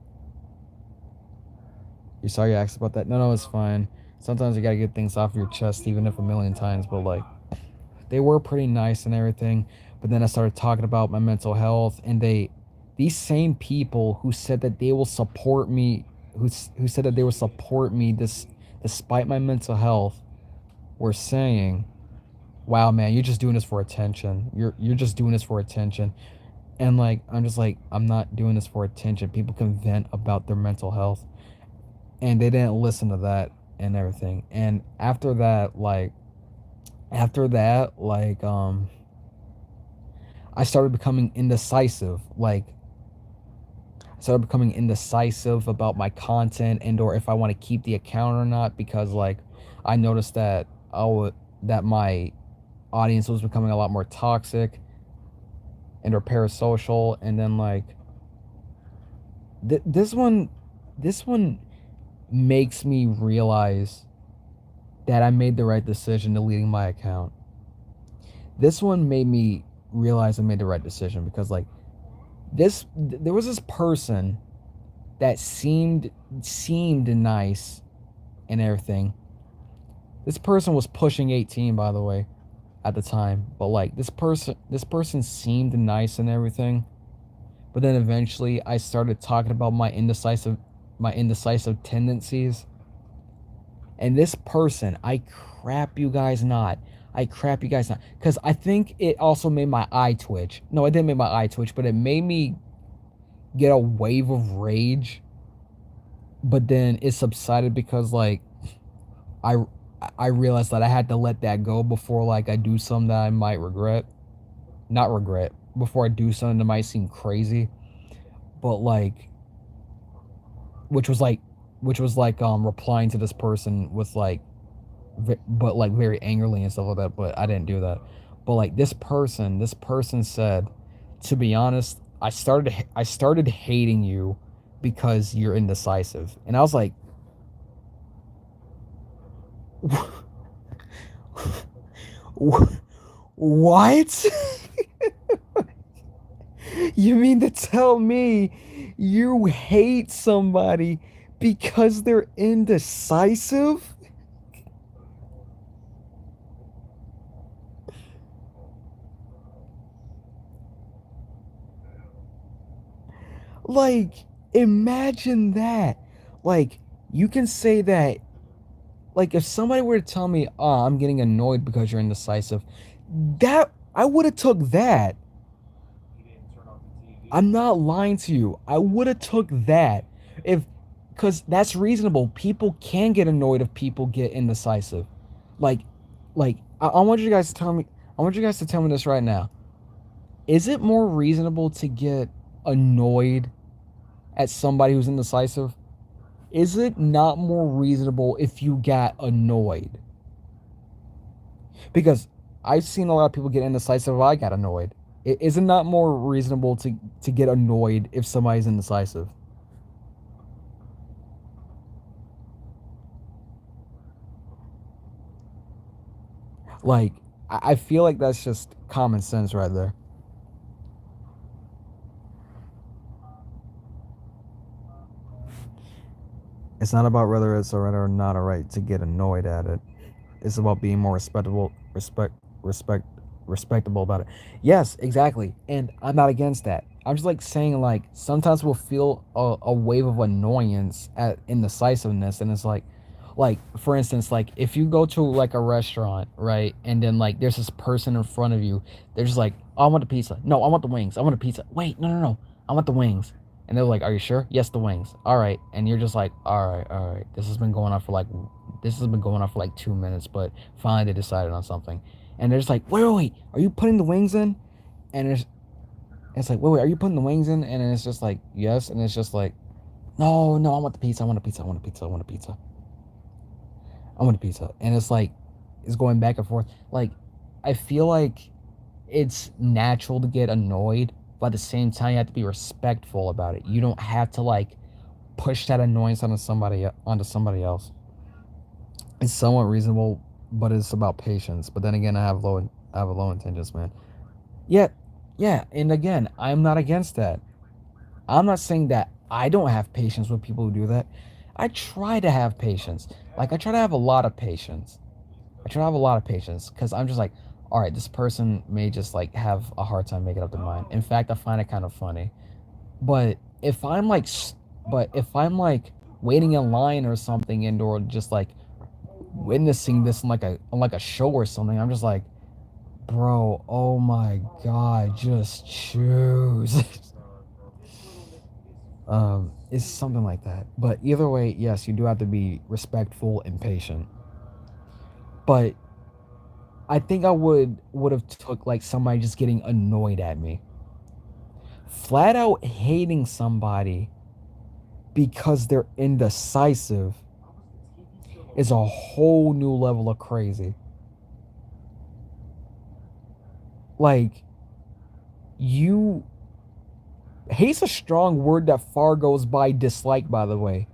You sorry you asked about that? No, it's fine. Sometimes you gotta get things off your chest, even if a million times, but like, they were pretty nice and everything. But then I started talking about my mental health, and these same people who said that they will support me, who said that they will support me despite my mental health, were saying, "Wow, man, you're just doing this for attention. You're just doing this for attention." And like, I'm just like, I'm not doing this for attention. People can vent about their mental health, and they didn't listen to that and everything. And after that, I started becoming indecisive. Like, I started becoming indecisive about my content and or if I want to keep the account or not, because like I noticed that that my audience was becoming a lot more toxic and or parasocial. And then like this one makes me realize that I made the right decision deleting my account. This one made me realize I made the right decision because like there was this person that seemed nice and everything. This person was pushing 18, by the way, at the time, but like this person seemed nice and everything. But then eventually I started talking about my indecisive tendencies. And this person, I crap you guys not, because I think it also made my eye twitch. No, it didn't make my eye twitch, but it made me get a wave of rage but then it subsided because like I I realized that I had to let that go before like I do something that I might regret. Not regret, before I do something that might seem crazy. But like which was like replying to this person with like but like very angrily and stuff like that, but I didn't do that. But like this person said, to be honest, I started hating you because you're indecisive. And I was like, what? You mean to tell me you hate somebody because they're indecisive? Like, imagine that. Like, you can say that. Like, if somebody were to tell me, "Oh, I'm getting annoyed because you're indecisive," that I would have took that. I'm not lying to you. I would have took that if, because that's reasonable. People can get annoyed if people get indecisive. Like, I want you guys to tell me. I want you guys to tell me this right now. Is it more reasonable to get annoyed at somebody who's indecisive? Is it not more reasonable if you got annoyed? Because I've seen a lot of people get indecisive if I got annoyed. Is it not more reasonable to get annoyed if somebody's indecisive? Like, I feel like that's just common sense right there. It's not about whether it's a right or not a right to get annoyed at it. It's about being more respectable about it. Yes, exactly. And I'm not against that. I'm just like saying like sometimes we'll feel a wave of annoyance at indecisiveness, and it's like for instance, like if you go to like a restaurant, right, and then like there's this person in front of you, they're just like, oh, I want the pizza. No, I want the wings. I want a pizza. Wait, no. I want the wings. And they're like, are you sure? Yes, the wings. All right. And you're just like, all right. This has been going on for like 2 minutes, but finally they decided on something. And they're just like, wait, are you putting the wings in? And it's like, wait, are you putting the wings in? And it's just like, yes. And it's just like, no, I want the pizza. I want a pizza. I want a pizza. I want a pizza. I want a pizza. And it's like, it's going back and forth. Like, I feel like it's natural to get annoyed, but at the same time, you have to be respectful about it. You don't have to like push that annoyance onto somebody else. It's somewhat reasonable, but it's about patience. But then again, I have low intentions, man. Yeah, and again, I'm not against that. I'm not saying that I don't have patience with people who do that. I try to have patience. Like I try to have a lot of patience. Because I'm just like, all right, this person may just like have a hard time making up their mind. In fact, I find it kind of funny. But if I'm like, waiting in line or something, and or just like witnessing this on like a show or something, I'm just like, bro, oh my god, just choose. It's something like that. But either way, yes, you do have to be respectful and patient. But I think I would have took like somebody just getting annoyed at me. Flat out hating somebody because they're indecisive is a whole new level of crazy. Like, hate's a strong word that far goes by dislike, by the way.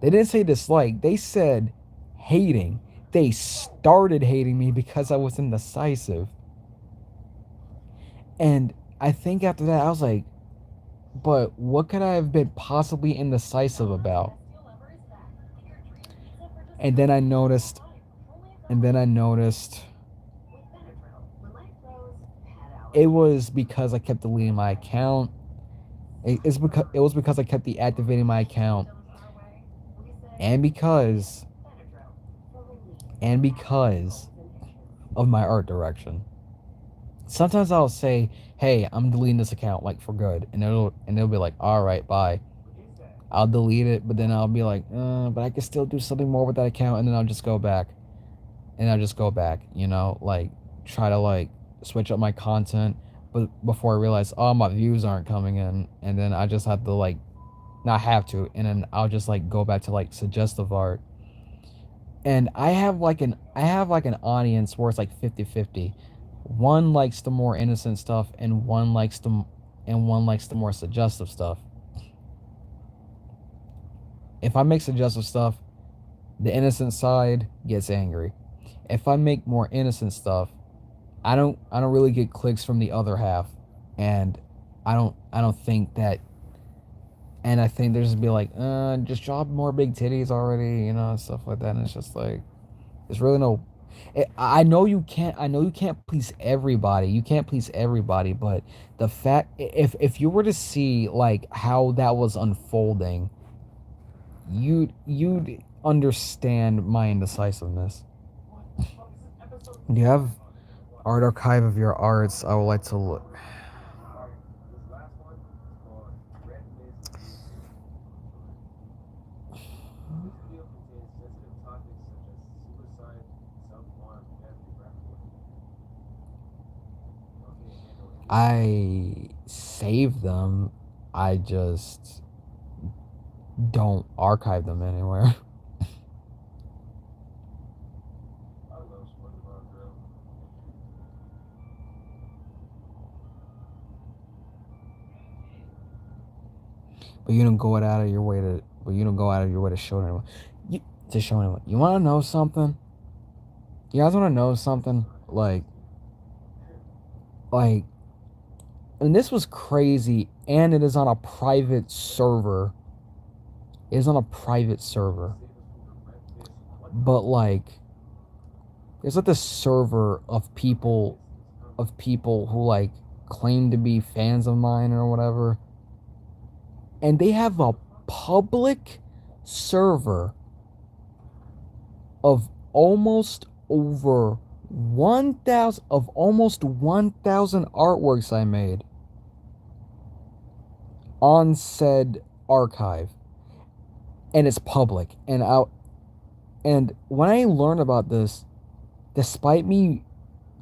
They didn't say dislike, they said hating. They started hating me because I was indecisive. And I think after that, I was like, but what could I have been possibly indecisive about? And then I noticed it was because I kept deleting my account. It was because I kept deactivating my account. And because of my art direction. Sometimes I'll say, hey, I'm deleting this account like for good, and they'll be like, all right, bye. I'll delete it, but then I'll be like, but I can still do something more with that account, and then I'll just go back. And I'll just go back, like try to like switch up my content, but before I realize, oh, my views aren't coming in, and then I just have to like not have to, and then I'll just like go back to like suggestive art. And I have like an audience where it's like 50-50. One likes the more innocent stuff, and one likes the more suggestive stuff. If I make suggestive stuff, the innocent side gets angry. If I make more innocent stuff, I don't really get clicks from the other half, and I don't think that. And I think there's just be like, just drop more big titties already, stuff like that. And it's just like, there's really no. I know you can't please everybody. You can't please everybody, but the fact, if you were to see like how that was unfolding, you'd understand my indecisiveness. Do you have art archive of your arts? I would like to look. I save them. I just don't archive them anywhere. But you don't go out of your way to. But you don't go out of your way to show anyone. You want to know something? You guys want to know something? Like, and this was crazy, and it is on a private server. It is on a private server. But like, there's like this server of people who like claim to be fans of mine or whatever. And they have a public server of almost 1,000 artworks I made on said archive, and it's public. And when I learned about this, despite me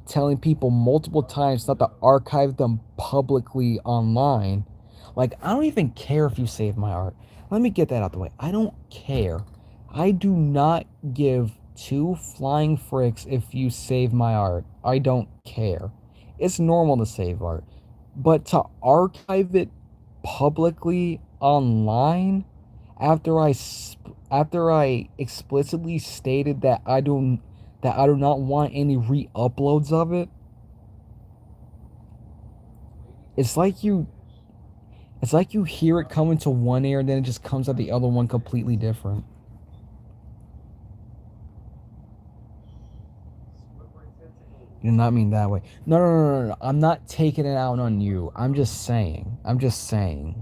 telling people multiple times not to archive them publicly online, like, I don't even care if you save my art. Let me get that out the way. I don't care. I do not give two flying fricks if you save my art. I don't care. It's normal to save art. But to archive it publicly online after I explicitly stated that I do not want any re-uploads of it, it's like you hear it coming to one ear and then it just comes out the other one completely different. You do not mean that way. No. I'm not taking it out on you. I'm just saying. I'm just saying.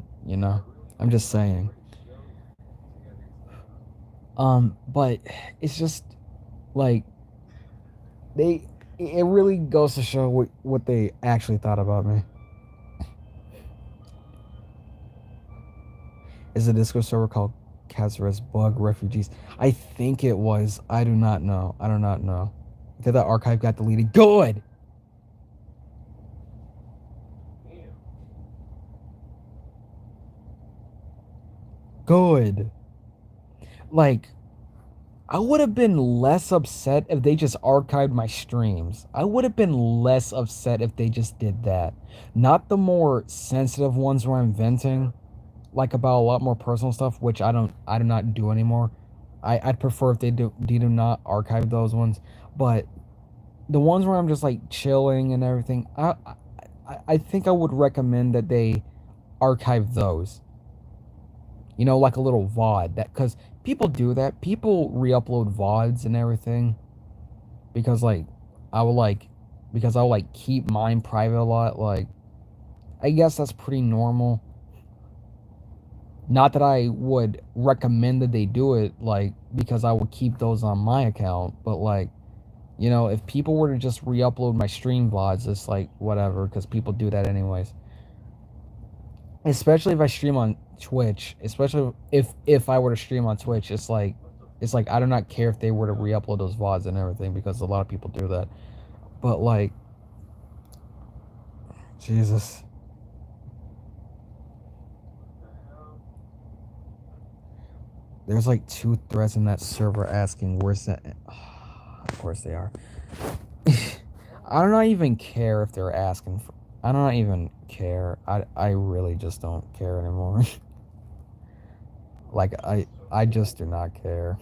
But it's just like it really goes to show what they actually thought about me. Is a Discord server called Casarez Bug Refugees? I think it was. I do not know. Did that archive got deleted? Good! Good. Like, I would have been less upset if they just archived my streams. I would have been less upset if they just did that. Not the more sensitive ones where I'm venting, like about a lot more personal stuff, which I do not do anymore. I'd prefer if they do not archive those ones. But the ones where I'm just like chilling and everything, I think I would recommend that they archive those. Like a little VOD, that, because people do that. People re-upload VODs and everything because I will keep mine private a lot. Like, I guess that's pretty normal. Not that I would recommend that they do it, like, because I would keep those on my account, but like, if people were to just re-upload my stream VODs, it's like whatever, because people do that anyways. Especially if I stream on Twitch, especially if I were to stream on Twitch, it's like I do not care if they were to re-upload those VODs and everything, because a lot of people do that. But like, Jesus. There's like 2 threads in that server asking where's that. Of course they are. I do not even care if they're asking for. I do not even care. I really just don't care anymore. Like I just do not care.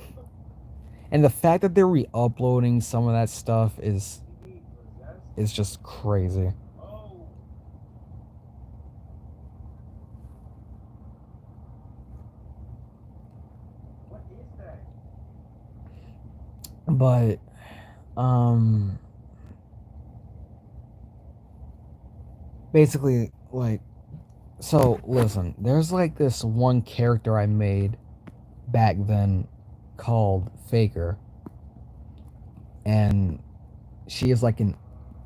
And the fact that they're re-uploading some of that stuff is just crazy. But basically, like, so listen, there's like this one character I made back then called Faker, and she is like an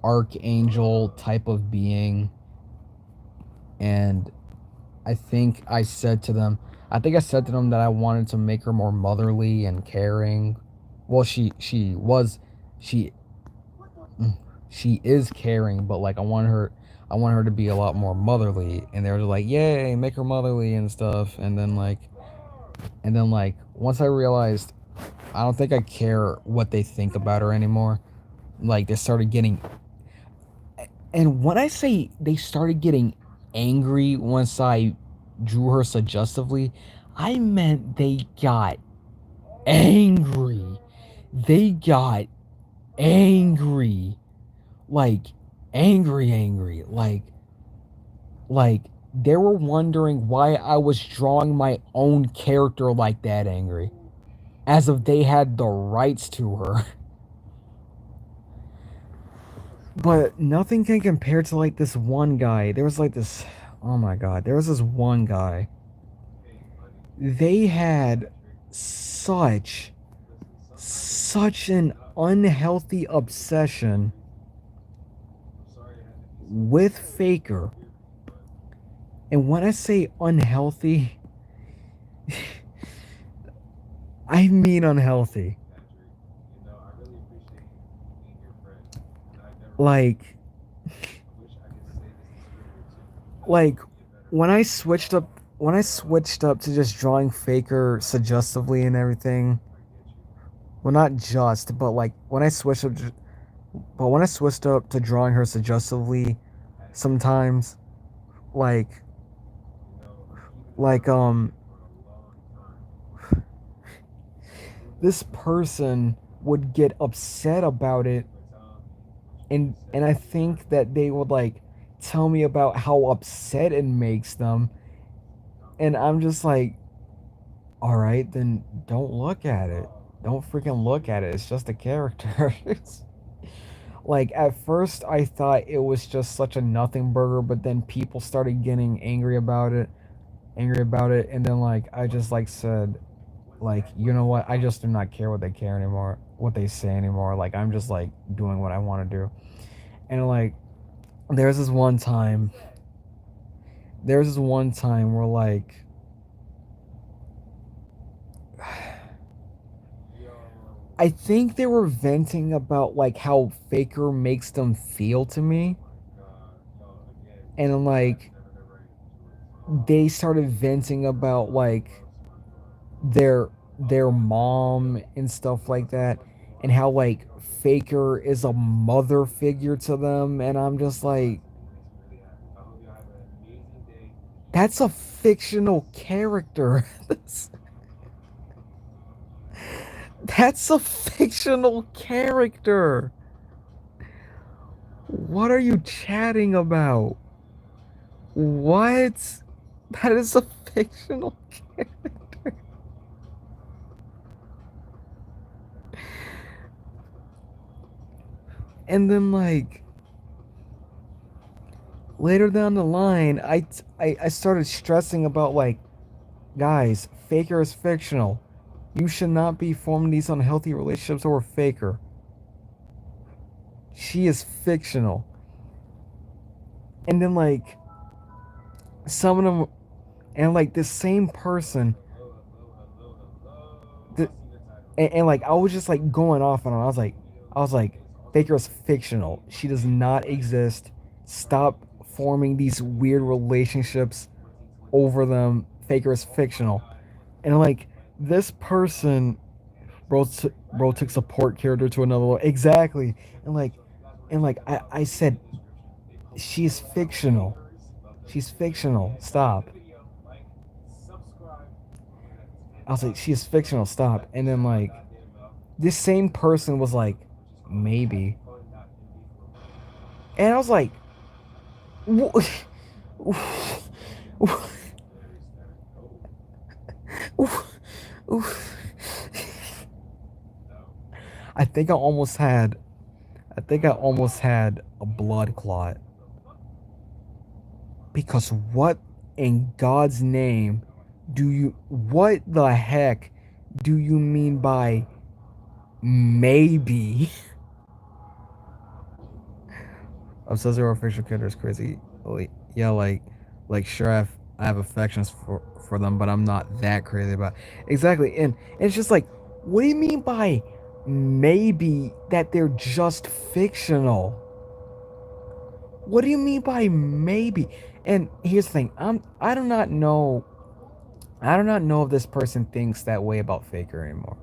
archangel type of being, and I think I said to them that I wanted to make her more motherly and caring. Well, she is caring, but like I want her to be a lot more motherly. And they were like, "Yay, make her motherly and stuff." And then like once I realized I don't think I care what they think about her anymore, like they started getting, and when I say they started getting angry once I drew her suggestively, I meant they got angry. They got angry. Like angry. Like they were wondering why I was drawing my own character like that angry. As if they had the rights to her. But nothing can compare to like this one guy. There was like this, oh my god, there was this one guy. They had such an unhealthy obsession with Faker. And when I say unhealthy, I mean unhealthy. Like when I switched up to just drawing Faker suggestively and everything, well, not just, but like when I switched up to drawing her suggestively, sometimes, this person would get upset about it, and I think that they would like tell me about how upset it makes them, and I'm just like, all right, then don't look at it. Don't freaking look at it. It's just a character. Like, at first I thought it was just such a nothing burger, but then people started getting angry about it, and then like I just like said, like, you know what, I just do not care what they say anymore. Like, I'm just like doing what I want to do. And like there's this one time where like I think they were venting about like how Faker makes them feel to me. And like they started venting about like their mom and stuff like that, and how like Faker is a mother figure to them, and I'm just like, that's a fictional character. That's a fictional character. What are you chatting about? What? That is a fictional character. And then like later down the line, I started stressing about like, guys, Faker is fictional. You should not be forming these unhealthy relationships over Faker. She is fictional. And then like some of them And like this same person, the, and like I was just like going off on her. I was like, Faker is fictional. She does not exist. Stop forming these weird relationships over them. Faker is fictional. And like this person, bro took support character to another level. Exactly. And like I said, she's fictional. She's fictional. Stop. I was like, she's fictional. Stop. And then like this same person was like, maybe. And I was like, I think I almost had a blood clot. Because what in God's name what the heck do you mean by maybe? Obsessive or facial character is crazy. Yeah, like sure I have affections for them, but I'm not that crazy about it. Exactly. And it's just like, what do you mean by maybe that they're just fictional? What do you mean by maybe? And here's the thing, I do not know if this person thinks that way about Faker anymore.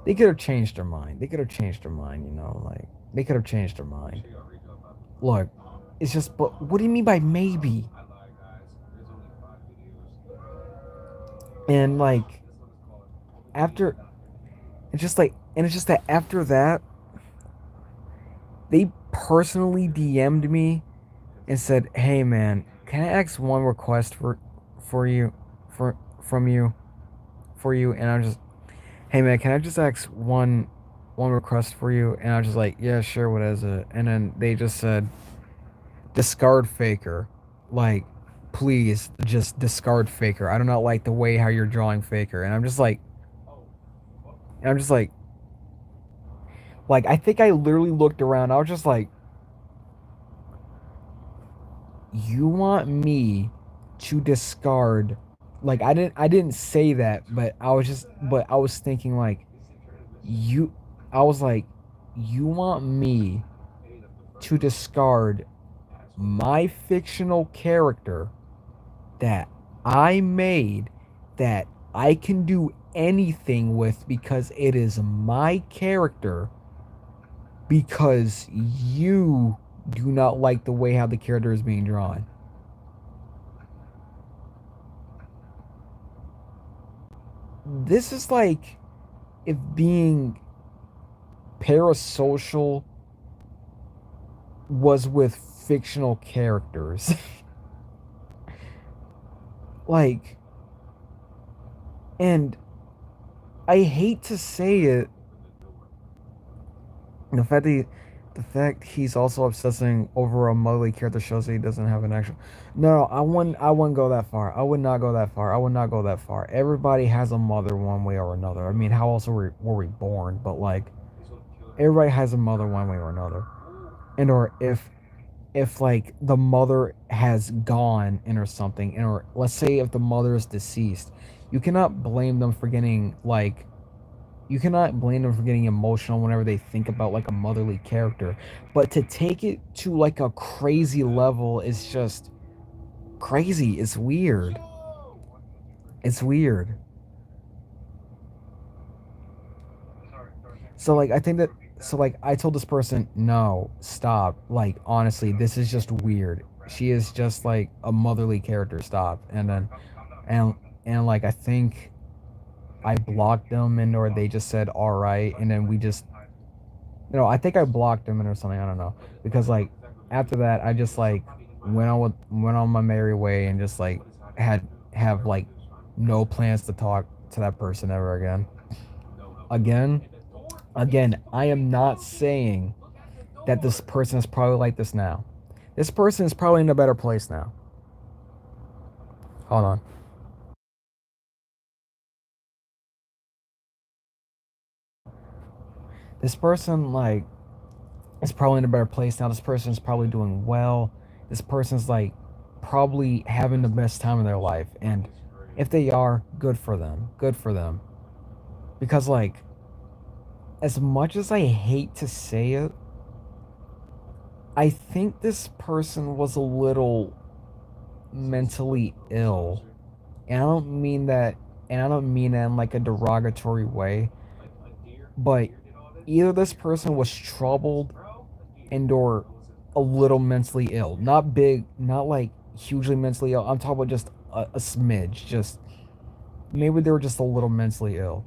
They could have changed their mind. They could have changed their mind, you know, like they could have changed their mind. Look, it's just, but what do you mean by maybe? And like after it's just that after that they personally DM'd me and said, "Hey man, can I ask one request for you for from you for you?" And I'm just, "Hey man, can I just ask one request for you?" And I was just like, "Yeah, sure, what is it?" And then they just said, "Discard Faker." Like, please just discard Faker. I do not like the way how you're drawing Faker. And I'm just like I think I literally looked around. I was just like, you want me to discard, like I didn't say that, but I was thinking like, you I was like, you want me to discard my fictional character that I made, that I can do anything with because it is my character, because you do not like the way how the character is being drawn. This is like if being parasocial was with fictional characters. Like, and I hate to say it, the fact that the fact he's also obsessing over a motherly character shows that he doesn't have an actual. No, I wouldn't go that far. I would not go that far. I would not go that far. Everybody has a mother one way or another. I mean, how else were we born? But like, everybody has a mother one way or another. And or if like the mother has gone in or something, and or let's say if the mother is deceased, you cannot blame them for getting like, you cannot blame them for getting emotional whenever they think about like a motherly character. But to take it to like a crazy level is just crazy. It's weird. It's weird. So like I think that, so like I told this person, no, stop. Like honestly, this is just weird. She is just like a motherly character. Stop. And then and and like I think I blocked them, and or they just said all right, and then we just, I think I blocked them or something. I don't know, because like after that I just like went on my merry way and just like have like no plans to talk to that person ever again. Again, I am not saying that this person is probably like this now. This person is probably in a better place now. Hold on. This person like is probably in a better place now. This person is probably doing well. This person's like probably having the best time of their life, and if they are, good for them. Good for them. Because like, as much as I hate to say it, I think this person was a little mentally ill. And I don't mean that in like a derogatory way, but either this person was troubled and or a little mentally ill. Not big, not like hugely mentally ill. I'm talking about just a smidge. Just maybe they were just a little mentally ill.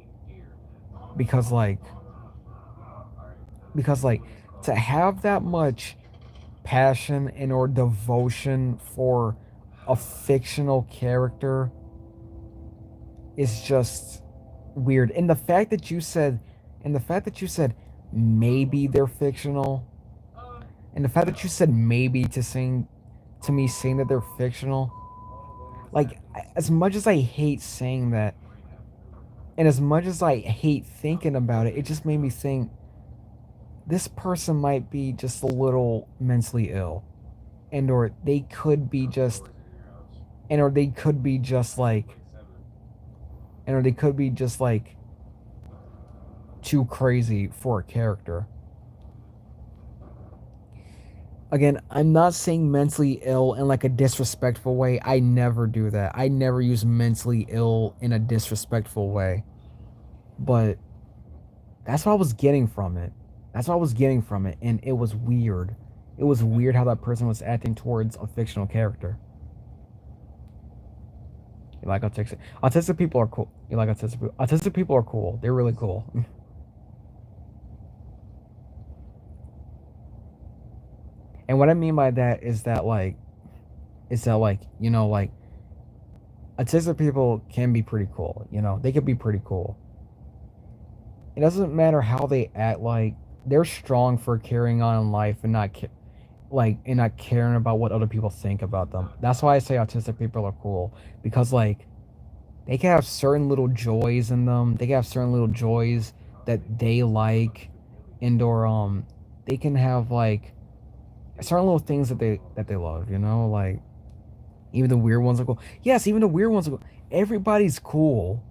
Because like to have that much passion and or devotion for a fictional character is just weird. And the fact that you said maybe they're fictional, and the fact that you said maybe to me saying that they're fictional, like, as much as I hate saying that, and as much as I hate thinking about it, it just made me think this person might be just a little mentally ill, and or they could be just, and or they could be just like, and or they could be just like too crazy for a character. Again, I'm not saying mentally ill in like a disrespectful way. I never do that. I never use mentally ill in a disrespectful way. But that's what I was getting from it. And it was weird. It was weird how that person was acting towards a fictional character. You like autistic? Autistic people are cool. You like autistic people? Autistic people are cool. They're really cool. And what I mean by that is that like, you know, like, autistic people can be pretty cool. You know, they can be pretty cool. It doesn't matter how they act. Like, they're strong for carrying on in life and not caring about what other people think about them. That's why I say autistic people are cool, because like, they can have certain little joys in them. They can have certain little joys that they like, and or they can have like certain little things that they love. You know, like, even the weird ones are cool. Yes, even the weird ones are cool. Everybody's cool.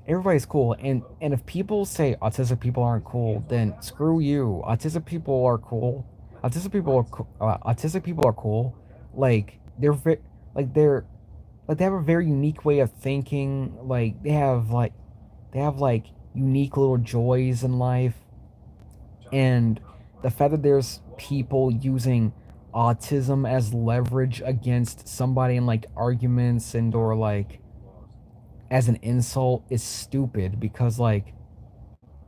Everybody's cool. And if people say autistic people aren't cool, then screw you. Autistic people are cool. Autistic people are cool. Like, they have a very unique way of thinking. Like, they have unique little joys in life. And the fact that there's people using autism as leverage against somebody in like arguments and or like as an insult is stupid, because like,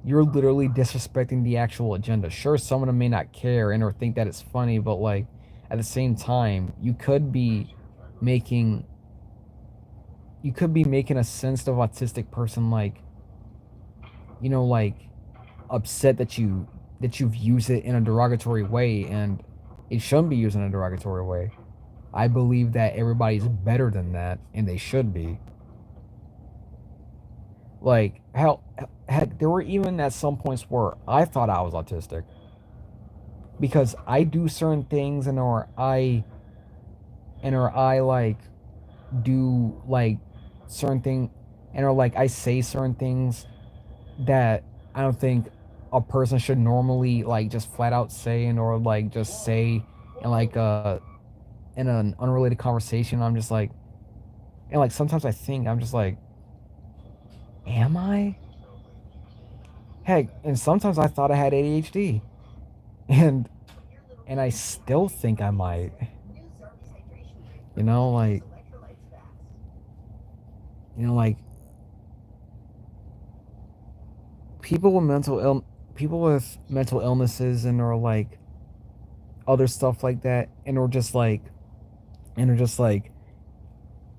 you're literally disrespecting the actual agenda. Sure, some of them may not care and or think that it's funny, but like, at the same time, you could be making a sensitive autistic person like, you know, like, upset that you've used it in a derogatory way, and it shouldn't be used in a derogatory way. I believe that everybody's better than that, and they should be. Like, heck, there were even at some points where I thought I was autistic, because I do certain things, and or I like do like certain thing, and or like I say certain things that I don't think a person should normally like just flat out say, and or like just say in like in an unrelated conversation. I'm just like, and like sometimes I think I'm just like, am I? Heck, and sometimes I thought I had ADHD, and I still think I might. You know, like, people with mental illnesses and or like other stuff like that, and or just like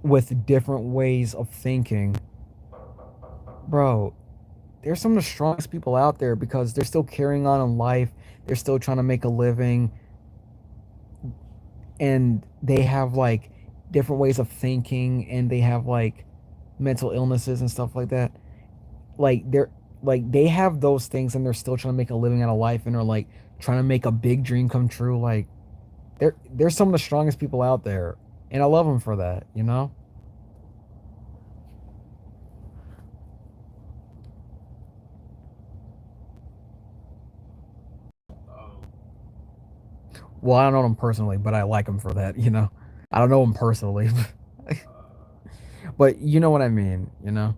with different ways of thinking, bro, they're some of the strongest people out there, because they're still carrying on in life. They're still trying to make a living, and they have like different ways of thinking, and they have like mental illnesses and stuff like that. Like, they have those things, and they're still trying to make a living out of life, and are like trying to make a big dream come true. Like, they're some of the strongest people out there, and I love him for that, you know. Well, I don't know him personally, but I like him for that, you know. I don't know him personally, but you know what I mean, you know.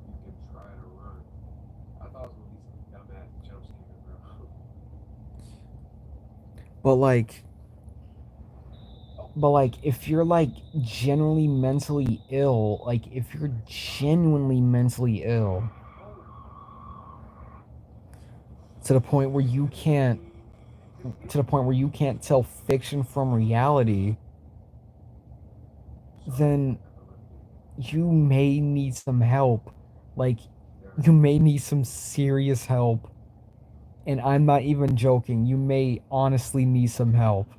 You can try to run. I thought it was gonna be some dumbass jump scare, bro. But like, if you're like genuinely mentally ill, like if you're genuinely mentally ill to the point where you can't tell fiction from reality, then you may need some help. Like, you may need some serious help. And I'm not even joking. You may honestly need some help.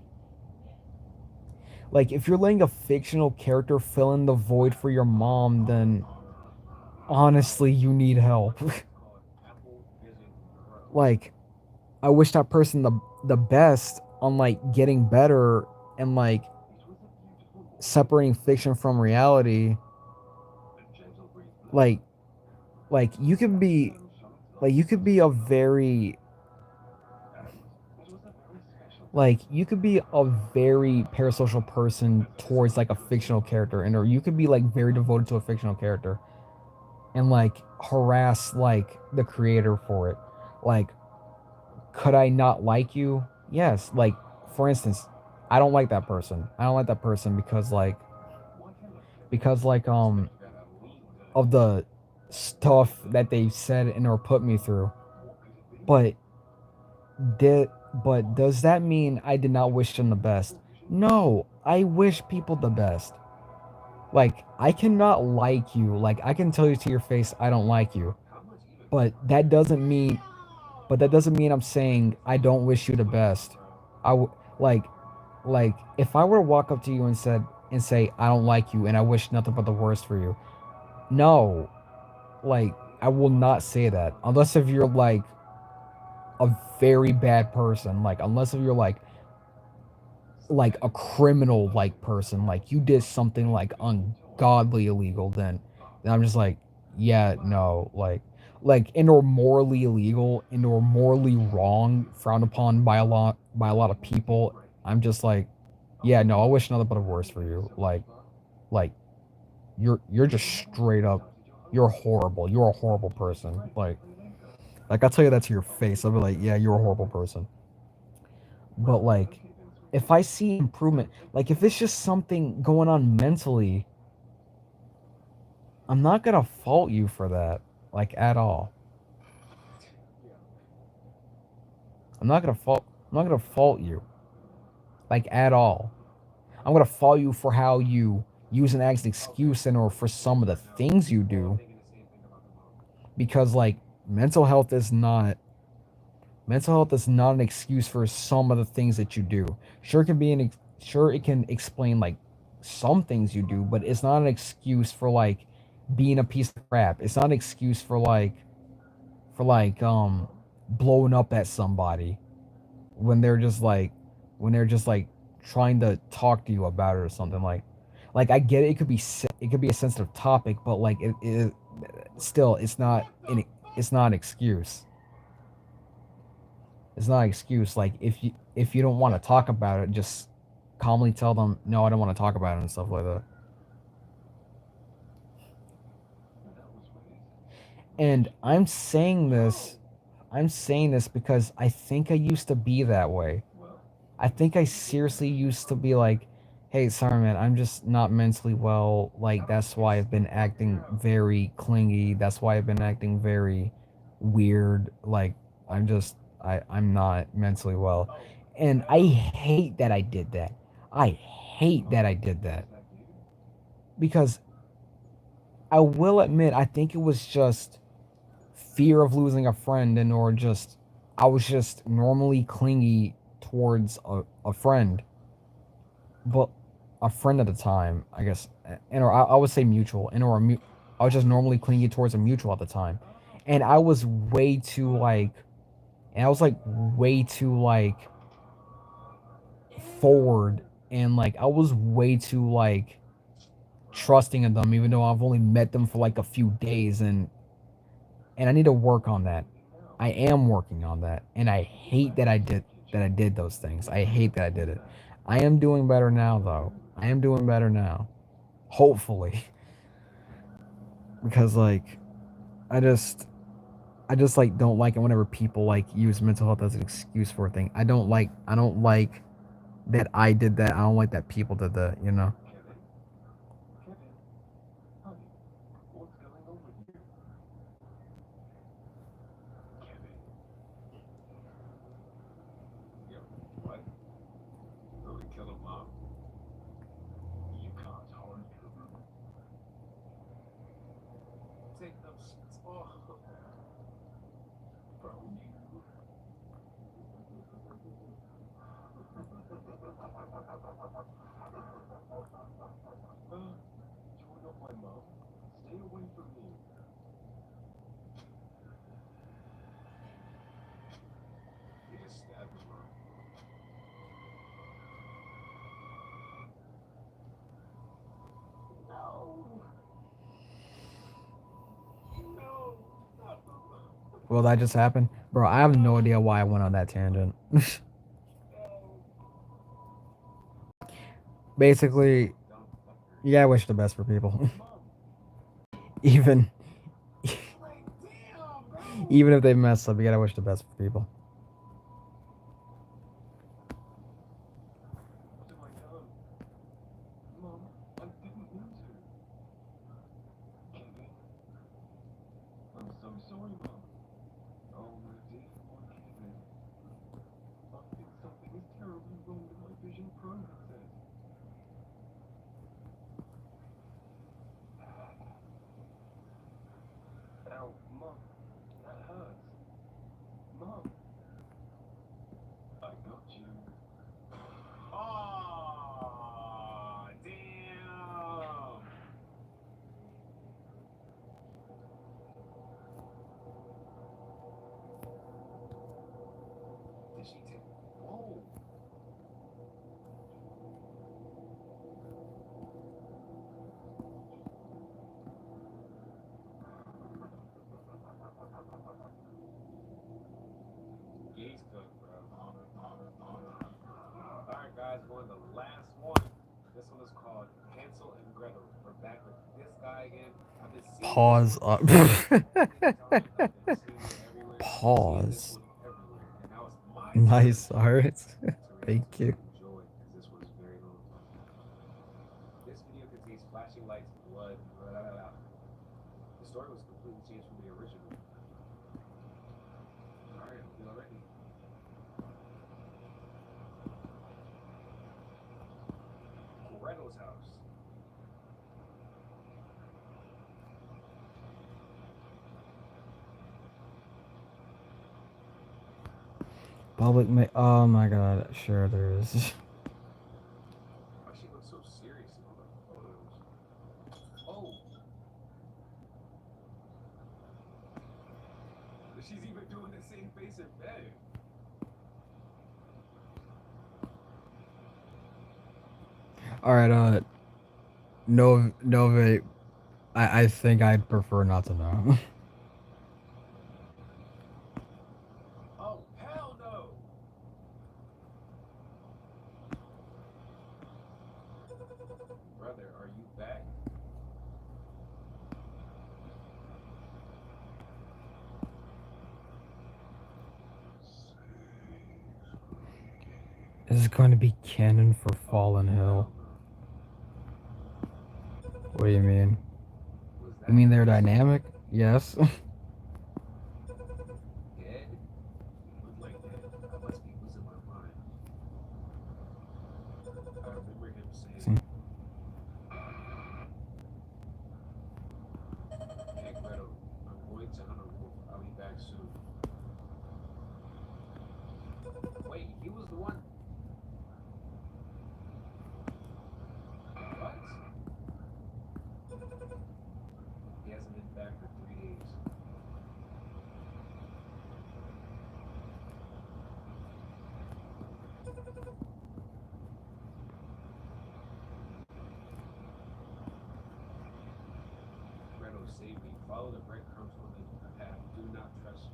Like, if you're letting a fictional character fill in the void for your mom, then honestly, you need help. Like, I wish that person the best on like getting better and like separating fiction from reality. Like, you could be a very you could be a very parasocial person towards like a fictional character, and or you could be like very devoted to a fictional character and like harass like the creator for it. Like, could I not like you? Yes. Like, for instance, I don't like that person. I don't like that person because of the stuff that they said and or put me through. But does that mean I did not wish them the best? No, I wish people the best. Like, I cannot like you. Like, I can tell you to your face I don't like you. But that doesn't mean I'm saying I don't wish you the best. I like if I were to walk up to you and say I don't like you and I wish nothing but the worst for you. No. Like, I will not say that unless if you're like a very bad person, like unless if you're like a criminal like person, like you did something like ungodly illegal, then I'm just like, yeah, no, and or morally illegal and or morally wrong, frowned upon by a lot of people. I'm just like, yeah, no, I wish nothing but the worst for you. Like you're just straight up, you're horrible. You're a horrible person. I'll tell you that to your face. I'll be like, yeah, you're a horrible person. But like, if I see improvement, like if it's just something going on mentally, I'm not gonna fault you for that, like at all. I'm not gonna fault you, like at all. I'm gonna fault you for how you use an as an excuse and or for some of the things you do, because like mental health is not an excuse for some of the things that you do. Sure, it can be sure it can explain like some things you do, but it's not an excuse for like being a piece of crap. It's not an excuse for blowing up at somebody when they're just like trying to talk to you about it or something. I get it, it could be a sensitive topic, but like it still it's not an excuse. It's not an excuse. Like, if you don't want to talk about it, just calmly tell them, no, I don't want to talk about it and stuff like that. And I'm saying this because I think I used to be that way. I think I seriously used to be like, hey, sorry, man, I'm just not mentally well. Like, that's why I've been acting very clingy. That's why I've been acting very weird. Like, I'm not mentally well. And I hate that I did that. I hate that I did that. Because I will admit, I think it was just fear of losing a friend, and or just I was just normally clingy towards a friend, but a friend at the time, I guess, and or I would say mutual, and or I was just normally clingy towards a mutual at the time, and I was way too like and I was like way too like forward, and like I was way too like trusting in them, even though I've only met them for like a few days, and I need to work on that. I am working on that, and I hate that I did those things. I hate that I did it. I am doing better now, though. I am doing better now, hopefully, because like I just I just like don't like it whenever people like use mental health as an excuse for a thing. I don't like that I did that. I don't like that people did that, you know. Well, that just happened, bro. I have no idea why I went on that tangent. Basically, you gotta wish the best for people, even even if they mess up. You gotta wish the best for people. Pause up. Pause. Nice art. Thank you. Public may. Oh my god. Sure, there is. All right. No, Nova. I think I'd prefer not to know. This is going to be canon for Fallen Hill. What do you mean? You mean they're dynamic? Yes. Believe me, follow the breadcrumbs on the path. Do not trust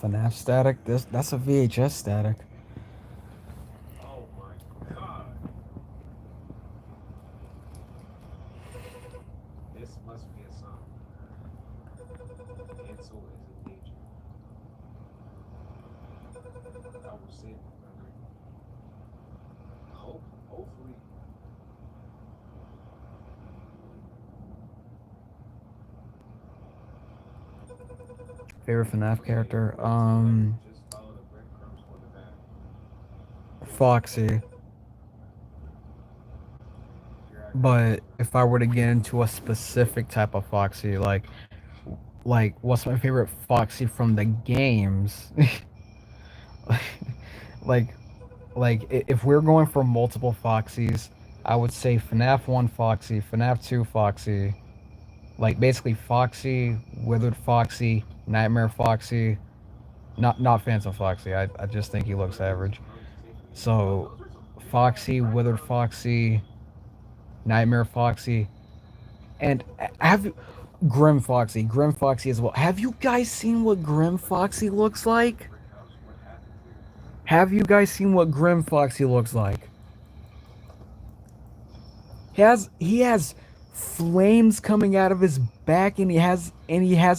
her. FNAF static. That's a VHS static. Oh my god. This must be a song. Ansel is in danger. I will save you, brother. Hopefully. Favorite FNAF character? Just follow the breadcrumbs on the map. Foxy. But if I were to get into a specific type of Foxy, like what's my favorite Foxy from the games? like if we're going for multiple Foxies, I would say FNAF 1 Foxy, FNAF 2 Foxy, like basically Foxy, Withered Foxy, Nightmare Foxy, not Phantom Foxy. I just think he looks average. So Foxy, Withered Foxy, Nightmare Foxy, and Grim Foxy as well. Have you guys seen what Grim Foxy looks like? Have you guys seen what Grim Foxy looks like? He has flames coming out of his back, and he has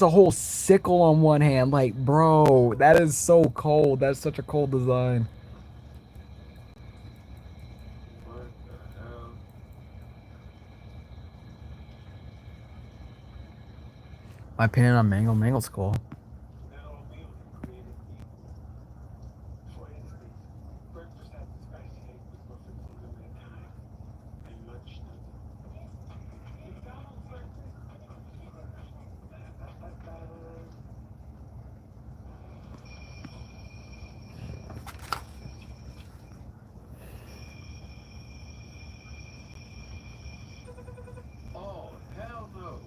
a whole sickle on one hand. Like, bro, that is so cold. That's such a cold design. What the hell? My opinion on Mangle's cool. Oh, hell no.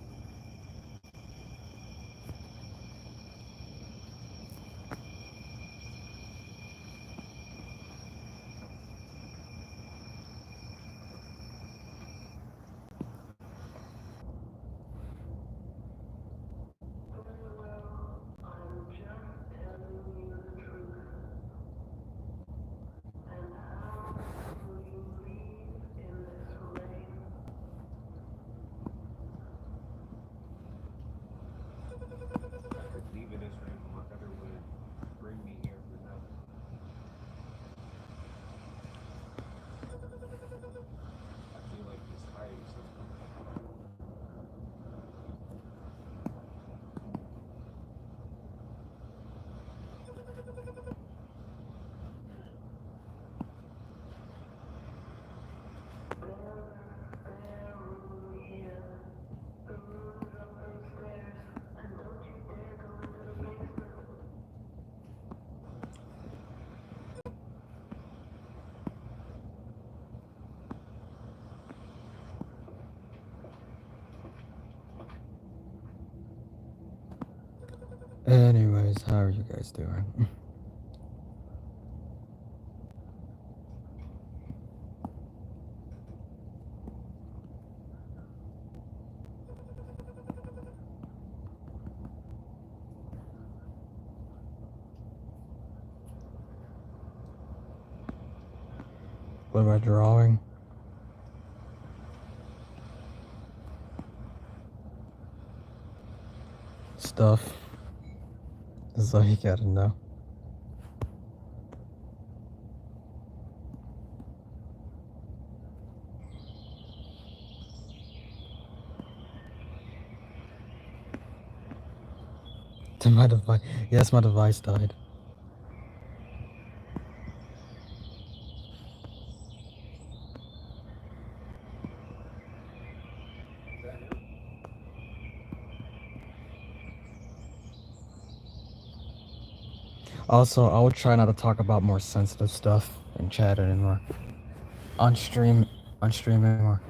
Leaving this rain from my other would bring me here for nothing. I feel like this hiding something. Anyways, how are you guys doing? What about drawing? Stuff. That's all you gotta know. To my device. Yes, my device died. Is that him? Also, I will try not to talk about more sensitive stuff in chat anymore. On stream anymore.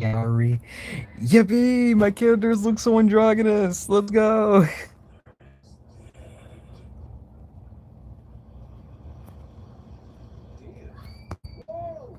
Yaoi. Yippee! My characters look so androgynous. Let's go. Damn. Whoa!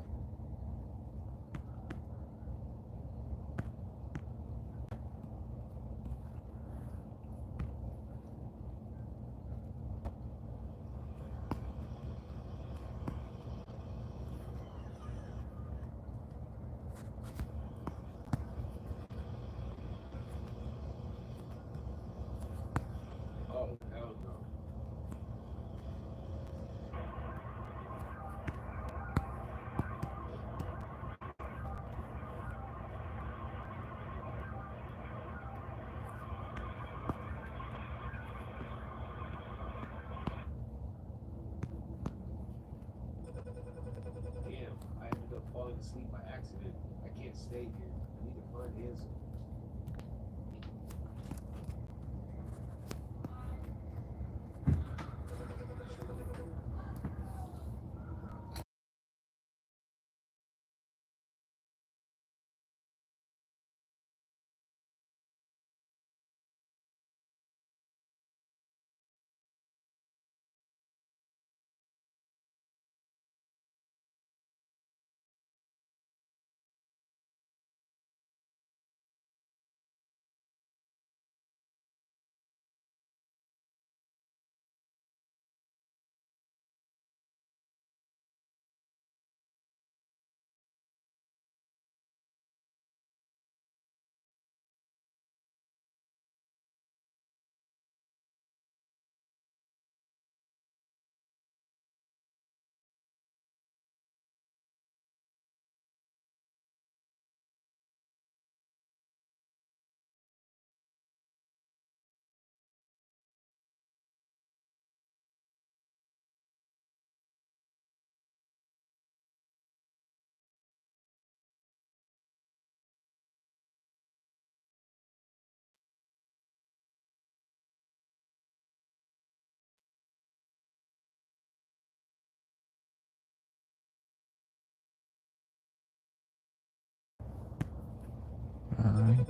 Oh, hell no. Damn, I ended up falling asleep by accident. I can't stay here. I need to find answers. Alright.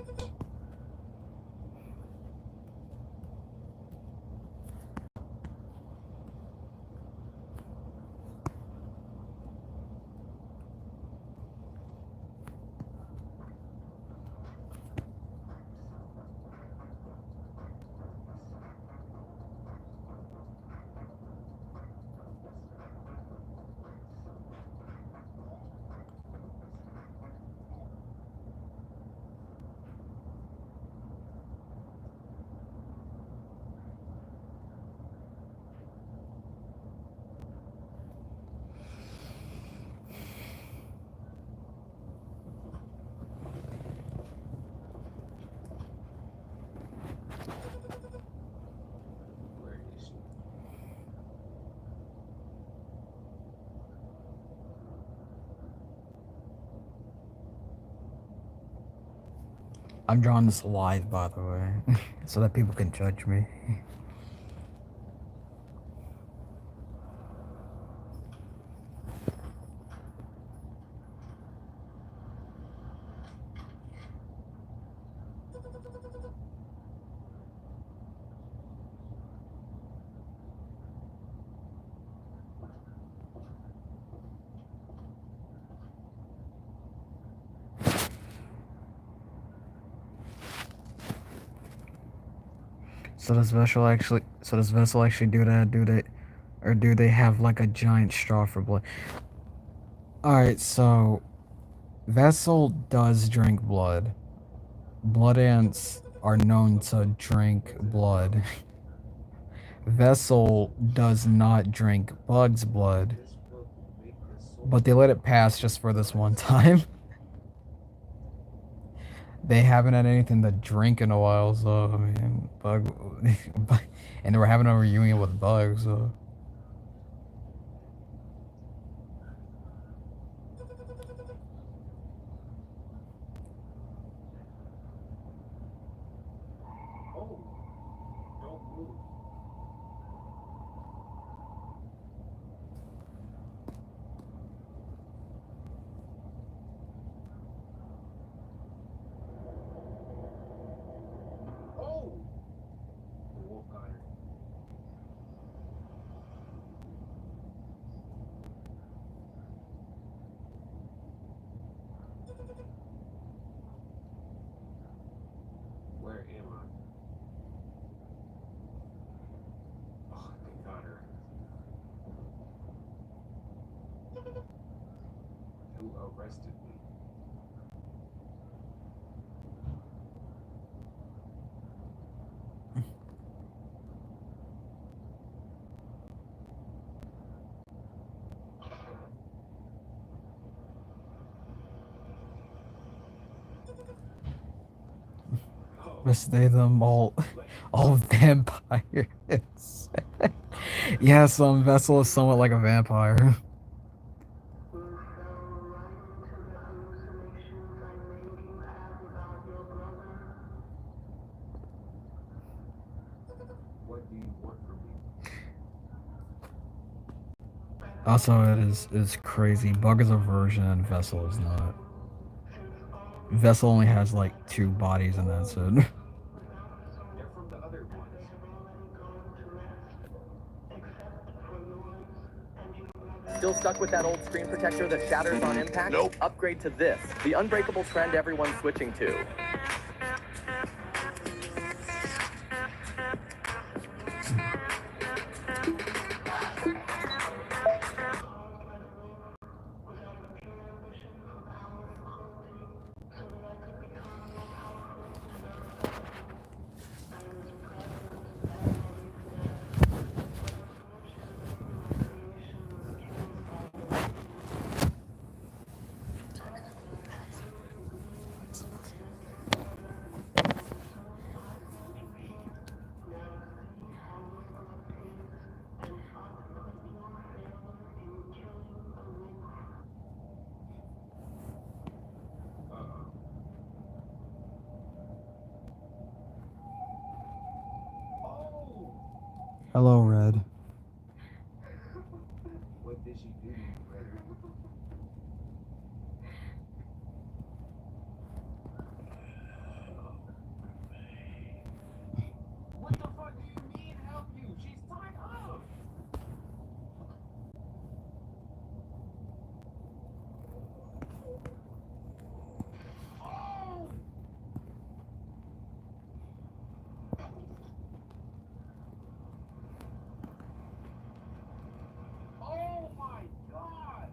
Where is she? I'm drawing this live, by the way, so that people can judge me. So does vessel actually do that? Do they have like a giant straw for blood? Alright, so vessel does drink blood. Blood ants are known to drink blood. Vessel does not drink bug's blood, This book will make this so but they let it pass just for this one time. They haven't had anything to drink in a while, so I mean, and they were having a reunion with bugs, so. Oh, don't move. arrested me. Must they them all vampires. Yeah, some vessel is somewhat like a vampire. What do you want from me? Also, it's crazy. Bug is a version and Vessel is not. Vessel only has like 2 bodies and that's it. They're from the other ones. Still stuck with that old screen protector that shatters on impact? Nope. Upgrade to this, the unbreakable trend everyone's switching to. Hello, Red. What did she do to you, Freddy? What the fuck do you mean help you? She's tied up. Oh! Oh my god!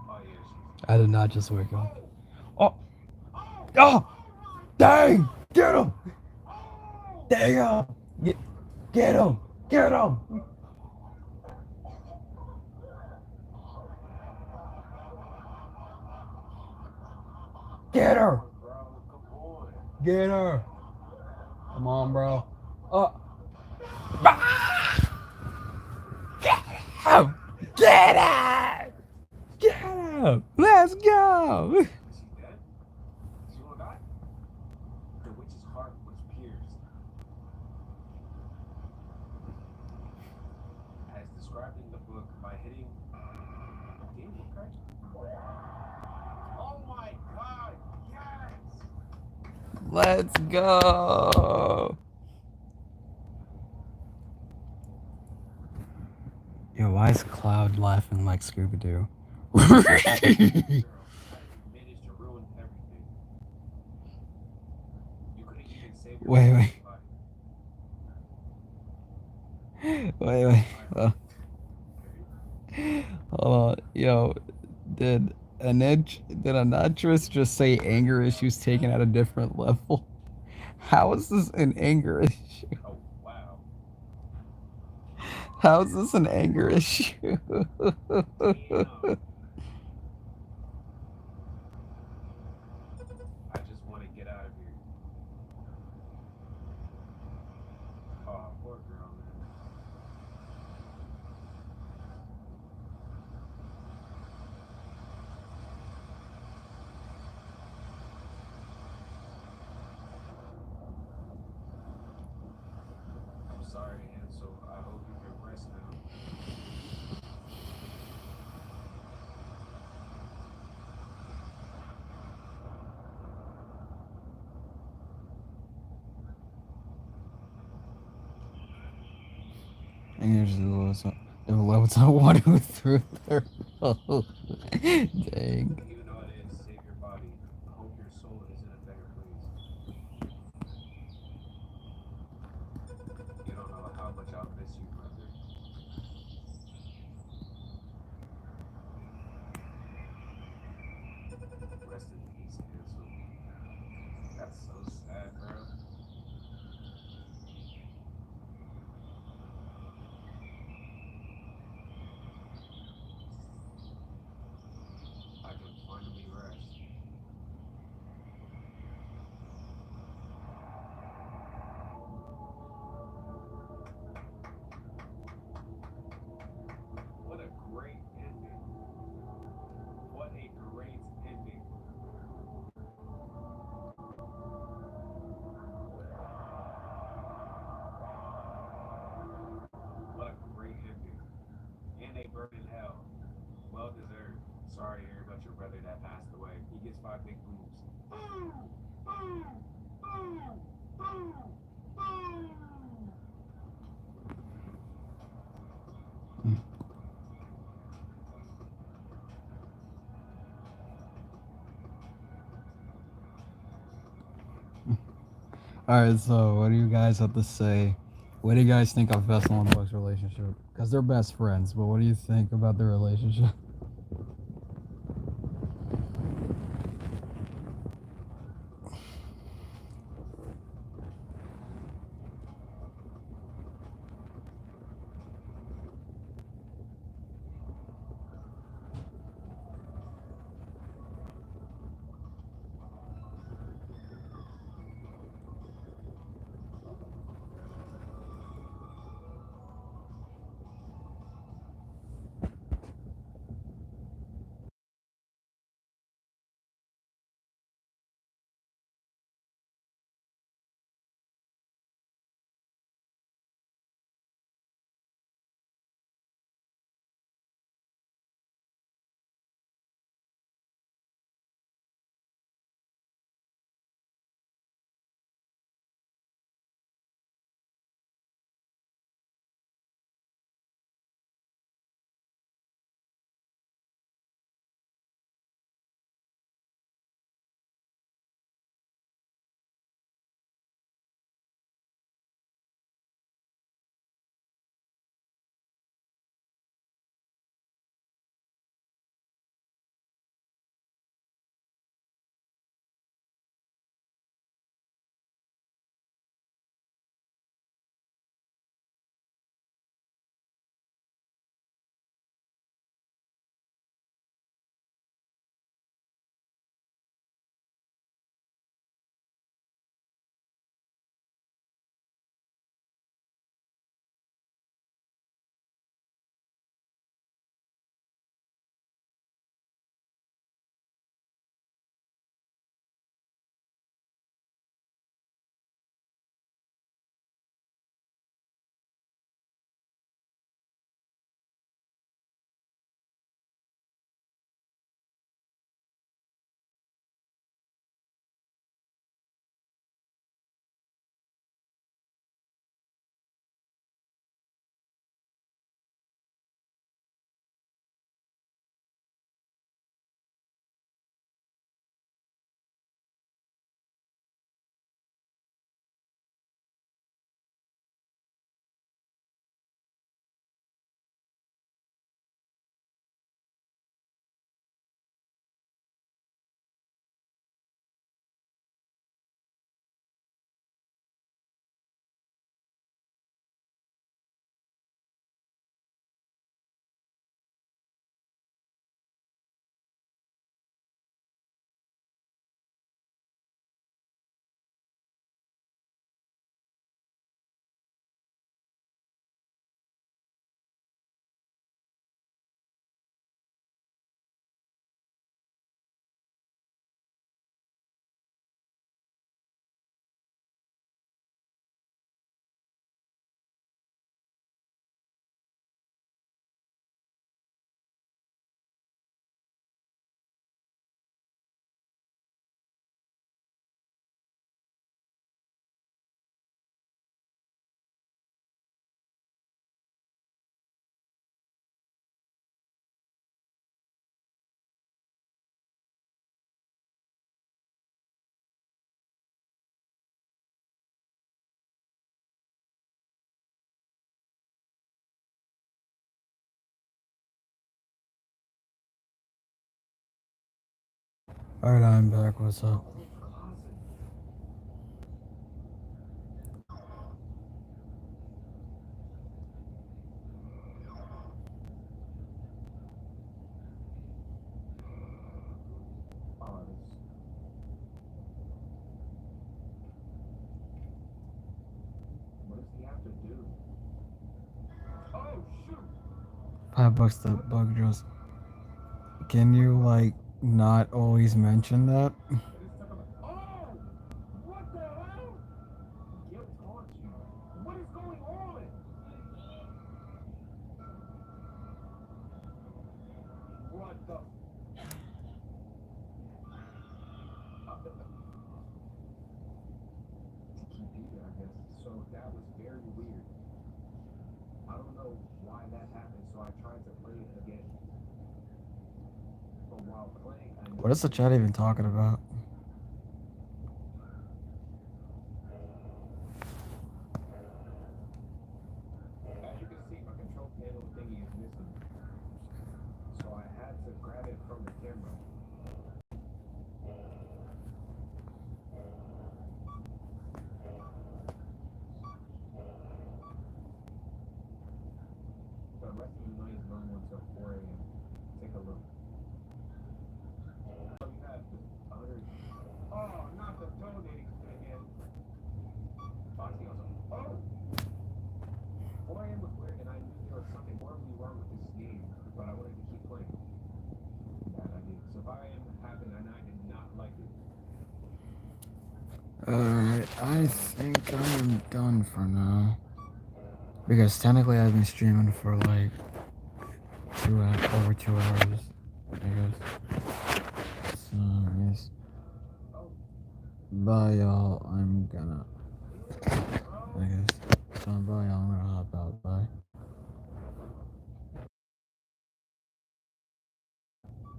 Oh yeah, she's I did not just wake up. Oh! Oh! Dang! Get him! Dang! Get him! Get him! Get her! bro, come on. Get her! Come on, bro. Get him! Get him! Get him! Let's go! Is she dead? She gonna die? The witch's heart was pierced. As described in the book by hitting demon, okay? Oh my god, yes! Let's go! Yo, why is Cloud laughing like Scooby-Doo? Girl, you managed to ruin everything. You couldn't even save your Wait, own wait. life. Hold on. Yo, did an actress just say anger issues taken at a different level? How is this an anger issue? Oh, wow. How is this an anger issue? Damn. I just want to get out of here. Oh, poor girl, man. I'm sorry, Ansel. I hope you can rest now. Angels, they were level to one who threw their hole. Dang. You know it is. Save your body. I hope your soul is in a better place. You don't know how much I'll miss you, brother. Rest in peace, Ansel. That's so sad, bro. I can finally rest. What a great ending. What a great ending. What a great ending. And they burn in hell. Well deserved. Sorry to hear about your brother that passed away. He gets 5 big boobs. Alright, so what do you guys have to say? What do you guys think of Vessel and Buck's relationship? Because they're best friends, but what do you think about their relationship? Alright, I'm back. What's up? What does he have to do? Oh shoot! $5 the bug drills. Can you like not always mention that? Oh! What the hell? Guilt haunts you. What is going on? What the? Computer, I guess. So that was very weird. I don't know why that happened, so I tried to play it again. But while playing, I What is the chat even talking about? As you can see, my control panel thingy is missing. So I had to grab it from the camera. The rest of the night is normal until 4 a.m. Take a look. So you have 100. Oh, not the donating thing again. Foxy also. Oh! 4 a.m. was weird, and I knew there was something horribly wrong with this game, but I wanted to keep playing. Bad idea. So 5 a.m. happened, and I did not like it. Alright, I think I am done for now. Because technically I've been streaming for like over 2 hours, I guess. So, yes. Bye y'all, I'm gonna